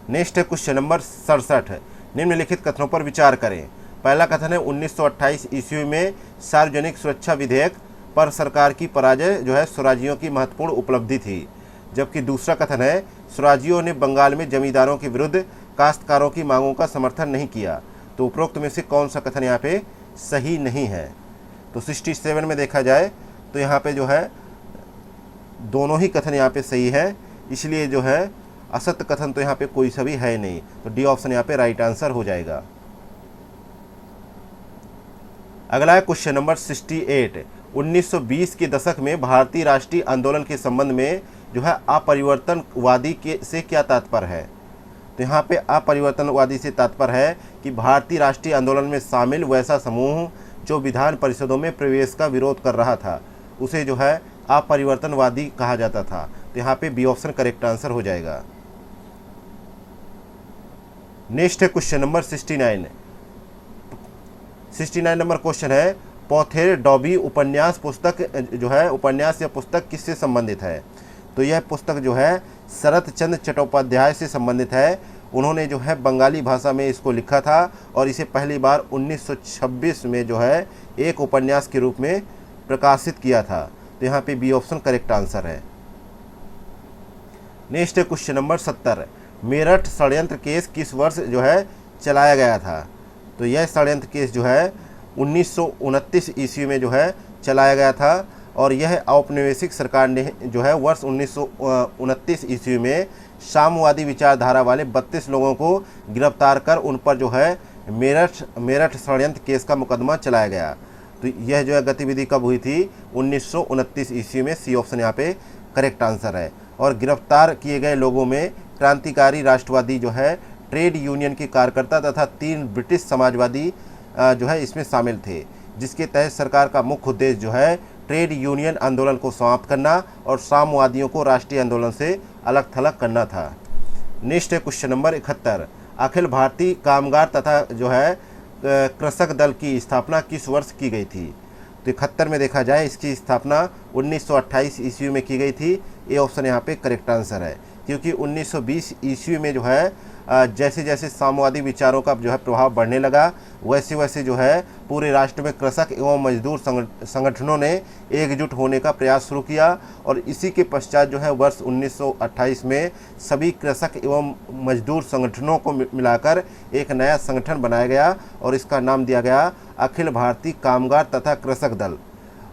नेक्स्ट है क्वेश्चन नंबर 67। निम्नलिखित कथनों पर विचार करें। पहला कथन है 1928 ईस्वी में सार्वजनिक सुरक्षा विधेयक पर सरकार की पराजय जो है स्वराजियों की महत्वपूर्ण उपलब्धि थी। जबकि दूसरा कथन है स्वराजियों ने बंगाल में जमींदारों के विरुद्ध काश्तकारों की मांगों का समर्थन नहीं किया। तो उपरोक्त में से कौन सा कथन यहाँ पे सही नहीं है? तो 67 में देखा जाए तो यहाँ पे जो है दोनों ही कथन यहाँ पे सही है, इसलिए जो है असत्य कथन तो यहाँ पे कोई सा भी है नहीं। तो डी ऑप्शन यहाँ पे राइट आंसर हो जाएगा। अगला है क्वेश्चन नंबर 68। 1920 के दशक में भारतीय राष्ट्रीय आंदोलन के संबंध में जो है अपरिवर्तनवादी से क्या तात्पर्य है? तो यहाँ पे अपरिवर्तनवादी से तात्पर्य है कि भारतीय राष्ट्रीय आंदोलन में शामिल वैसा समूह जो विधान परिषदों में प्रवेश का विरोध कर रहा था उसे जो है अपरिवर्तनवादी कहा जाता था। तो यहाँ पे बी ऑप्शन करेक्ट आंसर हो जाएगा। नेक्स्ट है क्वेश्चन नंबर 69। 69 नंबर क्वेश्चन है पोथेर डॉबी उपन्यास पुस्तक जो है उपन्यास या पुस्तक किससे संबंधित है? तो यह पुस्तक जो है शरत चंद्र चट्टोपाध्याय से संबंधित है। उन्होंने जो है बंगाली भाषा में इसको लिखा था और इसे पहली बार 1926 में जो है एक उपन्यास के रूप में प्रकाशित किया था। तो यहाँ पे बी ऑप्शन करेक्ट आंसर है। नेक्स्ट है क्वेश्चन नंबर 70। मेरठ षड्यंत्र केस किस वर्ष जो है चलाया गया था? तो यह षड्यंत्र केस जो है 1929 ईस्वी में जो है चलाया गया था और यह औपनिवेशिक सरकार ने जो है वर्ष 1929 ईस्वी में साम्यवादी विचारधारा वाले 32 लोगों को गिरफ्तार कर उन पर जो है मेरठ षड्यंत्र केस का मुकदमा चलाया गया। तो यह जो है गतिविधि कब हुई थी? 1929 ईस्वी में। सी ऑप्शन यहाँ पे करेक्ट आंसर है। और गिरफ्तार किए गए लोगों में क्रांतिकारी राष्ट्रवादी जो है ट्रेड यूनियन के कार्यकर्ता तथा 3 ब्रिटिश समाजवादी जो है इसमें शामिल थे, जिसके तहत सरकार का मुख्य उद्देश्य जो है ट्रेड यूनियन आंदोलन को समाप्त करना और साम्यवादियों को राष्ट्रीय आंदोलन से अलग थलग करना था। नेक्स्ट है क्वेश्चन नंबर 71। अखिल भारतीय कामगार तथा जो है कृषक दल की स्थापना किस वर्ष की गई थी? तो 71 में देखा जाए इसकी स्थापना 1928 ईस्वी में की गई थी। ये ऑप्शन यहाँ पे करेक्ट आंसर है, क्योंकि 1920 ईस्वी में जो है जैसे जैसे साम्यवादी विचारों का जो है प्रभाव बढ़ने लगा वैसे वैसे जो है पूरे राष्ट्र में कृषक एवं मजदूर संगठनों ने एकजुट होने का प्रयास शुरू किया और इसी के पश्चात जो है वर्ष 1928 में सभी कृषक एवं मजदूर संगठनों को मिलाकर एक नया संगठन बनाया गया और इसका नाम दिया गया अखिल भारतीय कामगार तथा कृषक दल।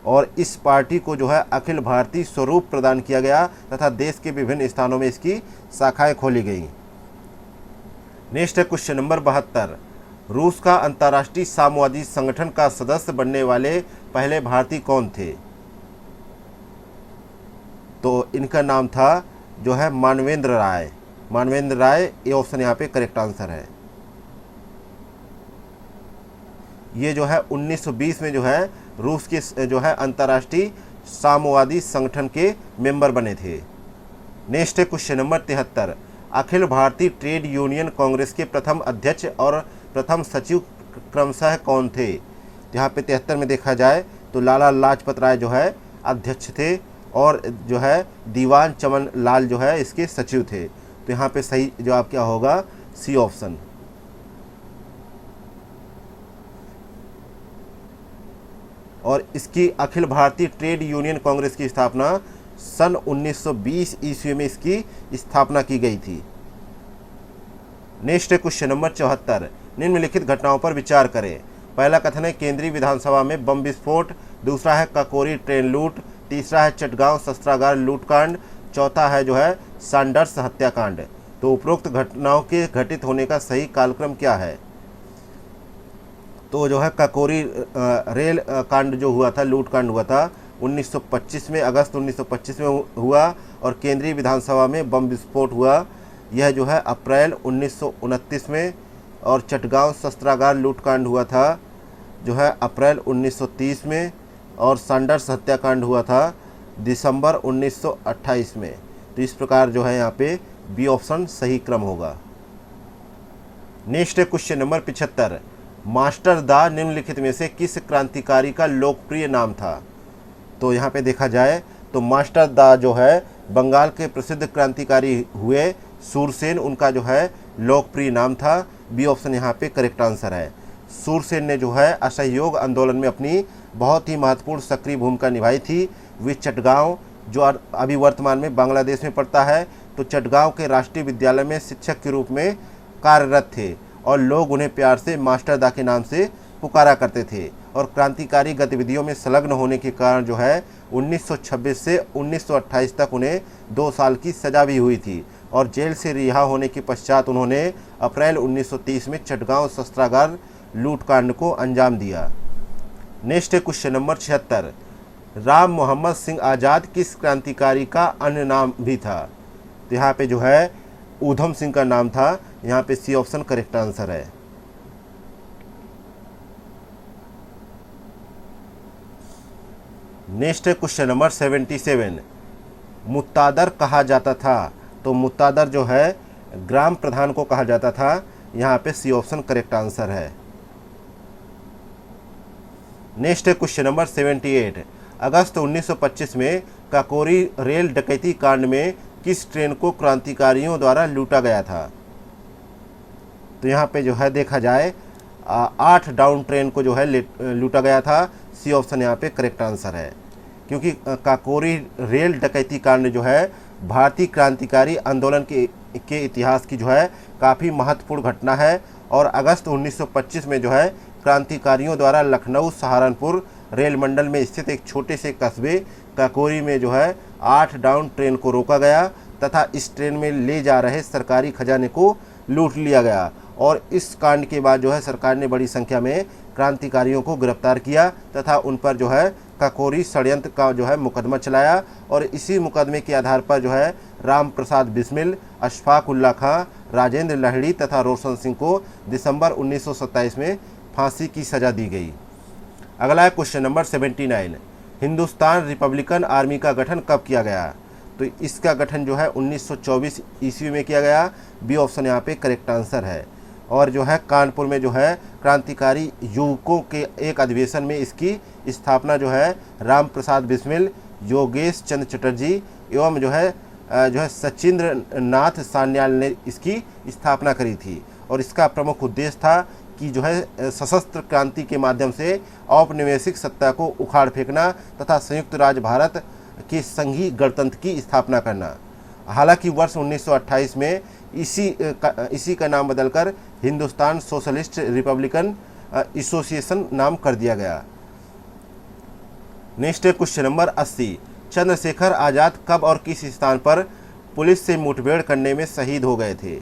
और इस पार्टी को जो है अखिल भारतीय स्वरूप प्रदान किया गया तथा देश के विभिन्न स्थानों में इसकी शाखाएं खोली गई। नेक्स्ट है क्वेश्चन नंबर 72। रूस का अंतर्राष्ट्रीय साम्यवादी संगठन का सदस्य बनने वाले पहले भारतीय कौन थे? तो इनका नाम था जो है मानवेंद्र राय। मानवेंद्र राय, ये ऑप्शन यहाँ पे करेक्ट आंसर है। ये जो है 1920 में जो है रूस के जो है अंतर्राष्ट्रीय साम्यवादी संगठन के मेंबर बने थे। नेक्स्ट है question number 73। Akhil Bharatiya trade union Congress के प्रथम अध्यक्ष और प्रथम सचिव क्रमशः कौन थे? यहाँ पे 73 में देखा जाए तो लाला लाजपत राय जो है अध्यक्ष थे और जो है दीवान चमन लाल जो है इसके सचिव थे। तो यहाँ पे सही जवाब क्या होगा? C option. और इसकी अखिल भारतीय ट्रेड यूनियन कांग्रेस की स्थापना सन 1920 ईस्वी में इसकी स्थापना की गई थी। नेक्स्ट है क्वेश्चन नंबर 74। निम्नलिखित घटनाओं पर विचार करें। पहला कथन है केंद्रीय विधानसभा में बम विस्फोट, दूसरा है काकोरी ट्रेन लूट, तीसरा है चटगांव शस्त्रागार लूटकांड, चौथा है जो है सैंडर्स हत्याकांड। तो उपरोक्त घटनाओं के घटित होने का सही कालक्रम क्या है? तो जो है काकोरी रेल कांड जो हुआ था, लूट कांड हुआ था 1925 में, अगस्त 1925 में हुआ, और केंद्रीय विधानसभा में बम विस्फोट हुआ यह जो है अप्रैल 1929 में, और चटगांव शस्त्रागार लूटकांड हुआ था जो है अप्रैल 1930 में, और सैंडर्स हत्याकांड हुआ था दिसंबर 1928 में। तो इस प्रकार जो है यहाँ पे बी ऑप्शन सही क्रम होगा। नेक्स्ट है क्वेश्चन नंबर 75। मास्टर दा निम्नलिखित में से किस क्रांतिकारी का लोकप्रिय नाम था? तो यहाँ पे देखा जाए तो मास्टर दा जो है बंगाल के प्रसिद्ध क्रांतिकारी हुए सूरसेन, उनका जो है लोकप्रिय नाम था। बी ऑप्शन यहाँ पे करेक्ट आंसर है। सूरसेन ने जो है असहयोग आंदोलन में अपनी बहुत ही महत्वपूर्ण सक्रिय भूमिका निभाई थी। वे चटगांव जो अभी वर्तमान में बांग्लादेश में पड़ता है, तो चटगांव के राष्ट्रीय विद्यालय में शिक्षक के रूप में कार्यरत थे और लोग उन्हें प्यार से मास्टर दा के नाम से पुकारा करते थे। और क्रांतिकारी गतिविधियों में संलग्न होने के कारण जो है 1926 से 1928 तक उन्हें 2 साल की सजा भी हुई थी, और जेल से रिहा होने के पश्चात उन्होंने अप्रैल 1930 में चटगांव शस्त्रागार लूटकांड को अंजाम दिया। नेक्स्ट है क्वेश्चन नंबर 76। राम मोहम्मद सिंह आज़ाद किस क्रांतिकारी का अन्य नाम भी था? तो यहाँ पे जो है ऊधम सिंह का नाम था। यहाँ पे सी ऑप्शन करेक्ट आंसर है। नेक्स्ट है क्वेश्चन नंबर 77। मुत्तादर कहा जाता था? तो मुत्तादर जो है ग्राम प्रधान को कहा जाता था। यहाँ पे सी ऑप्शन करेक्ट आंसर है। नेक्स्ट है क्वेश्चन नंबर 78। अगस्त 1925 में काकोरी रेल डकैती कांड में किस ट्रेन को क्रांतिकारियों द्वारा लूटा गया था? तो यहाँ पे जो है देखा जाए 8 डाउन ट्रेन को जो है लूटा गया था। सी ऑप्शन यहाँ पे करेक्ट आंसर है, क्योंकि काकोरी रेल डकैती कांड जो है भारतीय क्रांतिकारी आंदोलन के इतिहास की जो है काफ़ी महत्वपूर्ण घटना है। और अगस्त 1925 में जो है क्रांतिकारियों द्वारा लखनऊ सहारनपुर रेल मंडल में स्थित एक छोटे से कस्बे काकोरी में जो है 8 डाउन ट्रेन को रोका गया तथा इस ट्रेन में ले जा रहे सरकारी खजाने को लूट लिया गया। और इस कांड के बाद जो है सरकार ने बड़ी संख्या में क्रांतिकारियों को गिरफ्तार किया तथा उन पर जो है काकोरी षड्यंत्र का जो है मुकदमा चलाया। और इसी मुकदमे के आधार पर जो है राम प्रसाद बिस्मिल, अशफाक उल्ला खां, राजेंद्र लाहिड़ी तथा रोशन सिंह को दिसंबर 1927 में फांसी की सज़ा दी गई। अगला है question number 79। Hindustan Republican army का गठन कब किया गया? तो इसका गठन जो है 1924 ईस्वी में किया गया। बी ऑप्शन यहाँ पे करेक्ट आंसर है। और जो है कानपुर में जो है क्रांतिकारी युवकों के एक अधिवेशन में इसकी स्थापना जो है राम प्रसाद बिस्मिल, योगेश चंद्र चटर्जी एवं जो है सचिंद्र नाथ सान्याल ने इसकी स्थापना करी थी। और इसका प्रमुख उद्देश्य था कि जो है सशस्त्र क्रांति के माध्यम से औपनिवेशिक सत्ता को उखाड़ फेंकना तथा संयुक्त राज्य भारत के संघीय गणतंत्र की स्थापना करना। हालांकि वर्ष 1928 में इसी का नाम बदलकर हिंदुस्तान सोशलिस्ट रिपब्लिकन एसोसिएशन नाम कर दिया गया। नेक्स्ट है क्वेश्चन नंबर 80। चंद्रशेखर आज़ाद कब और किस स्थान पर पुलिस से मुठभेड़ करने में शहीद हो गए थे?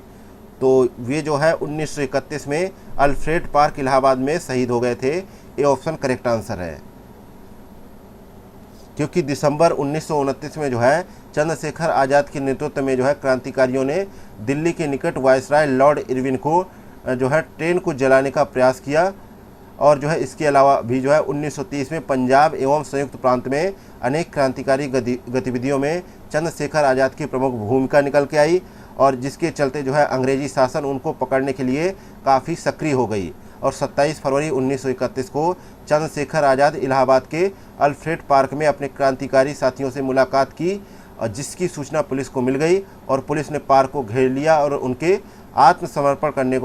तो वे जो है 1931 में अल्फ्रेड पार्क इलाहाबाद में शहीद हो गए थे। ये ऑप्शन करेक्ट आंसर है, क्योंकि दिसंबर 1929 में जो है चंद्रशेखर आज़ाद के नेतृत्व में जो है क्रांतिकारियों ने दिल्ली के निकट वायसराय लॉर्ड इरविन को जो है ट्रेन को जलाने का प्रयास किया। और जो है इसके अलावा भी जो है 1930 में पंजाब एवं संयुक्त प्रांत में अनेक क्रांतिकारी गतिविधियों में चंद्रशेखर आज़ाद की प्रमुख भूमिका निकल के आई, और जिसके चलते जो है अंग्रेजी शासन उनको पकड़ने के लिए काफ़ी सक्रिय हो गई। और 27 फरवरी 1931 को चंद्रशेखर आज़ाद इलाहाबाद के अल्फ्रेड पार्क में अपने क्रांतिकारी साथियों से मुलाकात की, और जिसकी सूचना पुलिस को मिल गई और पुलिस ने पार्क को घेर लिया और उन्हें आत्मसमर्पण करने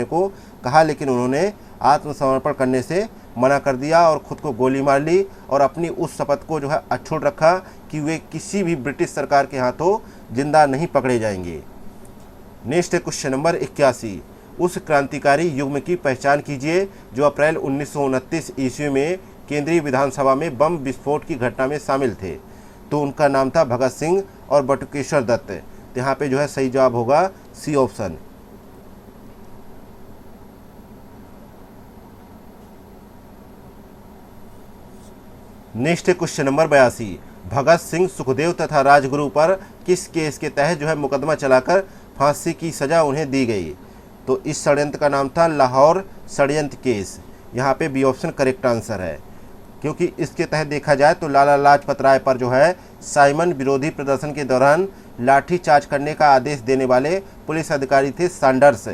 को कहा, लेकिन उन्होंने आत्मसमर्पण करने से मना कर दिया और ख़ुद को गोली मार ली और अपनी उस शपथ को जो है अछूट रखा कि वे किसी भी ब्रिटिश सरकार के हाथों जिंदा नहीं पकड़े जाएंगे। नेक्स्ट है क्वेश्चन नंबर 81। उस क्रांतिकारी युग्म की पहचान कीजिए जो अप्रैल 1929 ईस्वी में केंद्रीय विधानसभा में बम विस्फोट की घटना में शामिल थे। तो उनका नाम था भगत सिंह और बटुकेश्वर दत्त। तो यहाँ पे जो है सही जवाब होगा सी ऑप्शन। नेक्स्ट है क्वेश्चन नंबर 82। भगत सिंह, सुखदेव तथा राजगुरु पर किस केस के तहत जो है मुकदमा चलाकर फांसी की सजा उन्हें दी गई? तो इस षड्यंत्र का नाम था लाहौर षड्यंत्र केस। यहाँ पे बी ऑप्शन करेक्ट आंसर है, क्योंकि इसके तहत देखा जाए तो लाला लाजपत राय पर जो है साइमन विरोधी प्रदर्शन के दौरान लाठीचार्ज करने का आदेश देने वाले पुलिस अधिकारी थे सैंडर्स,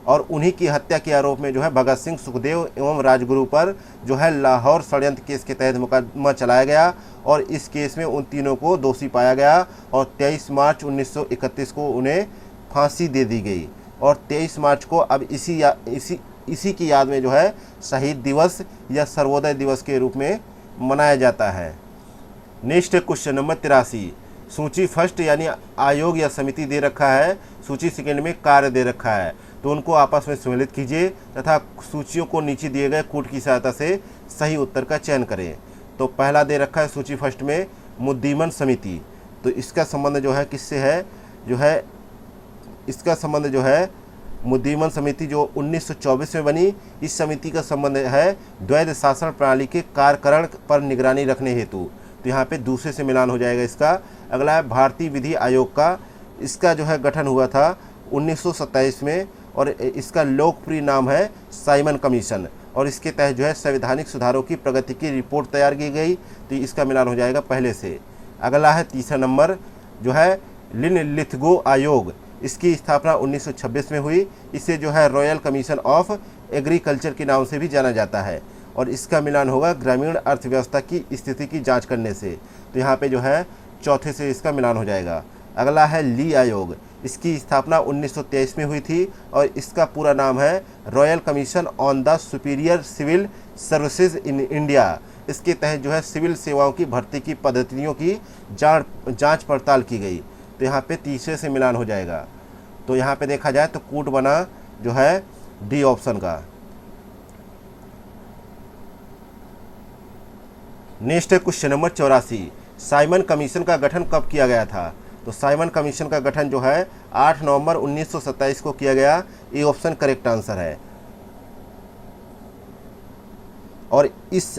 और उन्हीं की हत्या के आरोप में जो है भगत सिंह, सुखदेव एवं राजगुरु पर जो है लाहौर षड्यंत्र केस के तहत मुकदमा चलाया गया और इस केस में उन तीनों को दोषी पाया गया और 23 मार्च 1931 को उन्हें फांसी दे दी गई। और 23 मार्च को अब इसी की याद में जो है शहीद दिवस या सर्वोदय दिवस के रूप में मनाया जाता है। Next question number 83। सूची फर्स्ट यानी आयोग या समिति दे रखा है, सूची सेकंड में कार्य दे रखा है, तो उनको आपस में सम्मिलित कीजिए तथा सूचियों को नीचे दिए गए कूट की सहायता से सही उत्तर का चयन करें। तो पहला दे रखा है सूची फर्स्ट में मुद्दीमन समिति। तो इसका संबंध जो है किससे है? इसका संबंध जो है मुद्दीमन समिति जो 1924 में बनी, इस समिति का संबंध है द्वैध शासन प्रणाली के कार्यकरण पर निगरानी रखने हेतु। तो यहाँ पे दूसरे से मिलान हो जाएगा इसका। अगला है भारतीय विधि आयोग का, इसका जो है गठन हुआ था 1927 में और इसका लोकप्रिय नाम है साइमन कमीशन, और इसके तहत जो है संवैधानिक सुधारों की प्रगति की रिपोर्ट तैयार की गई। तो इसका मिलान हो जाएगा पहले से। अगला है तीसरा नंबर जो है लिनलिथगो आयोग, इसकी स्थापना 1926 में हुई। इसे जो है रॉयल कमीशन ऑफ एग्रीकल्चर के नाम से भी जाना जाता है और इसका मिलान होगा ग्रामीण अर्थव्यवस्था की स्थिति की जांच करने से। तो यहाँ पे जो है चौथे से इसका मिलान हो जाएगा। अगला है ली आयोग, इसकी स्थापना 1923 में हुई थी और इसका पूरा नाम है Royal Commission on the Superior Civil Services in India. इसके तहत जो है सिविल सेवाओं की भर्ती की पद्धतियों की जांच पड़ताल की गई। तो यहाँ पे तीसरे से मिलान हो जाएगा। तो यहाँ पे देखा जाए तो कूट बना जो है डी ऑप्शन का। नेक्स्ट है क्वेश्चन नंबर 84। साइमन कमीशन का गठन कब किया गया था? तो साइमन कमीशन का गठन जो है 8 नवंबर 1927 को किया गया। ये ऑप्शन करेक्ट आंसर है। और इस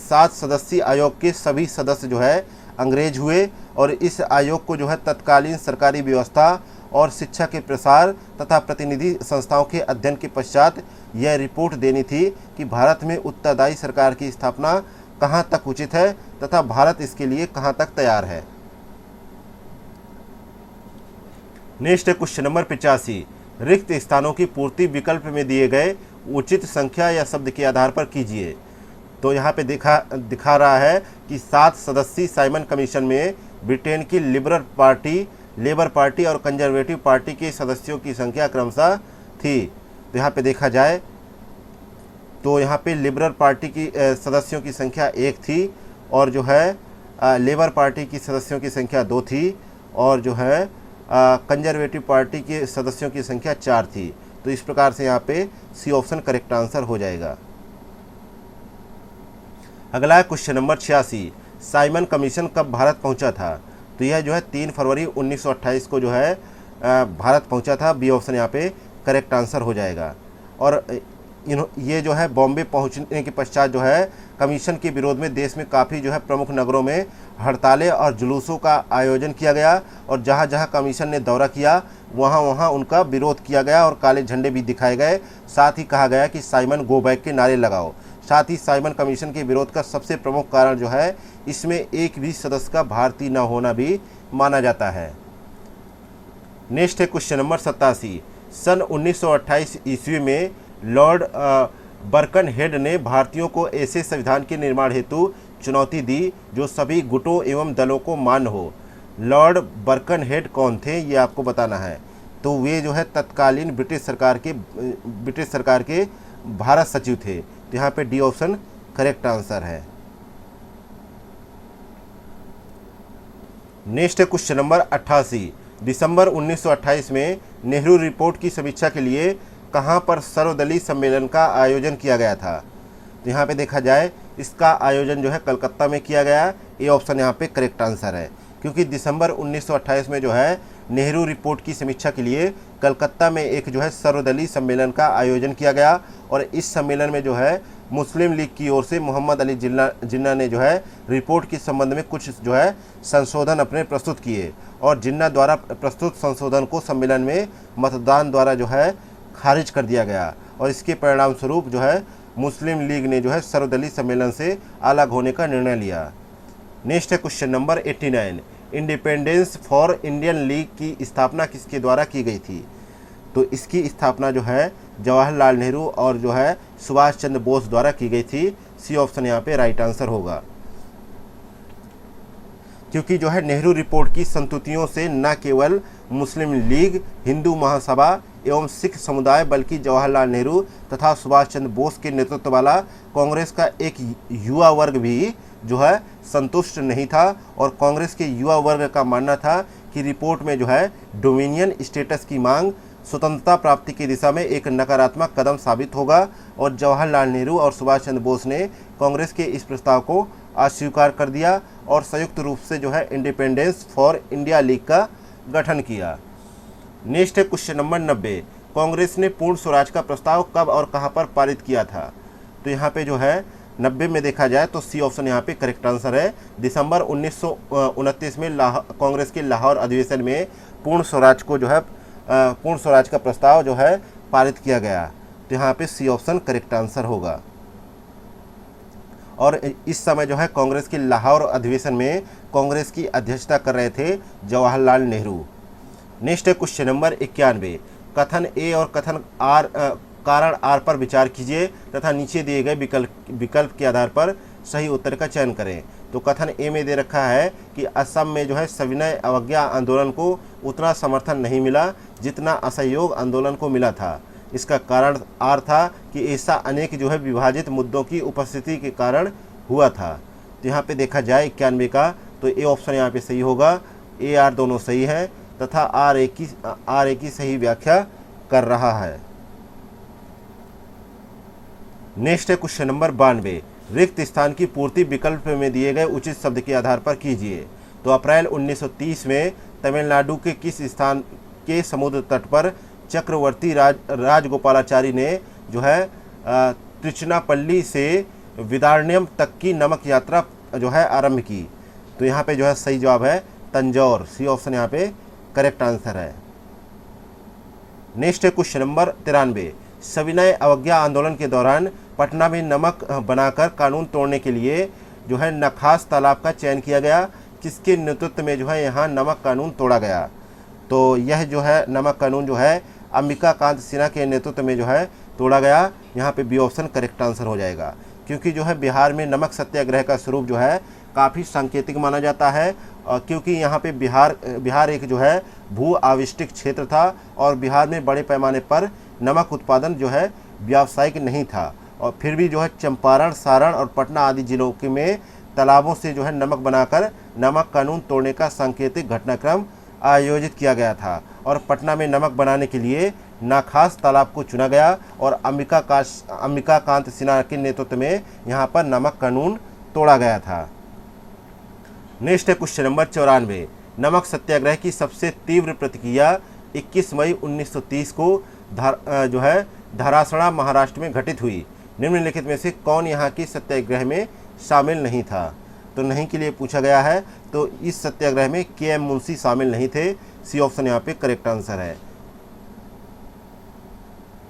7 सदस्यीय आयोग के सभी सदस्य जो है अंग्रेज हुए और इस आयोग को जो है तत्कालीन सरकारी व्यवस्था और शिक्षा के प्रसार तथा प्रतिनिधि संस्थाओं के अध्ययन के पश्चात यह रिपोर्ट देनी थी कि भारत में उत्तरदायी सरकार की स्थापना कहां तक उचित है तथा भारत इसके लिए कहां तक तैयार है। नेक्स्ट है क्वेश्चन नंबर 85। रिक्त स्थानों की पूर्ति विकल्प में दिए गए उचित संख्या या शब्द के आधार पर कीजिए। तो यहाँ पे दिखा रहा है कि 7 सदस्यीय साइमन कमीशन में ब्रिटेन की लिबरल पार्टी, लेबर पार्टी और कंजर्वेटिव पार्टी के सदस्यों की संख्या क्रमशः थी। तो यहाँ पे देखा जाए तो यहाँ पे लिबरल पार्टी की सदस्यों की संख्या 1 थी और जो है लेबर पार्टी की सदस्यों की संख्या 2 थी और जो है कंजर्वेटिव पार्टी के सदस्यों की संख्या 4 थी। तो इस प्रकार से यहाँ पे सी ऑप्शन करेक्ट आंसर हो जाएगा। अगला है क्वेश्चन नंबर 86। साइमन कमीशन कब भारत पहुंचा था? तो यह जो है 3 फरवरी 1928 को जो है भारत पहुंचा था। बी ऑप्शन यहाँ पे करेक्ट आंसर हो जाएगा। और ये जो है बॉम्बे पहुंचने के पश्चात जो है कमीशन के विरोध में देश में काफ़ी जो है प्रमुख नगरों में हड़तालें और जुलूसों का आयोजन किया गया और जहां जहां कमीशन ने दौरा किया वहां वहां उनका विरोध किया गया और काले झंडे भी दिखाए गए। साथ ही कहा गया कि साइमन गो बैक के नारे लगाओ। साथ ही साइमन कमीशन के विरोध का सबसे प्रमुख कारण जो है इसमें एक भी सदस्य का भारतीय न होना भी माना जाता है। नेक्स्ट है क्वेश्चन नंबर 87। सन 1928 ईस्वी में लॉर्ड बर्कनहेड ने भारतीयों को ऐसे संविधान के निर्माण हेतु चुनौती दी जो सभी गुटों एवं दलों को मान्य हो। लॉर्ड बर्कनहेड कौन थे ये आपको बताना है। तो वे जो है तत्कालीन ब्रिटिश सरकार के भारत सचिव थे। तो यहाँ पे डी ऑप्शन करेक्ट आंसर है। नेक्स्ट है क्वेश्चन नंबर 88। दिसंबर 1928 में नेहरू रिपोर्ट की समीक्षा के लिए कहाँ पर सर्वदलीय सम्मेलन का आयोजन किया गया था? तो यहाँ पे देखा जाए इसका आयोजन जो है कलकत्ता में किया गया। ये ऑप्शन यहाँ पे करेक्ट आंसर है, क्योंकि दिसंबर 1928 में जो है नेहरू रिपोर्ट की समीक्षा के लिए कलकत्ता में एक जो है सर्वदलीय सम्मेलन का आयोजन किया गया। और इस सम्मेलन में जो है मुस्लिम लीग की ओर से मोहम्मद अली जिन्ना ने जो है रिपोर्ट के संबंध में कुछ जो है संशोधन अपने प्रस्तुत किए, और जिन्ना द्वारा प्रस्तुत संशोधन को सम्मेलन में मतदान द्वारा जो है खारिज कर दिया गया। और इसके परिणाम स्वरूप जो है मुस्लिम लीग ने जो है सर्वदलीय सम्मेलन से अलग होने का निर्णय लिया। नेक्स्ट है question number 89, independence for Indian league की स्थापना किसके द्वारा की गई थी? तो इसकी स्थापना जो है जवाहरलाल नेहरू और जो है सुभाष चंद्र बोस द्वारा की गई थी। सी ऑप्शन यहाँ पे राइट आंसर होगा, क्योंकि जो है नेहरू रिपोर्ट की संतुतियों से न केवल मुस्लिम लीग, हिंदू महासभा एवं सिख समुदाय, बल्कि जवाहरलाल नेहरू तथा सुभाष चंद्र बोस के नेतृत्व वाला कांग्रेस का एक युवा वर्ग भी जो है संतुष्ट नहीं था। और कांग्रेस के युवा वर्ग का मानना था कि रिपोर्ट में जो है डोमिनियन स्टेटस की मांग स्वतंत्रता प्राप्ति की दिशा में एक नकारात्मक कदम साबित होगा। और जवाहरलाल नेहरू और सुभाष चंद्र बोस ने कांग्रेस के इस प्रस्ताव को अस्वीकार कर दिया और संयुक्त रूप से जो है इंडिपेंडेंस फॉर इंडिया लीग का गठन किया। नेक्स्ट है क्वेश्चन नंबर 90, कांग्रेस ने पूर्ण स्वराज का प्रस्ताव कब और कहां पर पारित किया था? तो यहाँ पे जो है 90 में देखा जाए तो सी ऑप्शन यहाँ पे करेक्ट आंसर है। दिसंबर 1929 में कांग्रेस के लाहौर अधिवेशन में पूर्ण स्वराज को जो है पूर्ण स्वराज का प्रस्ताव जो है पारित किया गया। तो यहाँ पे सी ऑप्शन करेक्ट आंसर होगा। और इस समय जो है कांग्रेस के लाहौर अधिवेशन में कांग्रेस की अध्यक्षता कर रहे थे जवाहरलाल नेहरू। नेक्स्ट है क्वेश्चन नंबर 91, कथन ए और कथन आर कारण आर पर विचार कीजिए तथा नीचे दिए गए विकल्प के आधार पर सही उत्तर का चयन करें। तो कथन ए में दे रखा है कि असम में जो है सविनय अवज्ञा आंदोलन को उतना समर्थन नहीं मिला जितना असहयोग आंदोलन को मिला था। इसका कारण आर था कि ऐसा अनेक जो है विभाजित मुद्दों की उपस्थिति के कारण हुआ था। तो यहाँ पे देखा जाए 91 का, तो ए ऑप्शन यहाँ पे सही होगा। ए आर दोनों सही है तथा आर ए की सही व्याख्या कर रहा है। नेक्स्ट है क्वेश्चन नंबर 92, रिक्त स्थान की पूर्ति विकल्प में दिए गए उचित शब्द के आधार पर कीजिए। तो अप्रैल 1930 में तमिलनाडु के किस स्थान के समुद्र तट पर चक्रवर्ती राजगोपालाचारी ने जो है त्रिचुनापल्ली से विदारण्यम तक की नमक यात्रा जो है आरंभ की? तो यहाँ पे जो है सही जवाब है तंजौर। सी ऑप्शन यहाँ पे करेक्ट आंसर है। नेक्स्ट है क्वेश्चन नंबर 93, सविनय अवज्ञा आंदोलन के दौरान पटना में नमक बनाकर कानून तोड़ने के लिए जो है नखास तालाब का चयन किया गया। किसके नेतृत्व में जो है यहाँ नमक कानून तोड़ा गया? तो यह जो है नमक कानून जो है अंबिका कांत सिन्हा के नेतृत्व में जो है तोड़ा गया। यहाँ पे बी ऑप्शन करेक्ट आंसर हो जाएगा, क्योंकि जो है बिहार में नमक सत्याग्रह का स्वरूप जो है काफ़ी सांकेतिक माना जाता है, क्योंकि यहाँ पे बिहार एक जो है भू आविष्टिक क्षेत्र था और बिहार में बड़े पैमाने पर नमक उत्पादन जो है व्यावसायिक नहीं था। और फिर भी जो है चंपारण, सारण और पटना आदि जिलों के में तालाबों से जो है नमक बनाकर नमक कानून तोड़ने का सांकेतिक घटनाक्रम आयोजित किया गया था। और पटना में नमक बनाने के लिए नाखास तालाब को चुना गया और अंबिका कांत सिन्हा के नेतृत्व में यहाँ पर नमक कानून तोड़ा गया था। नेक्स्ट है क्वेश्चन नंबर 94, नमक सत्याग्रह की सबसे तीव्र प्रतिक्रिया 21 मई 1930 को जो है धरासड़ा महाराष्ट्र में घटित हुई। निम्नलिखित में से कौन यहाँ की सत्याग्रह में शामिल नहीं था? तो नहीं के लिए पूछा गया है। तो इस सत्याग्रह में के.एम. मुंशी शामिल नहीं थे। सी ऑप्शन यहाँ पे करेक्ट आंसर है।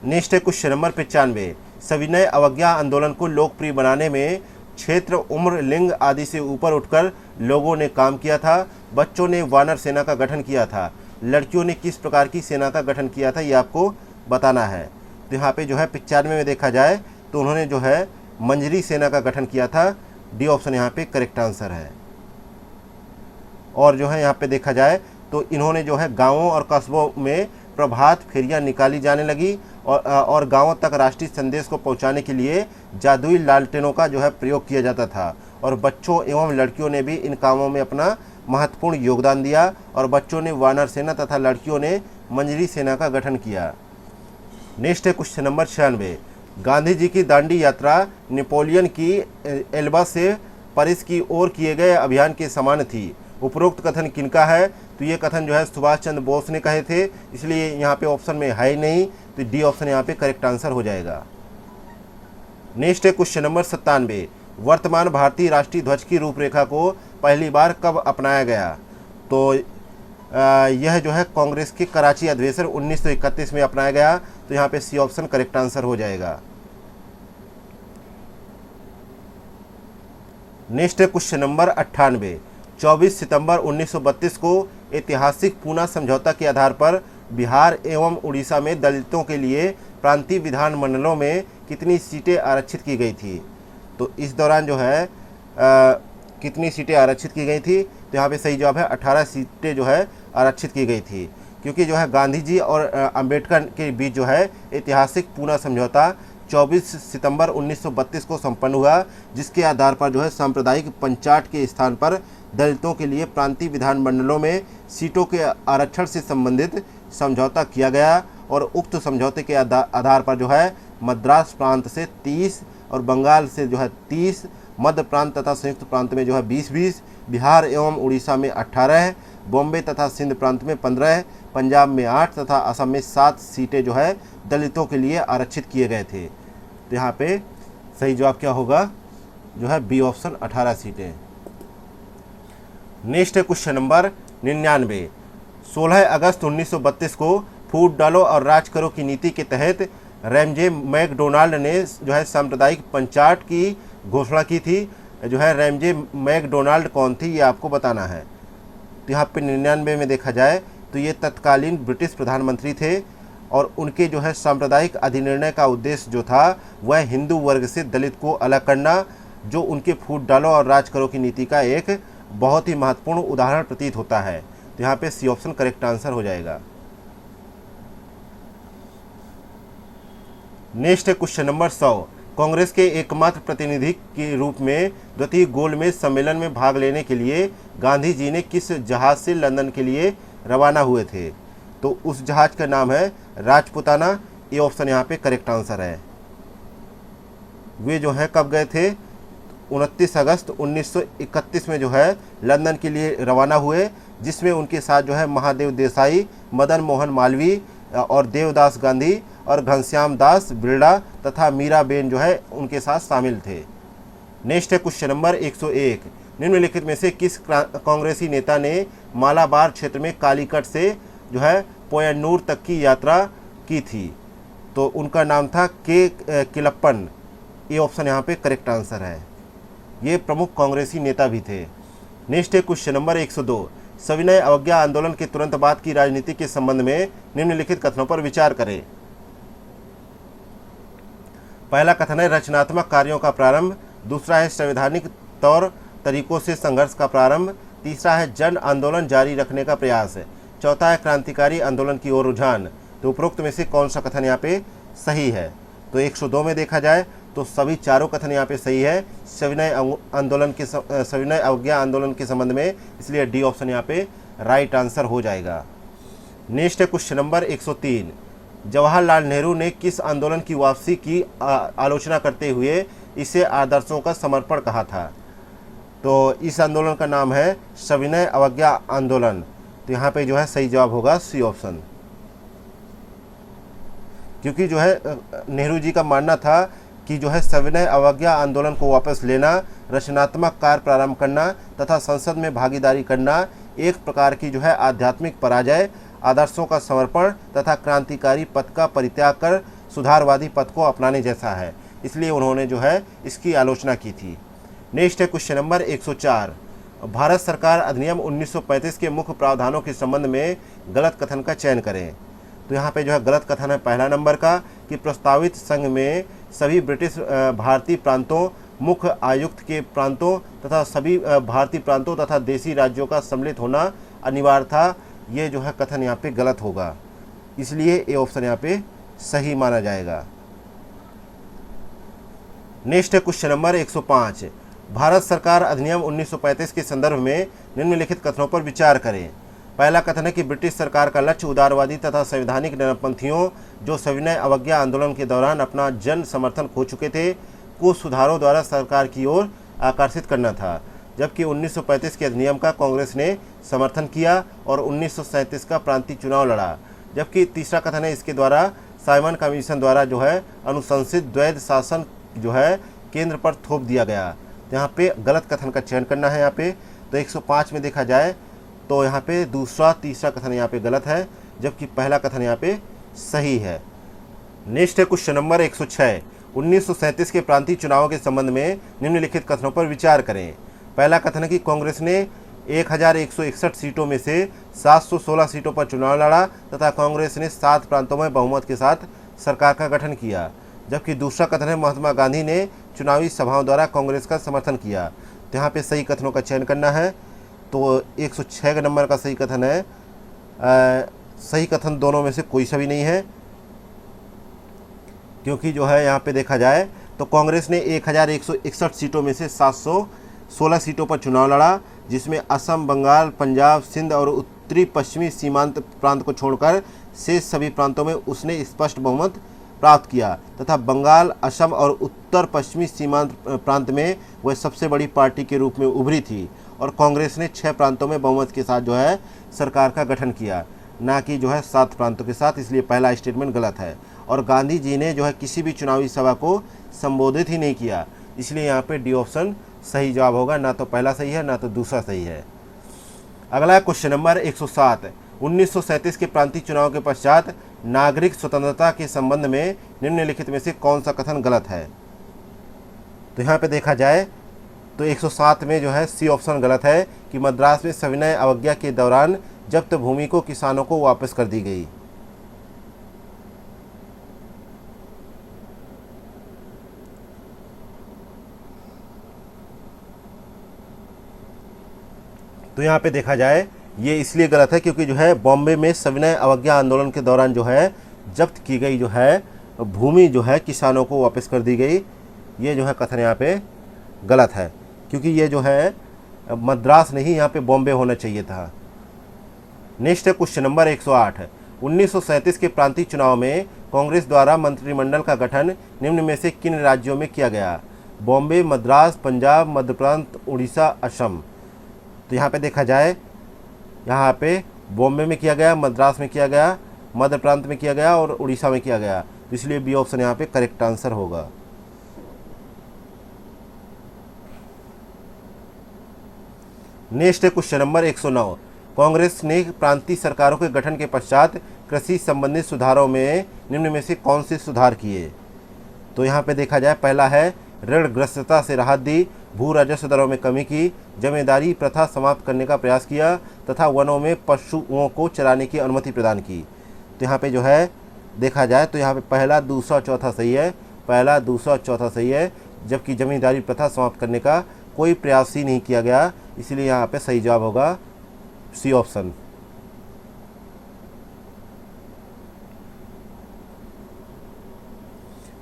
नेक्स्ट है क्वेश्चन नंबर 95, सविनय अवज्ञा आंदोलन को लोकप्रिय बनाने में क्षेत्र, उम्र, लिंग आदि से ऊपर उठकर लोगों ने काम किया था। बच्चों ने वानर सेना का गठन किया था। लड़कियों ने किस प्रकार की सेना का गठन किया था, ये आपको बताना है। तो यहाँ पे जो है 95 में देखा जाए तो उन्होंने जो है मंजरी सेना का गठन किया था। डी ऑप्शन यहाँ पे करेक्ट आंसर है। और जो है यहाँ पे देखा जाए तो इन्होंने जो है गांवों और कस्बों में प्रभात फेरियां निकाली जाने लगी और गांवों तक राष्ट्रीय संदेश को पहुंचाने के लिए जादुई लालटेनों का जो है प्रयोग किया जाता था। और बच्चों एवं लड़कियों ने भी इन कामों में अपना महत्वपूर्ण योगदान दिया और बच्चों ने वानर सेना तथा लड़कियों ने मंजरी सेना का गठन किया। नेक्स्ट है क्वेश्चन नंबर 96, गांधी जी की दांडी यात्रा नेपोलियन की एल्बा से पेरिस की ओर किए गए अभियान के समान थी। उपरोक्त कथन किनका है? तो ये कथन जो है सुभाष चंद्र बोस ने कहे थे, इसलिए यहाँ पे ऑप्शन में है ही नहीं, तो डी ऑप्शन यहाँ पे करेक्ट आंसर हो जाएगा। नेक्स्ट है क्वेश्चन नंबर 97, वर्तमान भारतीय राष्ट्रीय ध्वज की रूपरेखा को पहली बार कब अपनाया गया? तो यह जो है कांग्रेस के कराची अधिवेशन 1931 में अपनाया गया, तो यहाँ पे सी ऑप्शन करेक्ट आंसर हो जाएगा। नेक्स्ट है क्वेश्चन नंबर 98, 24 सितंबर 1932 को ऐतिहासिक पूना समझौता के आधार पर बिहार एवं उड़ीसा में दलितों के लिए प्रांतीय विधान मंडलों में कितनी सीटें आरक्षित की गई थी? तो इस दौरान जो है कितनी सीटें आरक्षित की गई थी? तो यहाँ पे सही जवाब है 18 सीटें जो है आरक्षित की गई थी, क्योंकि जो है गांधी जी और अंबेडकर के बीच जो है ऐतिहासिक पूना समझौता 24 सितंबर 1932 को संपन्न हुआ, जिसके आधार पर जो है सांप्रदायिक पंचायत के स्थान पर दलितों के लिए प्रांतीय विधान मंडलों में सीटों के आरक्षण से संबंधित समझौता किया गया। और उक्त समझौते के आधार पर जो है मद्रास प्रांत से 30 और बंगाल से जो है 30, मध्य प्रांत तथा संयुक्त प्रांत में जो है 20-20, बिहार एवं उड़ीसा में 18, बॉम्बे तथा सिंध प्रांत में 15, पंजाब में 8 तथा असम में 7 सीटें जो है दलितों के लिए आरक्षित किए गए थे। तो यहाँ पे सही जवाब क्या होगा? जो है बी ऑप्शन 18 सीटें। नेक्स्ट है क्वेश्चन नंबर 99, 16 अगस्त 1932 को फूट डालो और राज करो की नीति के तहत रैमजे मैकडोनाल्ड ने जो है सांप्रदायिक पंचायत की घोषणा की थी। जो है रैमजे मैकडोनाल्ड कौन थी, ये आपको बताना है। तो यहाँ पे 99 में देखा जाए तो ये तत्कालीन ब्रिटिश प्रधानमंत्री थे, और उनके जो है सांप्रदायिक अधिनिर्णय का उद्देश्य जो था वह हिंदू वर्ग से दलित को अलग करना, जो उनके फूट डालो और राज करो की नीति का एक बहुत ही महत्वपूर्ण उदाहरण प्रतीत होता है। तो यहाँ पे सी ऑप्शन करेक्ट आंसर हो जाएगा। नेक्स्ट है क्वेश्चन नंबर 100, कांग्रेस के एकमात्र प्रतिनिधि के रूप में द्वितीय गोलमेज सम्मेलन में भाग लेने के लिए गांधी जी ने किस जहाज से लंदन के लिए रवाना हुए थे? तो उस जहाज का नाम है राजपुताना। ये ऑप्शन यहाँ पे करेक्ट आंसर है। वे जो है कब गए थे? 29 अगस्त 1931 में जो है लंदन के लिए रवाना हुए, जिसमें उनके साथ जो है महादेव देसाई, मदन मोहन मालवीय और देवदास गांधी और घनश्याम दास बिरला तथा मीराबेन जो है उनके साथ शामिल थे। नेक्स्ट है क्वेश्चन नंबर 101, निम्नलिखित में से किस कांग्रेसी नेता ने मालाबार क्षेत्र में कालीकट से जो है पोयन्नूर तक की यात्रा की थी? तो उनका नाम था के किलप्पन। ये ऑप्शन यहाँ पे करेक्ट आंसर है। ये प्रमुख कांग्रेसी नेता भी थे। नेक्स्ट है क्वेश्चन नंबर 102, सविनय अवज्ञा आंदोलन के तुरंत बाद की राजनीति के संबंध में निम्नलिखित कथनों पर विचार करें। पहला कथन है रचनात्मक कार्यों का प्रारंभ, दूसरा है संवैधानिक तौर तरीकों से संघर्ष का प्रारंभ, तीसरा है जन आंदोलन जारी रखने का प्रयास, चौथा है क्रांतिकारी आंदोलन की ओर रुझान। तो उपरोक्त में से कौन सा कथन यहाँ पे सही है? तो 102 में देखा जाए तो सभी चारों कथन यहाँ पे सही है सविनय अवज्ञा आंदोलन के संबंध में, इसलिए डी ऑप्शन यहाँ पे राइट आंसर हो जाएगा। नेक्स्ट है क्वेश्चन नंबर 103, जवाहरलाल नेहरू ने किस आंदोलन की वापसी की आलोचना करते हुए इसे आदर्शों का समर्पण कहा था? तो इस आंदोलन का नाम है सविनय अवज्ञा आंदोलन। तो यहाँ पे जो है सही जवाब होगा सी ऑप्शन, क्योंकि जो है नेहरू जी का मानना था कि जो है सविनय अवज्ञा आंदोलन को वापस लेना, रचनात्मक कार्य प्रारंभ करना तथा संसद में भागीदारी करना एक प्रकार की जो है आध्यात्मिक पराजय, आदर्शों का समर्पण तथा क्रांतिकारी पथ का परित्याग कर सुधारवादी पथ को अपनाने जैसा है, इसलिए उन्होंने जो है इसकी आलोचना की थी। नेक्स्ट है क्वेश्चन नंबर 104, भारत सरकार अधिनियम 1935 के मुख्य प्रावधानों के संबंध में गलत कथन का चयन करें। तो यहाँ पे जो है गलत कथन है पहला नंबर का कि प्रस्तावित संघ में सभी ब्रिटिश भारतीय प्रांतों, मुख्य आयुक्त के प्रांतों तथा सभी भारतीय प्रांतों तथा देशी राज्यों का सम्मिलित होना अनिवार्य था। ये जो है कथन यहाँ पे गलत होगा, इसलिए ये ऑप्शन यहाँ पे सही माना जाएगा। नेक्स्ट है क्वेश्चन नंबर 105, भारत सरकार अधिनियम 1935 के संदर्भ में निम्नलिखित कथनों पर विचार करें। पहला कथन है कि ब्रिटिश सरकार का लक्ष्य उदारवादी तथा संवैधानिक नरमपंथियों जो सविनय अवज्ञा आंदोलन के दौरान अपना जन समर्थन खो चुके थे को सुधारों द्वारा सरकार की ओर आकर्षित करना था। जबकि 1935 के अधिनियम का कांग्रेस ने समर्थन किया और 1937 का प्रांतीय चुनाव लड़ा। जबकि तीसरा कथन है इसके द्वारा साइमन कमीशन द्वारा जो है अनुशंसित द्वैध शासन जो है केंद्र पर थोप दिया गया। यहाँ पे गलत कथन का चयन करना है। यहाँ पे तो 105 में देखा जाए तो यहाँ पे दूसरा तीसरा कथन यहाँ पे गलत है, जबकि पहला कथन यहाँ पे सही है। नेक्स्ट है क्वेश्चन नंबर 106। 1937 के प्रांतीय चुनावों के संबंध में निम्नलिखित कथनों पर विचार करें। पहला कथन है कि कांग्रेस ने 1161 सीटों में से 716 सीटों पर चुनाव लड़ा तथा कांग्रेस ने 7 प्रांतों में बहुमत के साथ सरकार का गठन किया। जबकि दूसरा कथन है महात्मा गांधी ने चुनावी सभाओं द्वारा कांग्रेस का समर्थन किया। तो यहाँ पे सही कथनों का चयन करना है। तो 106 नंबर का सही कथन है। सही कथन दोनों में से कोई सा भी नहीं है, क्योंकि जो है यहाँ पे देखा जाए तो कांग्रेस ने 1161 सीटों में से 716 सीटों पर चुनाव लड़ा, जिसमें असम, बंगाल, पंजाब, सिंध और उत्तरी पश्चिमी सीमांत प्रांत को छोड़कर शेष सभी प्रांतों में उसने स्पष्ट बहुमत प्राप्त किया तथा बंगाल, असम और उत्तर पश्चिमी सीमांत प्रांत में वह सबसे बड़ी पार्टी के रूप में उभरी थी। और कांग्रेस ने 6 प्रांतों में बहुमत के साथ जो है सरकार का गठन किया, ना कि जो है 7 प्रांतों के साथ। इसलिए पहला स्टेटमेंट गलत है। और गांधी जी ने जो है किसी भी चुनावी सभा को संबोधित ही नहीं किया, इसलिए यहाँ पे डी ऑप्शन सही जवाब होगा। ना तो पहला सही है ना तो दूसरा सही है। अगला क्वेश्चन नंबर 107। 1937 के प्रांतीय चुनाव के पश्चात नागरिक स्वतंत्रता के संबंध में निम्नलिखित में से कौन सा कथन गलत है। तो यहाँ पे देखा जाए तो 107 में जो है सी ऑप्शन गलत है कि मद्रास में सविनय अवज्ञा के दौरान जब्त भूमि को किसानों को वापस कर दी गई। तो यहाँ पे देखा जाए ये इसलिए गलत है क्योंकि जो है बॉम्बे में सविनय अवज्ञा आंदोलन के दौरान जो है जब्त की गई जो है भूमि जो है किसानों को वापस कर दी गई। ये जो है कथन यहाँ पे गलत है, क्योंकि ये जो है मद्रास नहीं, यहाँ पे बॉम्बे होना चाहिए था। नेक्स्ट है क्वेश्चन नंबर 108। 1937 के प्रांतीय चुनाव में कांग्रेस द्वारा मंत्रिमंडल का गठन निम्न में से किन राज्यों में किया गया। बॉम्बे, मद्रास, पंजाब, मध्य प्रांत, उड़ीसा, असम। तो यहाँ पे देखा जाए यहाँ पे बॉम्बे में किया गया, मद्रास में किया गया, मध्य प्रांत में किया गया और उड़ीसा में किया गया। तो इसलिए बी ऑप्शन यहाँ पे करेक्ट आंसर होगा। नेक्स्ट है क्वेश्चन नंबर 109। कांग्रेस ने प्रांतीय सरकारों के गठन के पश्चात कृषि संबंधित सुधारों में निम्न में से कौन से सुधार किए। तो यहाँ पे देखा जाए पहला है ऋणग्रस्तता से राहत दी, भू राजस्व दरों में कमी की, जमींदारी प्रथा समाप्त करने का प्रयास किया तथा वनों में पशुओं को चराने की अनुमति प्रदान की। तो यहाँ पे जो है देखा जाए तो यहाँ पे पहला, दूसरा, चौथा सही है। पहला, दूसरा, चौथा सही है, जबकि जमींदारी प्रथा समाप्त करने का कोई प्रयास ही नहीं किया गया। इसलिए यहाँ पे सही जवाब होगा सी ऑप्शन।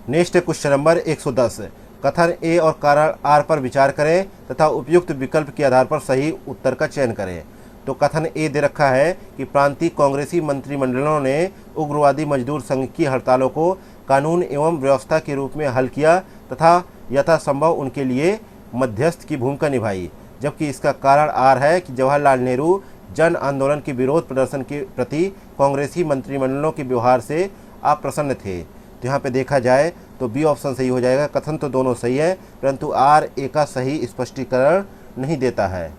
नेक्स्ट है क्वेश्चन नंबर 110। कथन ए और कारण आर पर विचार करें तथा उपयुक्त विकल्प के आधार पर सही उत्तर का चयन करें। तो कथन ए दे रखा है कि प्रांतीय कांग्रेसी मंत्रिमंडलों ने उग्रवादी मजदूर संघ की हड़तालों को कानून एवं व्यवस्था के रूप में हल किया तथा यथासंभव उनके लिए मध्यस्थ की भूमिका निभाई। जबकि इसका कारण आर है कि जवाहरलाल नेहरू जन आंदोलन के विरोध प्रदर्शन के प्रति कांग्रेसी मंत्रिमंडलों के व्यवहार से अप्रसन्न थे। तो यहाँ पे देखा जाए तो बी ऑप्शन सही हो जाएगा। कथन तो दोनों सही है, परंतु आर ए का सही स्पष्टीकरण नहीं देता है।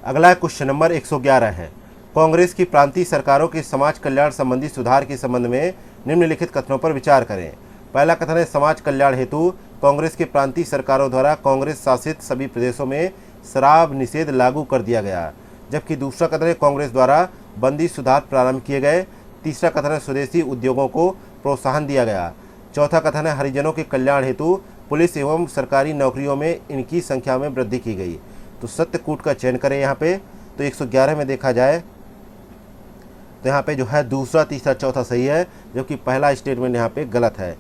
अगला क्वेश्चन नंबर 111 है। कांग्रेस की प्रांतीय सरकारों के समाज कल्याण संबंधी सुधार के संबंध में निम्नलिखित कथनों पर विचार करें। पहला कथन है समाज कल्याण हेतु कांग्रेस के प्रांतीय सरकारों द्वारा कांग्रेस शासित सभी प्रदेशों में शराब निषेध लागू कर दिया गया। जबकि दूसरा कथन है कांग्रेस द्वारा बंदी सुधार प्रारंभ किए गए। तीसरा कथन है स्वदेशी उद्योगों को प्रोत्साहन दिया गया। चौथा कथन है हरिजनों के कल्याण हेतु पुलिस एवं सरकारी नौकरियों में इनकी संख्या में वृद्धि की गई। तो सत्यकूट का चयन करें यहाँ पे। तो 111 में देखा जाए तो यहाँ पे जो है दूसरा, तीसरा, चौथा सही है, जबकि पहला स्टेटमेंट यहाँ पे गलत है।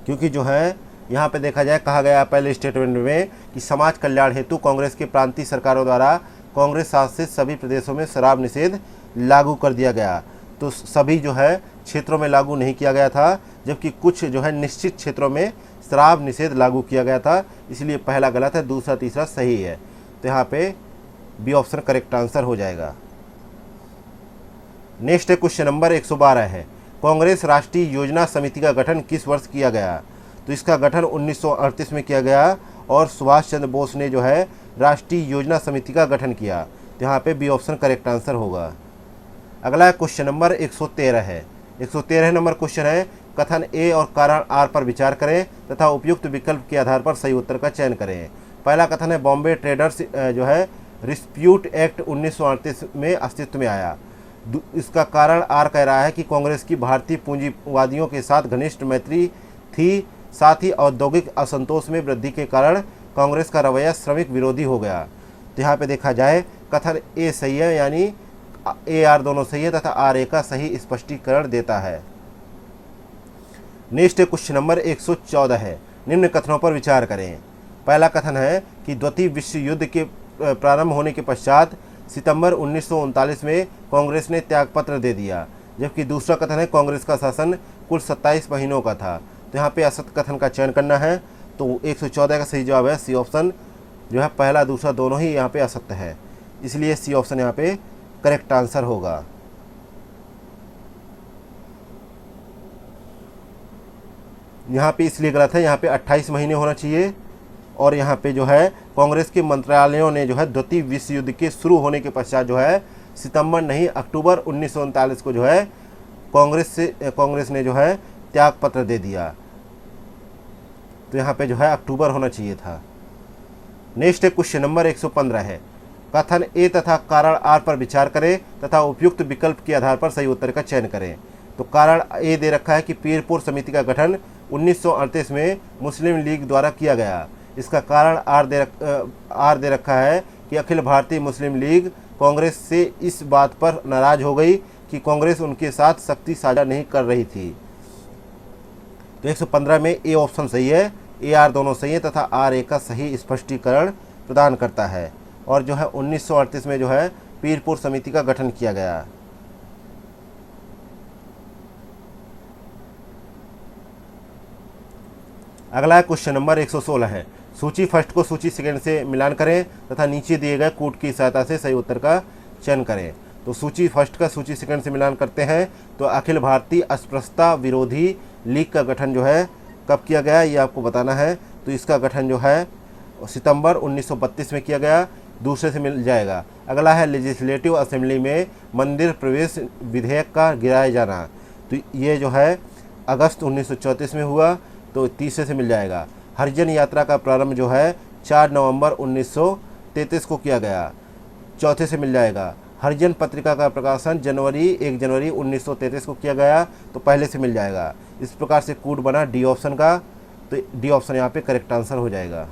क्योंकि जो है यहाँ पे देखा जाए, कहा गया पहले स्टेटमेंट में कि समाज कल्याण हेतु कांग्रेस के प्रांतीय सरकारों द्वारा कांग्रेस शासित सभी प्रदेशों में शराब निषेध लागू कर दिया गया। तो सभी जो है क्षेत्रों में लागू नहीं किया गया था, जबकि कुछ जो है निश्चित क्षेत्रों में शराब निषेध लागू किया गया था। इसलिए पहला गलत है, दूसरा तीसरा सही है। तो यहाँ पे बी ऑप्शन करेक्ट आंसर हो जाएगा। नेक्स्ट है क्वेश्चन नंबर 112 है, कांग्रेस राष्ट्रीय योजना समिति का गठन किस वर्ष किया गया? तो इसका गठन 1938 में किया गया और सुभाष चंद्र बोस ने जो है राष्ट्रीय योजना समिति का गठन किया। तो यहाँ पे बी ऑप्शन करेक्ट आंसर होगा। अगला क्वेश्चन नंबर 113 है। 113 नंबर क्वेश्चन है, कथन ए और कारण आर पर विचार करें तथा उपयुक्त विकल्प के आधार पर सही उत्तर का चयन करें। पहला कथन है, बॉम्बे ट्रेडर्स जो है डिस्प्यूट एक्ट 1938 में अस्तित्व में आया। इसका कारण आर कह रहा है कि कांग्रेस की भारतीय पूंजीवादियों के साथ घनिष्ठ मैत्री थी, साथ ही औद्योगिक असंतोष में वृद्धि के कारण कांग्रेस का रवैया श्रमिक विरोधी हो गया। तो यहाँ पे देखा जाए कथन ए सही है, यानी ए आर दोनों सही है तथा आर ए का सही स्पष्टीकरण देता है। नेक्स्ट क्वेश्चन नंबर 114 है, निम्न कथनों पर विचार करें। पहला कथन है कि द्वितीय विश्व युद्ध के प्रारंभ होने के पश्चात सितंबर 1939 में कांग्रेस ने त्यागपत्र दे दिया, जबकि दूसरा कथन है कांग्रेस का शासन कुल 27 महीनों का था। तो यहाँ पे असत्य कथन का चयन करना है। तो 114 का सही जवाब है सी ऑप्शन, जो है पहला दूसरा दोनों ही यहाँ पे असत्य है, इसलिए सी ऑप्शन यहाँ पे करेक्ट आंसर होगा। यहाँ पे इसलिए गलत है, यहाँ पे 28 महीने होना चाहिए। और यहाँ पे जो है कांग्रेस के मंत्रालयों ने जो है द्वितीय विश्व युद्ध के शुरू होने के पश्चात जो है सितंबर नहीं अक्टूबर 1939 को जो है कांग्रेस ने जो है त्यागपत्र दे दिया। तो यहाँ पे जो है अक्टूबर होना चाहिए था। नेक्स्ट क्वेश्चन नंबर 115 है, कथन ए तथा कारण आर पर विचार करें तथा उपयुक्त विकल्प के आधार पर सही उत्तर का चयन करें। तो कारण ए दे रखा है कि पीरपुर समिति का गठन 1938 में मुस्लिम लीग द्वारा किया गया। इसका कारण आर दे रखा है कि अखिल भारतीय मुस्लिम लीग कांग्रेस से इस बात पर नाराज हो गई कि कांग्रेस उनके साथ शक्ति साझा नहीं कर रही थी। तो 115 में ए ऑप्शन सही है, ए आर दोनों सही है तथा आर ए का सही स्पष्टीकरण प्रदान करता है। और जो है 1938 में जो है पीरपुर समिति का गठन किया गया। अगला क्वेश्चन नंबर 116 है, सूची फर्स्ट को सूची सेकंड से मिलान करें तथा नीचे दिए गए कूट की सहायता से सही उत्तर का चयन करें। तो सूची फर्स्ट का सूची सेकंड से मिलान करते हैं। तो अखिल भारतीय अस्पृश्यता विरोधी लीग का गठन जो है कब किया गया, ये आपको बताना है। तो इसका गठन जो है सितंबर 1932 में किया गया, दूसरे से मिल जाएगा। अगला है लेजिस्लेटिव असेंबली में मंदिर प्रवेश विधेयक का गिराया जाना। तो ये जो है अगस्त 1934 में हुआ, तो तीसरे से मिल जाएगा। हरिजन यात्रा का प्रारंभ जो है 4 नवंबर 1933 को किया गया, चौथे से मिल जाएगा। हरिजन पत्रिका का प्रकाशन 1 जनवरी 1933 को किया गया, तो पहले से मिल जाएगा। इस प्रकार से कूट बना डी ऑप्शन का, तो डी ऑप्शन यहाँ पे करेक्ट आंसर हो जाएगा।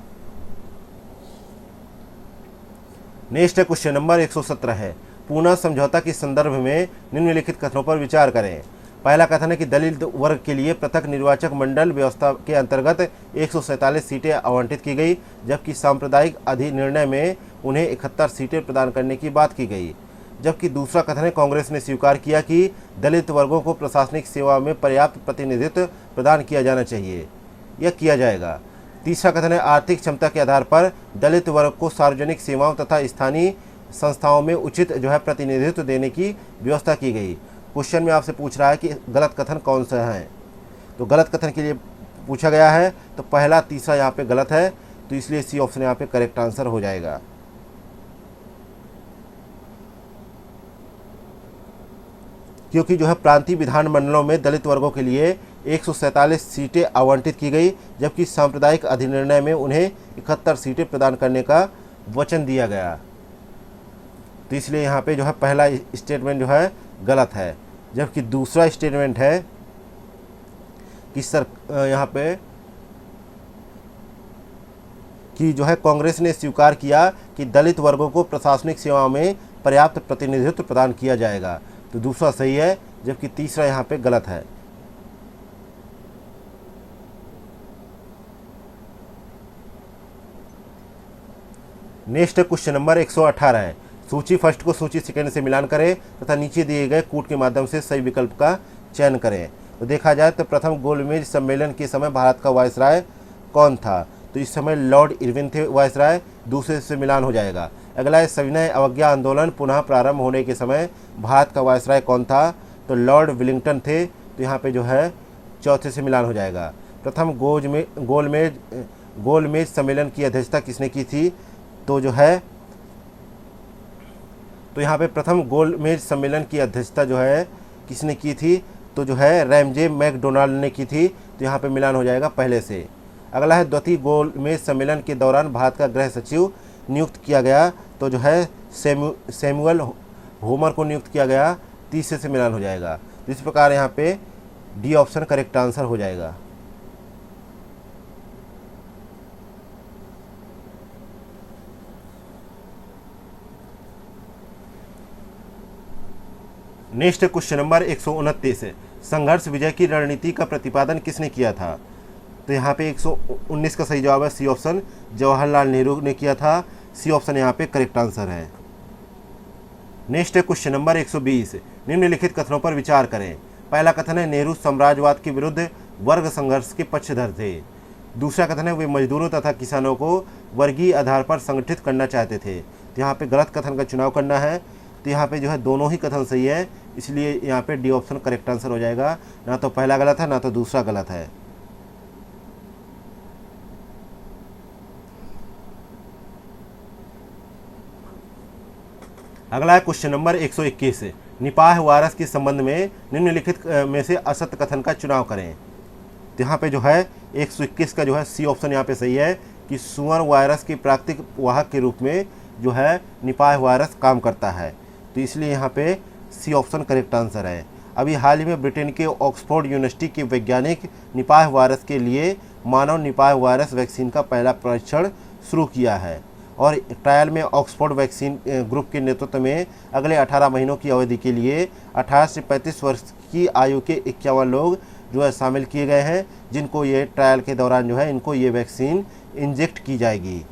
नेक्स्ट है क्वेश्चन नंबर 117 है, पूना समझौता के संदर्भ में निम्नलिखित कथनों पर विचार करें। पहला कथन है कि दलित वर्ग के लिए पृथक निर्वाचक मंडल व्यवस्था के अंतर्गत 147 सीटें आवंटित की गई, जबकि सांप्रदायिक अधिनिर्णय में उन्हें 71 सीटें प्रदान करने की बात की गई। जबकि दूसरा कथन है कांग्रेस ने स्वीकार किया कि दलित वर्गों को प्रशासनिक सेवा में पर्याप्त प्रतिनिधित्व प्रदान किया जाना चाहिए, यह किया जाएगा। तीसरा कथन है आर्थिक क्षमता के आधार पर दलित वर्ग को सार्वजनिक सेवाओं तथा स्थानीय संस्थाओं में उचित जो है प्रतिनिधित्व देने की व्यवस्था की गई। क्वेश्चन में आपसे पूछ रहा है कि गलत कथन कौन सा है। तो गलत कथन के लिए पूछा गया है, तो पहला तीसरा यहाँ पे गलत है, तो इसलिए सी ऑप्शन यहाँ पे करेक्ट आंसर हो जाएगा। क्योंकि जो है प्रांतीय विधानमंडलों में दलित वर्गों के लिए 147 सीटें आवंटित की गई, जबकि सांप्रदायिक अधिनिर्णय में उन्हें 71 सीटें प्रदान करने का वचन दिया गया। तो इसलिए यहाँ पे जो है पहला स्टेटमेंट जो है गलत है, जबकि दूसरा स्टेटमेंट है कि यहाँ पे कि जो है कांग्रेस ने स्वीकार किया कि दलित वर्गों को प्रशासनिक सेवाओं में पर्याप्त प्रतिनिधित्व प्रदान किया जाएगा। तो दूसरा सही है, जबकि तीसरा यहाँ पे गलत है। नेक्स्ट क्वेश्चन नंबर 118 है। सूची फर्स्ट को सूची सेकंड से मिलान करें तथा नीचे दिए गए कूट के माध्यम से सही विकल्प का चयन करें। तो देखा जाए तो प्रथम गोलमेज सम्मेलन के समय भारत का वायसराय कौन था? तो इस समय लॉर्ड इरविन थे वायसराय, दूसरे से मिलान हो जाएगा। अगला है सविनय अवज्ञा आंदोलन पुनः प्रारंभ होने के समय भारत का वायसराय कौन था? तो लॉर्ड विलिंगटन थे। तो यहाँ पे जो है चौथे से मिलान हो जाएगा। प्रथम गोलमेज सम्मेलन की अध्यक्षता किसने की थी? तो जो है तो यहाँ पे प्रथम गोलमेज सम्मेलन की अध्यक्षता जो है किसने की थी? तो जो है रैमजे मैकडोनाल्ड ने की थी। तो यहाँ पे मिलान हो जाएगा पहले से। अगला है द्वितीय गोलमेज सम्मेलन के दौरान भारत का गृह सचिव नियुक्त किया गया। तो जो है सैमुअल होमर को नियुक्त किया गया। तीसरे से मिलान हो जाएगा। तो इस प्रकार यहाँ पे डी ऑप्शन करेक्ट आंसर हो जाएगा। नेक्स्ट क्वेश्चन नंबर 129 है। संघर्ष विजय की रणनीति का प्रतिपादन किसने किया था? तो यहाँ पे 119 का सही जवाब है सी ऑप्शन, जवाहरलाल नेहरू ने किया था। सी ऑप्शन यहाँ पे करेक्ट आंसर है। नेक्स्ट क्वेश्चन नंबर 120, निम्नलिखित कथनों पर विचार करें। पहला कथन है नेहरू साम्राज्यवाद के विरुद्ध वर्ग संघर्ष के पक्षधर थे। दूसरा कथन है वे मजदूरों तथा किसानों को वर्गीय आधार पर संगठित करना चाहते थे। तो यहाँ पे गलत कथन का चुनाव करना है। तो यहाँ पे जो है दोनों ही कथन सही है, इसलिए यहाँ पे डी ऑप्शन करेक्ट आंसर हो जाएगा। ना तो पहला गलत है ना तो दूसरा गलत है। अगला है क्वेश्चन नंबर 121, निपाह वायरस के संबंध में निम्नलिखित में से असत्य कथन का चुनाव करें। तो यहाँ पे जो है 121 का जो है सी ऑप्शन यहाँ पे सही है कि सुअर वायरस के प्राकृतिक वाहक के रूप में जो है निपाह वायरस काम करता है। तो इसलिए यहाँ पे सी ऑप्शन करेक्ट आंसर है। अभी हाल ही में ब्रिटेन के ऑक्सफोर्ड यूनिवर्सिटी के वैज्ञानिक निपाह वायरस के लिए मानव निपाह वायरस वैक्सीन का पहला परीक्षण शुरू किया है और ट्रायल में ऑक्सफोर्ड वैक्सीन ग्रुप के नेतृत्व में अगले 18 महीनों की अवधि के लिए 18 से 35 वर्ष की आयु के 51 लोग जो है शामिल किए गए हैं, जिनको ये ट्रायल के दौरान जो है इनको ये वैक्सीन इंजेक्ट की जाएगी।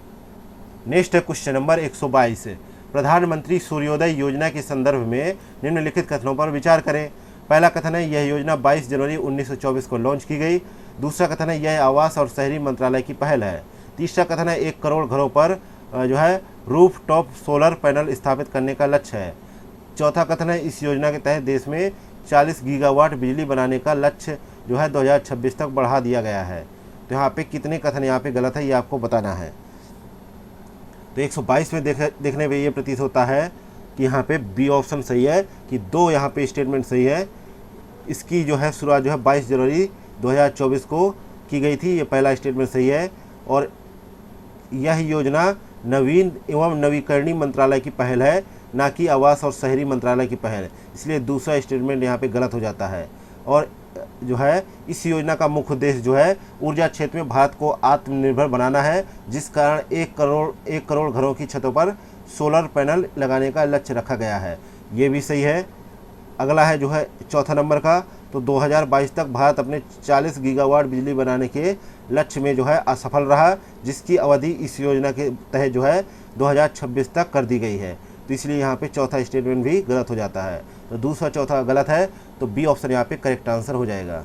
नेक्स्ट क्वेश्चन नंबर 122, प्रधानमंत्री सूर्योदय योजना के संदर्भ में निम्नलिखित कथनों पर विचार करें। पहला कथन है यह योजना 22 जनवरी 1924 को लॉन्च की गई। दूसरा कथन है यह आवास और शहरी मंत्रालय की पहल है। तीसरा कथन है 1 करोड़ घरों पर जो है रूफ टॉप सोलर पैनल स्थापित करने का लक्ष्य है। चौथा कथन है इस योजना के तहत देश में 40 गीगावाट बिजली बनाने का लक्ष्य जो है 2026 तक बढ़ा दिया गया है। तो यहाँ पे कितने कथन यहाँ पे गलत है ये आपको बताना है। तो 122 में देखने में ये प्रतीत होता है कि यहाँ पे बी ऑप्शन सही है कि 2 यहाँ पे स्टेटमेंट सही है। इसकी जो है शुरुआत जो है 22 जनवरी 2024 को की गई थी, ये पहला स्टेटमेंट सही है। और यह योजना नवीन एवं नवीकरणीय मंत्रालय की पहल है, ना कि आवास और शहरी मंत्रालय की पहल, इसलिए दूसरा स्टेटमेंट यहाँ पे गलत हो जाता है। और जो है इस योजना का मुख्य उद्देश्य जो है ऊर्जा क्षेत्र में भारत को आत्मनिर्भर बनाना है, जिस कारण 1 करोड़ घरों की छतों पर सोलर पैनल लगाने का लक्ष्य रखा गया है। ये भी सही है। अगला है जो है चौथा नंबर का, तो 2022 तक भारत अपने 40 गीगावाट बिजली बनाने के लक्ष्य में जो है असफल रहा, जिसकी अवधि इस योजना के तहत जो है 2026 तक कर दी गई है। तो इसलिए यहाँ पे चौथा स्टेटमेंट भी गलत हो जाता है। तो दूसरा चौथा गलत है, तो बी ऑप्शन यहाँ पे करेक्ट आंसर हो जाएगा।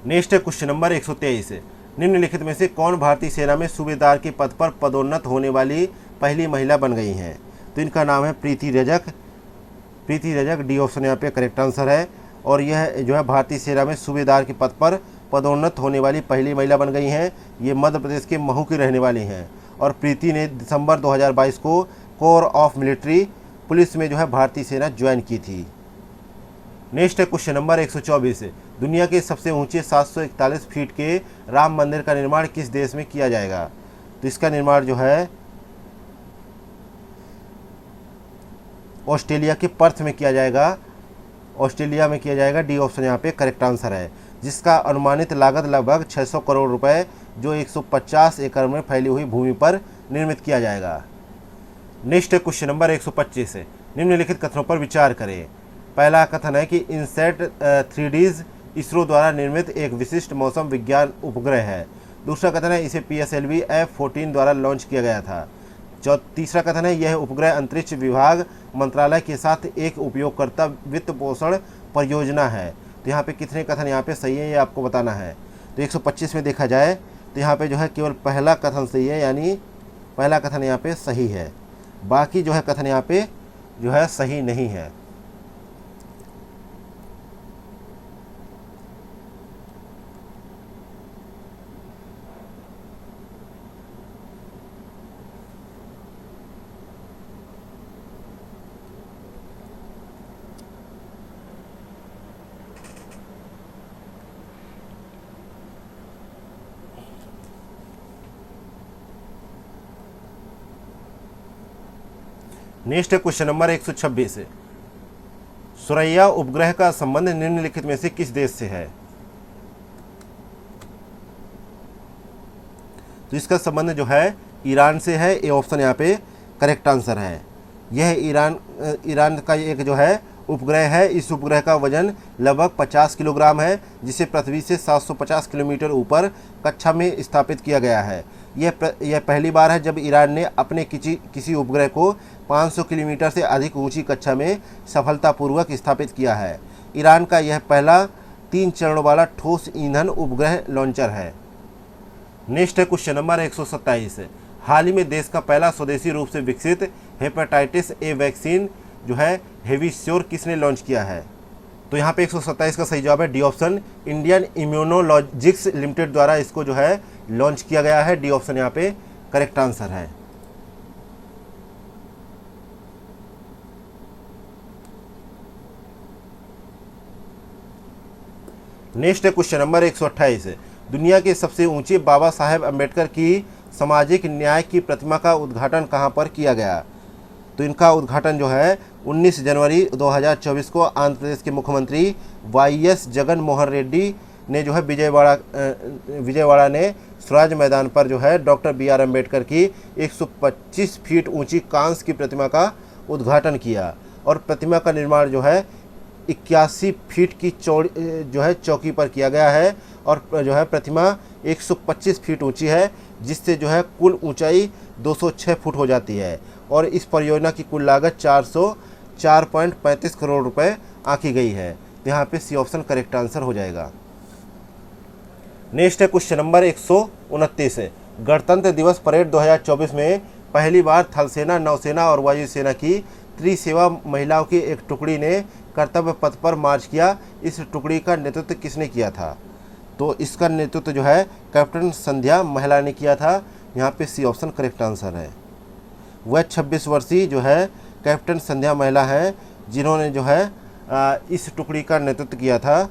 नेक्स्ट क्वेश्चन नंबर 123, निम्नलिखित में से कौन भारतीय सेना में सूबेदार के पद पर पदोन्नत होने वाली पहली महिला बन गई हैं? तो इनका नाम है प्रीति रजक। डी ऑप्शन यहाँ पे करेक्ट आंसर है। और यह जो है भारतीय सेना में सूबेदार के पद पर पदोन्नत होने वाली पहली महिला बन गई हैं। ये मध्य प्रदेश के महू की रहने वाली हैं। और प्रीति ने दिसंबर 2022 को कोर ऑफ मिलिट्री पुलिस में जो है भारतीय सेना ज्वाइन की थी। नेक्स्ट क्वेश्चन नंबर 124, दुनिया के सबसे ऊंचे 741 फीट के राम मंदिर का निर्माण किस देश में किया जाएगा? तो इसका निर्माण जो है ऑस्ट्रेलिया के पर्थ में किया जाएगा। ऑस्ट्रेलिया में किया जाएगा। डी ऑप्शन यहाँ पे करेक्ट आंसर है, जिसका अनुमानित लागत लगभग 600 करोड़ रुपए जो 150 एकड़ में फैली हुई भूमि पर निर्मित किया जाएगा। नेक्स्ट क्वेश्चन नंबर 125, निम्नलिखित कथनों पर विचार करें। पहला कथन है कि इनसेट 3Ds इसरो द्वारा निर्मित एक विशिष्ट मौसम विज्ञान उपग्रह है। दूसरा कथन है इसे PSLV F-14 द्वारा लॉन्च किया गया था। तीसरा कथन है यह उपग्रह अंतरिक्ष विभाग मंत्रालय के साथ एक उपयोगकर्ता वित्त पोषण परियोजना है। तो यहाँ पे कितने कथन यहाँ पे सही है ये आपको बताना है। तो 125 में देखा जाए तो यहाँ पे जो है केवल पहला कथन सही है, यानी पहला कथन यहाँ पे सही है, बाकी जो है कथन यहाँ पे जो है सही नहीं है। नेक्स्ट है क्वेश्चन नंबर 126 है, सुरैया उपग्रह का संबंध निम्नलिखित में से किस देश से है? तो इसका संबंध जो है ईरान से है। ये ऑप्शन यहाँ पे करेक्ट आंसर है। यह ईरान का एक जो है उपग्रह है। इस उपग्रह का वजन लगभग 50 किलोग्राम है, जिसे पृथ्वी से 750 किलोमीटर ऊपर कक्षा में स्थापित किया गया है। यह पहली बार है जब ईरान ने अपने किसी उपग्रह को 500 किलोमीटर से अधिक ऊंची कक्षा में सफलतापूर्वक स्थापित किया है। ईरान का यह पहला 3 चरणों वाला ठोस ईंधन उपग्रह लॉन्चर है। नेक्स्ट है क्वेश्चन नंबर 127 है, हाल ही में देश का पहला स्वदेशी रूप से विकसित हेपेटाइटिस ए वैक्सीन जो है हेविश्योर किसने लॉन्च किया है? तो यहाँ पे 127 का सही जवाब है डी ऑप्शन, इंडियन इम्यूनोलॉजिक्स लिमिटेड द्वारा इसको जो है लॉन्च किया गया है। डी ऑप्शन यहाँ पे करेक्ट आंसर है। नेक्स्ट है क्वेश्चन नंबर 128 है, दुनिया के सबसे ऊंचे बाबा साहेब अम्बेडकर की सामाजिक न्याय की प्रतिमा का उद्घाटन कहां पर किया गया? तो इनका उद्घाटन जो है 19 जनवरी 2024 को आंध्र प्रदेश के मुख्यमंत्री YS जगन मोहन रेड्डी ने जो है विजयवाड़ा ने स्वराज मैदान पर जो है डॉक्टर BR अम्बेडकर की 125 फीट ऊंची कांस्य की प्रतिमा का उद्घाटन किया। और प्रतिमा का निर्माण जो है 81 फीट की चौड़ी जो है चौकी पर किया गया है। और जो है प्रतिमा 125 फीट ऊंची है, जिससे जो है कुल ऊंचाई 206 फुट हो जाती है। और इस परियोजना की कुल लागत 404.35 करोड़ रुपए आंकी गई है। तो यहाँ पे सी ऑप्शन करेक्ट आंसर हो जाएगा। नेक्स्ट है क्वेश्चन नंबर 129 है, गणतंत्र दिवस परेड 2024 में पहली बार थल सेना, नौसेना और वायुसेना की त्रिसेवा महिलाओं की एक टुकड़ी ने कर्तव्य पथ पर मार्च किया। इस टुकड़ी का नेतृत्व किसने किया था? तो इसका नेतृत्व जो है कैप्टन संध्या महिला ने किया था। यहाँ पे सी ऑप्शन करेक्ट आंसर है। वह 26 वर्षीय जो है कैप्टन संध्या महिला है, जिन्होंने जो है इस टुकड़ी का नेतृत्व किया था।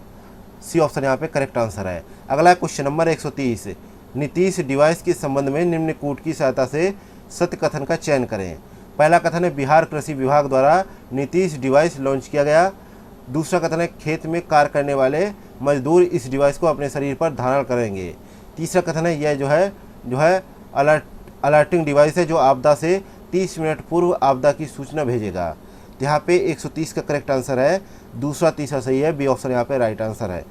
सी ऑप्शन यहाँ पे करेक्ट आंसर है। अगला क्वेश्चन नंबर 130, नीतीश डिवाइस के संबंध में निम्न कूट की सहायता से सत्य कथन का चयन करें। पहला कथन है बिहार कृषि विभाग द्वारा नीतीश डिवाइस लॉन्च किया गया। दूसरा कथन है खेत में कार्य करने वाले मजदूर इस डिवाइस को अपने शरीर पर धारण करेंगे। तीसरा कथन है यह जो है अलर्टिंग डिवाइस है, जो आपदा से 30 मिनट पूर्व आपदा की सूचना भेजेगा। यहाँ पे 130 का करेक्ट आंसर है। दूसरा तीसरा सही है। बी ऑप्शन यहाँ पे राइट आंसर है।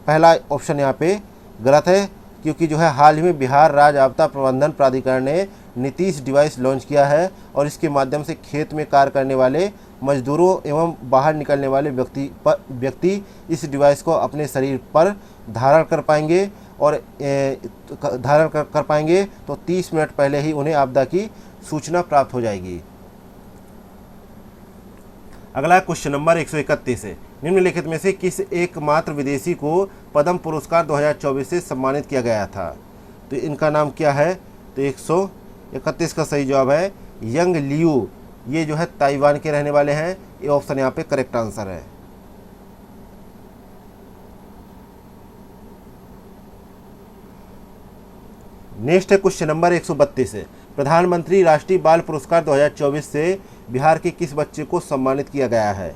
पहला ऑप्शन यहाँ पे गलत है, क्योंकि जो है हाल ही में बिहार राज्य आपदा प्रबंधन प्राधिकरण ने नीतीश डिवाइस लॉन्च किया है और इसके माध्यम से खेत में कार्य करने वाले मजदूरों एवं बाहर निकलने वाले व्यक्ति इस डिवाइस को अपने शरीर पर धारण कर पाएंगे और कर पाएंगे तो 30 मिनट पहले ही उन्हें आपदा की सूचना प्राप्त हो जाएगी। अगला क्वेश्चन नंबर 131 है, निम्नलिखित में से किस एकमात्र विदेशी को पद्म पुरस्कार 2024 से सम्मानित किया गया था? तो इनका नाम क्या है? तो 131 का सही जवाब है यंग लियू। ये जो है ताइवान के रहने वाले हैं। ये ऑप्शन यहाँ पे करेक्ट आंसर है। नेक्स्ट है क्वेश्चन नंबर 132 है, प्रधानमंत्री राष्ट्रीय बाल पुरस्कार 2024 से बिहार के किस बच्चे को सम्मानित किया गया है?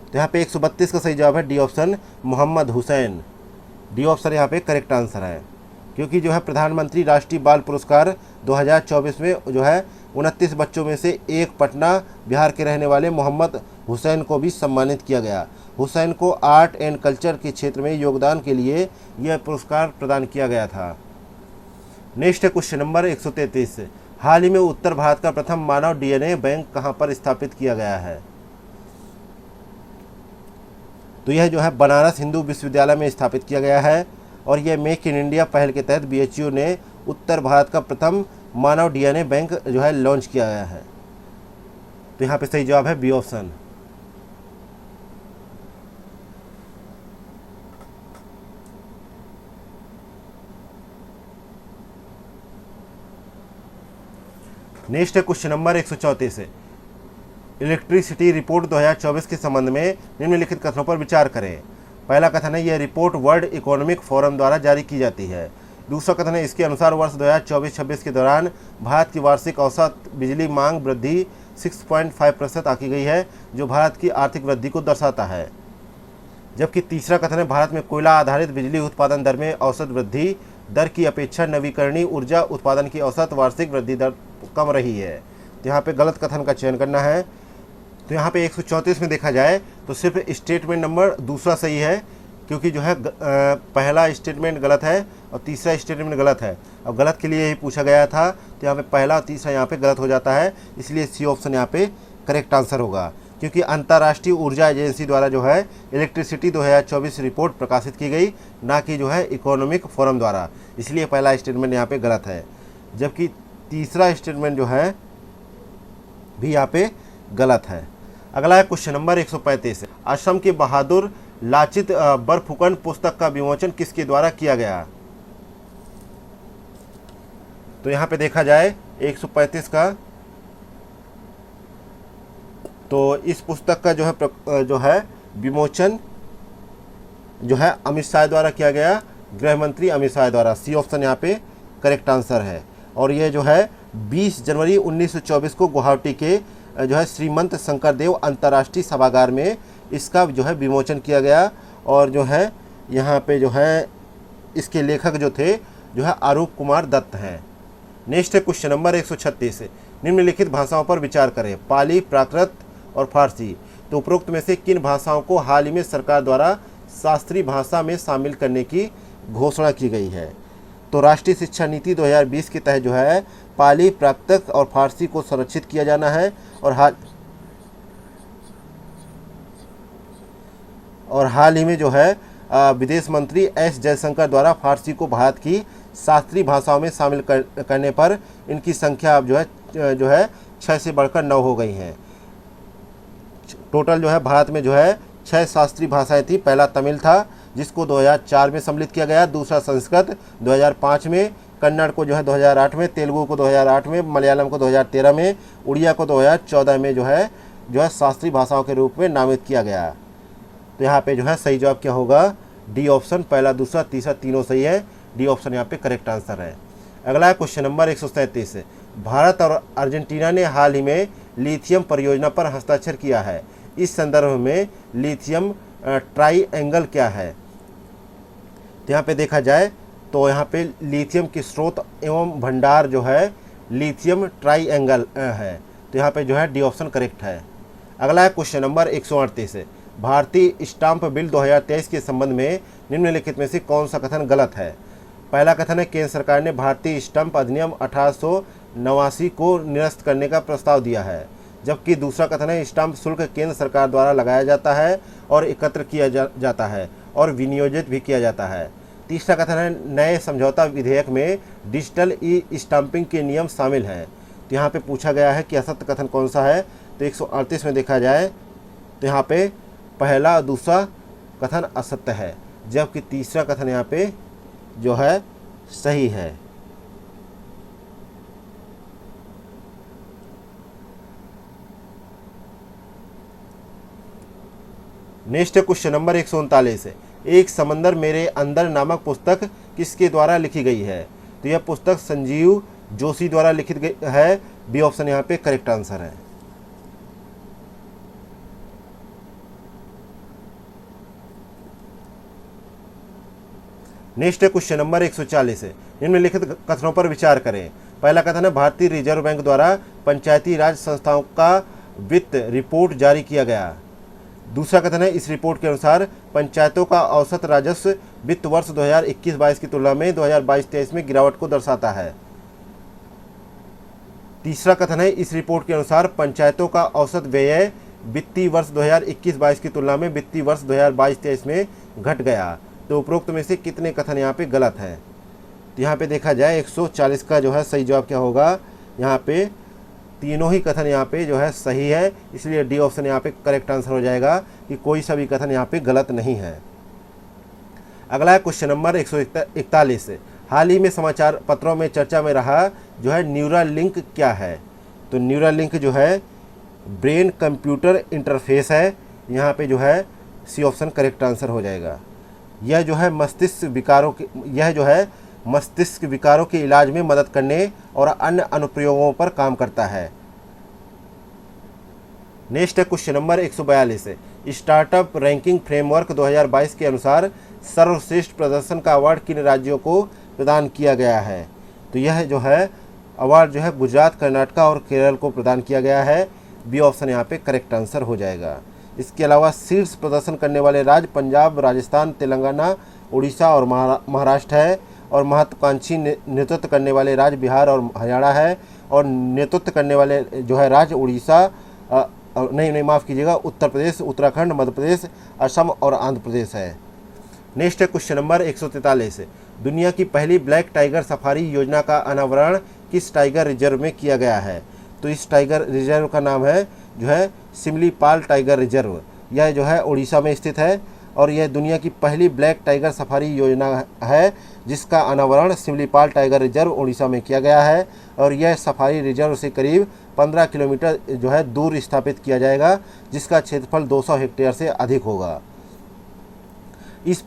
तो यहाँ पे 132 का सही जवाब है D option Mohammad Hussain. D option यहाँ पे करेक्ट आंसर है, क्योंकि जो है प्रधानमंत्री राष्ट्रीय बाल पुरस्कार 2024 में जो है 29 बच्चों में से एक पटना बिहार के रहने वाले मोहम्मद हुसैन को भी सम्मानित किया गया। हुसैन को आर्ट एंड कल्चर के क्षेत्र में योगदान के लिए यह पुरस्कार प्रदान किया गया था। नेक्स्ट है क्वेश्चन नंबर 133। हाल ही में उत्तर भारत का प्रथम मानव डीएनए बैंक कहां पर स्थापित किया गया है? तो यह जो है बनारस हिंदू विश्वविद्यालय में स्थापित किया गया है और यह मेक इन इंडिया पहल के तहत बीएचयू ने उत्तर भारत का प्रथम मानव डीएनए बैंक जो है लॉन्च किया गया है। तो यहाँ पे सही जवाब है बी ऑप्शन। नेक्स्ट है क्वेश्चन नंबर 134। इलेक्ट्रिसिटी रिपोर्ट 2024 के संबंध में निम्नलिखित कथनों पर विचार करें। पहला कथन है यह रिपोर्ट वर्ल्ड इकोनॉमिक फोरम द्वारा जारी की जाती है। दूसरा कथन है इसके अनुसार वर्ष 2024-26 के दौरान भारत की वार्षिक औसत बिजली मांग वृद्धि 6.5% आंकी गई है, जो भारत की आर्थिक वृद्धि को दर्शाता है। जबकि तीसरा कथन है भारत में कोयला आधारित बिजली उत्पादन दर में औसत वृद्धि दर की अपेक्षा नवीकरणीय ऊर्जा उत्पादन की औसत वार्षिक वृद्धि दर कम रही है। तो यहाँ पे गलत कथन का चयन करना है। तो यहाँ पे 134 में देखा जाए तो सिर्फ स्टेटमेंट नंबर दूसरा सही है, क्योंकि जो है पहला स्टेटमेंट गलत है और तीसरा स्टेटमेंट गलत है। अब गलत के लिए ही पूछा गया था, तो यहाँ पे पहला और तीसरा यहाँ पे गलत हो जाता है, इसलिए सी ऑप्शन यहाँ पे करेक्ट आंसर होगा। क्योंकि अंतर्राष्ट्रीय ऊर्जा एजेंसी द्वारा जो है इलेक्ट्रिसिटी 2024 रिपोर्ट प्रकाशित की गई, ना कि जो है इकोनॉमिक फोरम द्वारा, इसलिए पहला स्टेटमेंट यहाँ पे गलत है। जबकि तीसरा स्टेटमेंट जो है भी यहाँ पे गलत है। अगला है क्वेश्चन नंबर 135। असम के बहादुर लाचित बरफुकन पुस्तक का विमोचन किसके द्वारा किया गया? तो यहाँ पे देखा जाए 135 का, तो इस पुस्तक का जो है विमोचन जो है अमित शाह द्वारा किया गया, गृह मंत्री अमित शाह द्वारा। सी ऑप्शन यहाँ पे करेक्ट आंसर है। और ये जो है 20 जनवरी 1924 को गुवाहाटी के जो है श्रीमंत शंकरदेव अंतर्राष्ट्रीय सभागार में इसका जो है विमोचन किया गया। और जो है यहाँ पे जो है इसके लेखक जो थे जो है आरूप कुमार दत्त हैं। नेक्स्ट है क्वेश्चन नंबर 136। निम्नलिखित भाषाओं पर विचार करें। पाली, प्राकृत और फारसी। तो उपरोक्त में से किन भाषाओं को हाल ही में सरकार द्वारा शास्त्रीय भाषा में शामिल करने की घोषणा की गई है? तो राष्ट्रीय शिक्षा नीति 2020 के तहत जो है पाली, प्राकृत और फारसी को संरक्षित किया जाना है। और हाल ही में जो है विदेश मंत्री एस जयशंकर द्वारा फारसी को भारत की शास्त्रीय भाषाओं में शामिल करने पर इनकी संख्या अब जो है 6 से बढ़कर 9 हो गई हैं। टोटल जो है भारत में जो है 6 शास्त्रीय भाषाएं थी। पहला तमिल था, जिसको 2004 में सम्मिलित किया गया। दूसरा संस्कृत 2005 में, कन्नड़ को जो है 2008 में, तेलुगु को 2008 में, मलयालम को 2013 में, उड़िया को 2014 में जो है शास्त्रीय भाषाओं के रूप में नामित किया गया। तो यहाँ पे जो है सही जवाब क्या होगा? D option. पहला, दूसरा, तीसरा तीनों सही है। डी ऑप्शन यहाँ पे करेक्ट आंसर है। अगला है क्वेश्चन नंबर 137। भारत और अर्जेंटीना ने हाल ही में लिथियम परियोजना पर हस्ताक्षर किया है। इस संदर्भ में लिथियम ट्राईएंगल क्या है? तो यहाँ पे देखा जाए तो यहाँ पे लिथियम की स्रोत एवं भंडार जो है लिथियम ट्राईएंगल है। तो यहाँ पे जो है डी ऑप्शन करेक्ट है। अगला है क्वेश्चन नंबर 138। भारतीय स्टाम्प बिल 2023 के संबंध में निम्नलिखित में से कौन सा कथन गलत है? पहला कथन है केंद्र सरकार ने भारतीय स्टाम्प अधिनियम 1889 को निरस्त करने का प्रस्ताव दिया है। जबकि दूसरा कथन है स्टाम्प शुल्क केंद्र सरकार द्वारा लगाया जाता है और एकत्र किया जाता है और विनियोजित भी किया जाता है। तीसरा कथन है नए समझौता विधेयक में डिजिटल ई स्टाम्पिंग के नियम शामिल हैं। तो यहाँ पे पूछा गया है कि असत्य कथन कौन सा है? तो 138 में देखा जाए तो यहाँ पे पहला और दूसरा कथन असत्य है, जबकि तीसरा कथन यहाँ पे जो है सही है। Next question number 139। एक समंदर मेरे अंदर नामक पुस्तक किसके द्वारा लिखी गई है? तो यह पुस्तक संजीव जोशी द्वारा लिखित गई है। बी ऑप्शन यहाँ पे करेक्ट आंसर है। Next question number 140। निम्नलिखित कथनों पर विचार करें। पहला कथन है भारतीय रिजर्व बैंक द्वारा पंचायती राज संस्थाओं का वित्त रिपोर्ट जारी किया गया। दूसरा कथन है, इस रिपोर्ट के अनुसार पंचायतों का औसत राजस्व वित्त वर्ष 2021-22 की तुलना में 2022-23 में गिरावट को दर्शाता है। तीसरा कथन है, इस रिपोर्ट के अनुसार पंचायतों का औसत व्यय वित्तीय वर्ष 2021-22 की तुलना में वित्तीय वर्ष 2022-23 में घट गया। तो उपरोक्त में से कितने कथन यहाँ पे गलत है? तो यहाँ पे देखा जाए 140 का जो है सही जवाब क्या होगा? यहाँ पे तीनों ही कथन यहाँ पे जो है सही है, इसलिए डी ऑप्शन यहाँ पे करेक्ट आंसर हो जाएगा कि कोई सा भी कथन यहाँ पे गलत नहीं है। अगला है क्वेश्चन नंबर 141। हाल ही में समाचार पत्रों में चर्चा में रहा जो है न्यूरालिंक क्या है? तो न्यूरालिंक जो है ब्रेन कंप्यूटर इंटरफेस है। यहाँ पे जो है सी ऑप्शन करेक्ट आंसर हो जाएगा। यह जो है मस्तिष्क विकारों के इलाज में मदद करने और अन्य अनुप्रयोगों पर काम करता है। नेक्स्ट है question number 142। Startup ranking framework 2022 के अनुसार सर्वश्रेष्ठ प्रदर्शन का अवार्ड किन राज्यों को प्रदान किया गया है? तो यह जो है अवार्ड जो है गुजरात, कर्नाटक और केरल को प्रदान किया गया है। बी ऑप्शन यहाँ पे करेक्ट आंसर हो जाएगा। इसके अलावा शीर्ष प्रदर्शन करने वाले राज्य पंजाब, राजस्थान, तेलंगाना, उड़ीसा और महाराष्ट्र है। और महत्वाकांक्षी नेतृत्व करने वाले राज्य बिहार और हरियाणा है। और नेतृत्व करने वाले जो है राज्य उड़ीसा माफ़ कीजिएगा, उत्तर प्रदेश, उत्तराखंड, मध्य प्रदेश, असम और आंध्र प्रदेश है। नेक्स्ट है क्वेश्चन नंबर 143। दुनिया की पहली ब्लैक टाइगर सफारी योजना का अनावरण किस टाइगर रिजर्व में किया गया है? तो इस टाइगर रिजर्व का नाम है जो है सिमलीपाल टाइगर रिजर्व। यह जो है उड़ीसा में स्थित है और यह दुनिया की पहली ब्लैक टाइगर सफारी योजना है जिसका अनावरण सिमलीपाल टाइगर रिजर्व उड़ीसा में किया गया है। और यह सफारी रिजर्व से करीब 15 किलोमीटर जो है दूर स्थापित किया जाएगा, जिसका क्षेत्रफल 200 हेक्टेयर से अधिक होगा। इस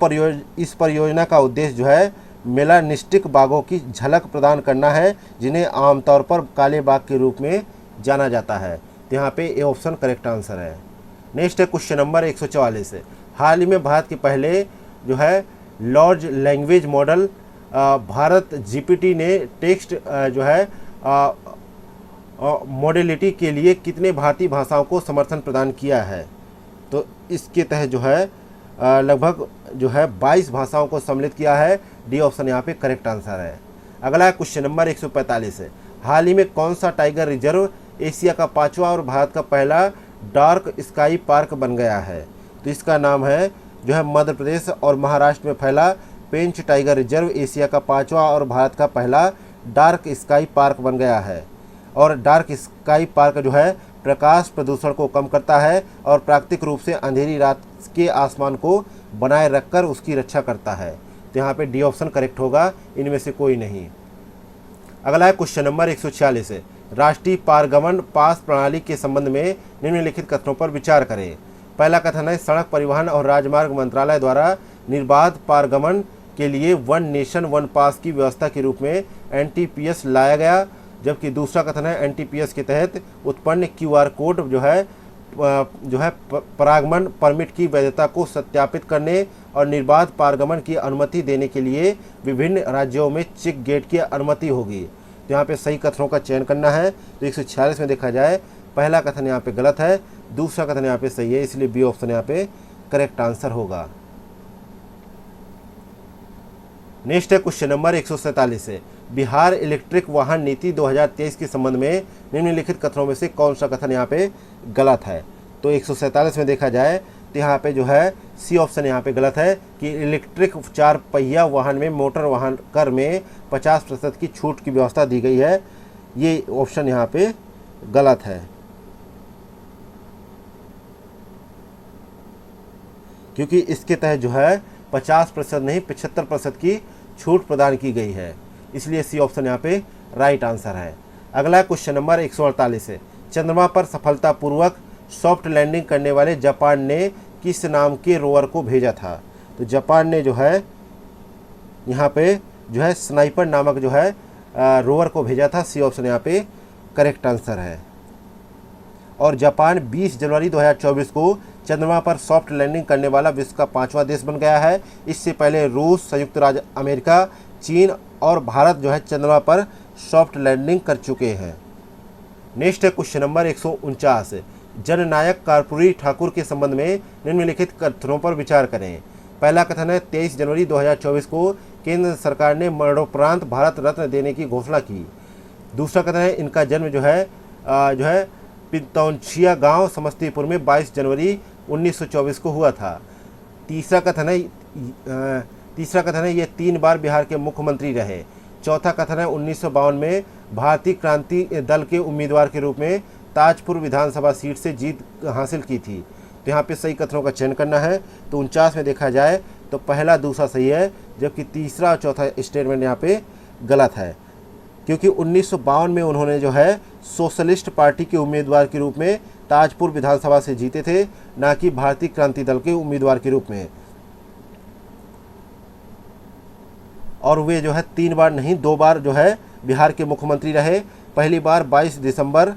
परियोजना का उद्देश्य जो है मेलानिस्टिक बाघों की झलक प्रदान करना है, जिन्हें आमतौर पर काले बाघ के रूप में जाना जाता है। तो यहाँ पे ए ऑप्शन करेक्ट आंसर है। नेक्स्ट है क्वेश्चन नंबर 144। हाल ही में भारत के पहले जो है large language model Bharat GPT ने टेक्स्ट जो है मॉडलिटी के लिए कितने भारतीय भाषाओं को समर्थन प्रदान किया है? तो इसके तहत जो है लगभग जो है 22 भाषाओं को सम्मिलित किया है। डी ऑप्शन यहाँ पे करेक्ट आंसर है। अगला क्वेश्चन नंबर 145 है। हाल ही में कौन सा टाइगर रिजर्व एशिया का 5वां और भारत का पहला डार्क स्काई पार्क बन गया है? तो इसका नाम है जो है मध्य प्रदेश और महाराष्ट्र में फैला पेंच टाइगर रिजर्व एशिया का 5वां और भारत का पहला डार्क स्काई पार्क बन गया है। और डार्क स्काई पार्क जो है प्रकाश प्रदूषण को कम करता है और प्राकृतिक रूप से अंधेरी रात के आसमान को बनाए रखकर उसकी रक्षा करता है। तो यहाँ पे डी ऑप्शन करेक्ट होगा, इनमें से कोई नहीं। अगला है क्वेश्चन नंबर 146 है। राष्ट्रीय पारगमन पास प्रणाली के संबंध में निम्नलिखित कथनों पर विचार करें। पहला कथन है, सड़क परिवहन और राजमार्ग मंत्रालय द्वारा निर्बाध पारगमन के लिए वन नेशन वन पास की व्यवस्था के रूप में एनटीपीएस लाया गया। जबकि दूसरा कथन है, एनटीपीएस के तहत उत्पन्न क्यूआर कोड जो है परागमन परमिट की वैधता को सत्यापित करने और निर्बाध पारगमन की अनुमति देने के लिए विभिन्न राज्यों में चेक गेट की अनुमति होगी। तो यहाँ पे सही कथनों का चयन करना है। तो 146 में देखा जाए पहला कथन यहाँ पे गलत है, दूसरा कथन यहाँ पे सही है, इसलिए बी ऑप्शन यहाँ पे करेक्ट आंसर होगा। नेक्स्ट है क्वेश्चन नंबर 147 है। बिहार इलेक्ट्रिक वाहन नीति 2023 के संबंध में निम्नलिखित कथनों में से कौन सा कथन यहाँ पे गलत है? तो 147 में देखा जाए तो यहाँ पे जो है सी ऑप्शन यहाँ पे गलत है कि इलेक्ट्रिक 4 पहिया वाहन में मोटर वाहन कर में 50% की छूट की व्यवस्था दी गई है। ये ऑप्शन यहाँ पे गलत है, क्योंकि इसके तहत जो है 50% नहीं 75% की छूट प्रदान की गई है, इसलिए सी ऑप्शन यहाँ पे राइट आंसर है। अगला क्वेश्चन नंबर 148 है। चंद्रमा पर सफलतापूर्वक सॉफ्ट लैंडिंग करने वाले जापान ने किस नाम के रोवर को भेजा था? तो जापान ने जो है यहाँ पे जो है स्नाइपर नामक जो है रोवर को भेजा था। सी ऑप्शन यहाँ पे करेक्ट आंसर है। और जापान 20 जनवरी 2024 को चंद्रमा पर सॉफ्ट लैंडिंग करने वाला विश्व का 5वां देश बन गया है। इससे पहले रूस, संयुक्त राज्य अमेरिका, चीन और भारत जो है चंद्रमा पर सॉफ्ट लैंडिंग कर चुके हैं। नेक्स्ट है क्वेश्चन नंबर 149। जननायक कर्पूरी ठाकुर के संबंध में निम्नलिखित कथनों पर विचार करें। पहला कथन है 23 जनवरी 2024 को केंद्र सरकार ने मरणोपरांत भारत रत्न देने की घोषणा की। दूसरा कथन है इनका जन्म जो है पितौंछिया गांव समस्तीपुर में 22 जनवरी 1924 को हुआ था। तीसरा कथन है ये 3 बार बिहार के मुख्यमंत्री रहे। चौथा कथन है 1952 में भारतीय क्रांति दल के उम्मीदवार के रूप में ताजपुर विधानसभा सीट से जीत हासिल की थी। तो यहाँ पे सही कथनों का चयन करना है। तो 49 में देखा जाए तो पहला दूसरा सही है, जबकि तीसरा और चौथा स्टेटमेंट यहाँ पे गलत है, क्योंकि 1952 में उन्होंने जो है सोशलिस्ट पार्टी के उम्मीदवार के रूप में ताजपुर विधानसभा से जीते थे, ना कि भारतीय क्रांति दल के उम्मीदवार के रूप में। और वे जो है 3 बार नहीं 2 बार जो है बिहार के मुख्यमंत्री रहे। पहली बार 22 दिसंबर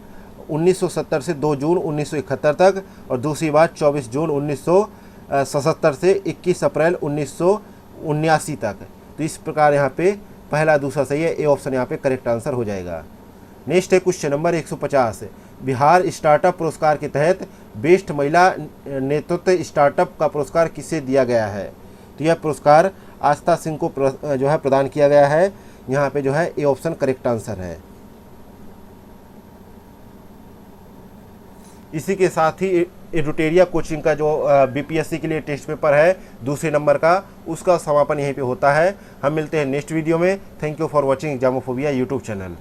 1970 से 2 जून 1971 तक, और दूसरी बार 24 जून 1977 से 21 अप्रैल 1979 तक। तो इस प्रकार यहाँ पे पहला दूसरा सही है, ए ऑप्शन यहाँ पे करेक्ट आंसर हो जाएगा। नेक्स्ट है क्वेश्चन नंबर 150। बिहार स्टार्टअप पुरस्कार के तहत बेस्ट महिला नेतृत्व स्टार्टअप का पुरस्कार किसे दिया गया है? तो यह पुरस्कार आस्था सिंह को जो है प्रदान किया गया है। यहाँ पे जो है ए ऑप्शन करेक्ट आंसर है। इसी के साथ ही एडुटेरिया कोचिंग का जो बीपीएससी के लिए टेस्ट पेपर है दूसरे नंबर का, उसका समापन यहीं पे होता है। हम मिलते हैं नेक्स्ट वीडियो में। Thank you for watching Examophobia YouTube channel.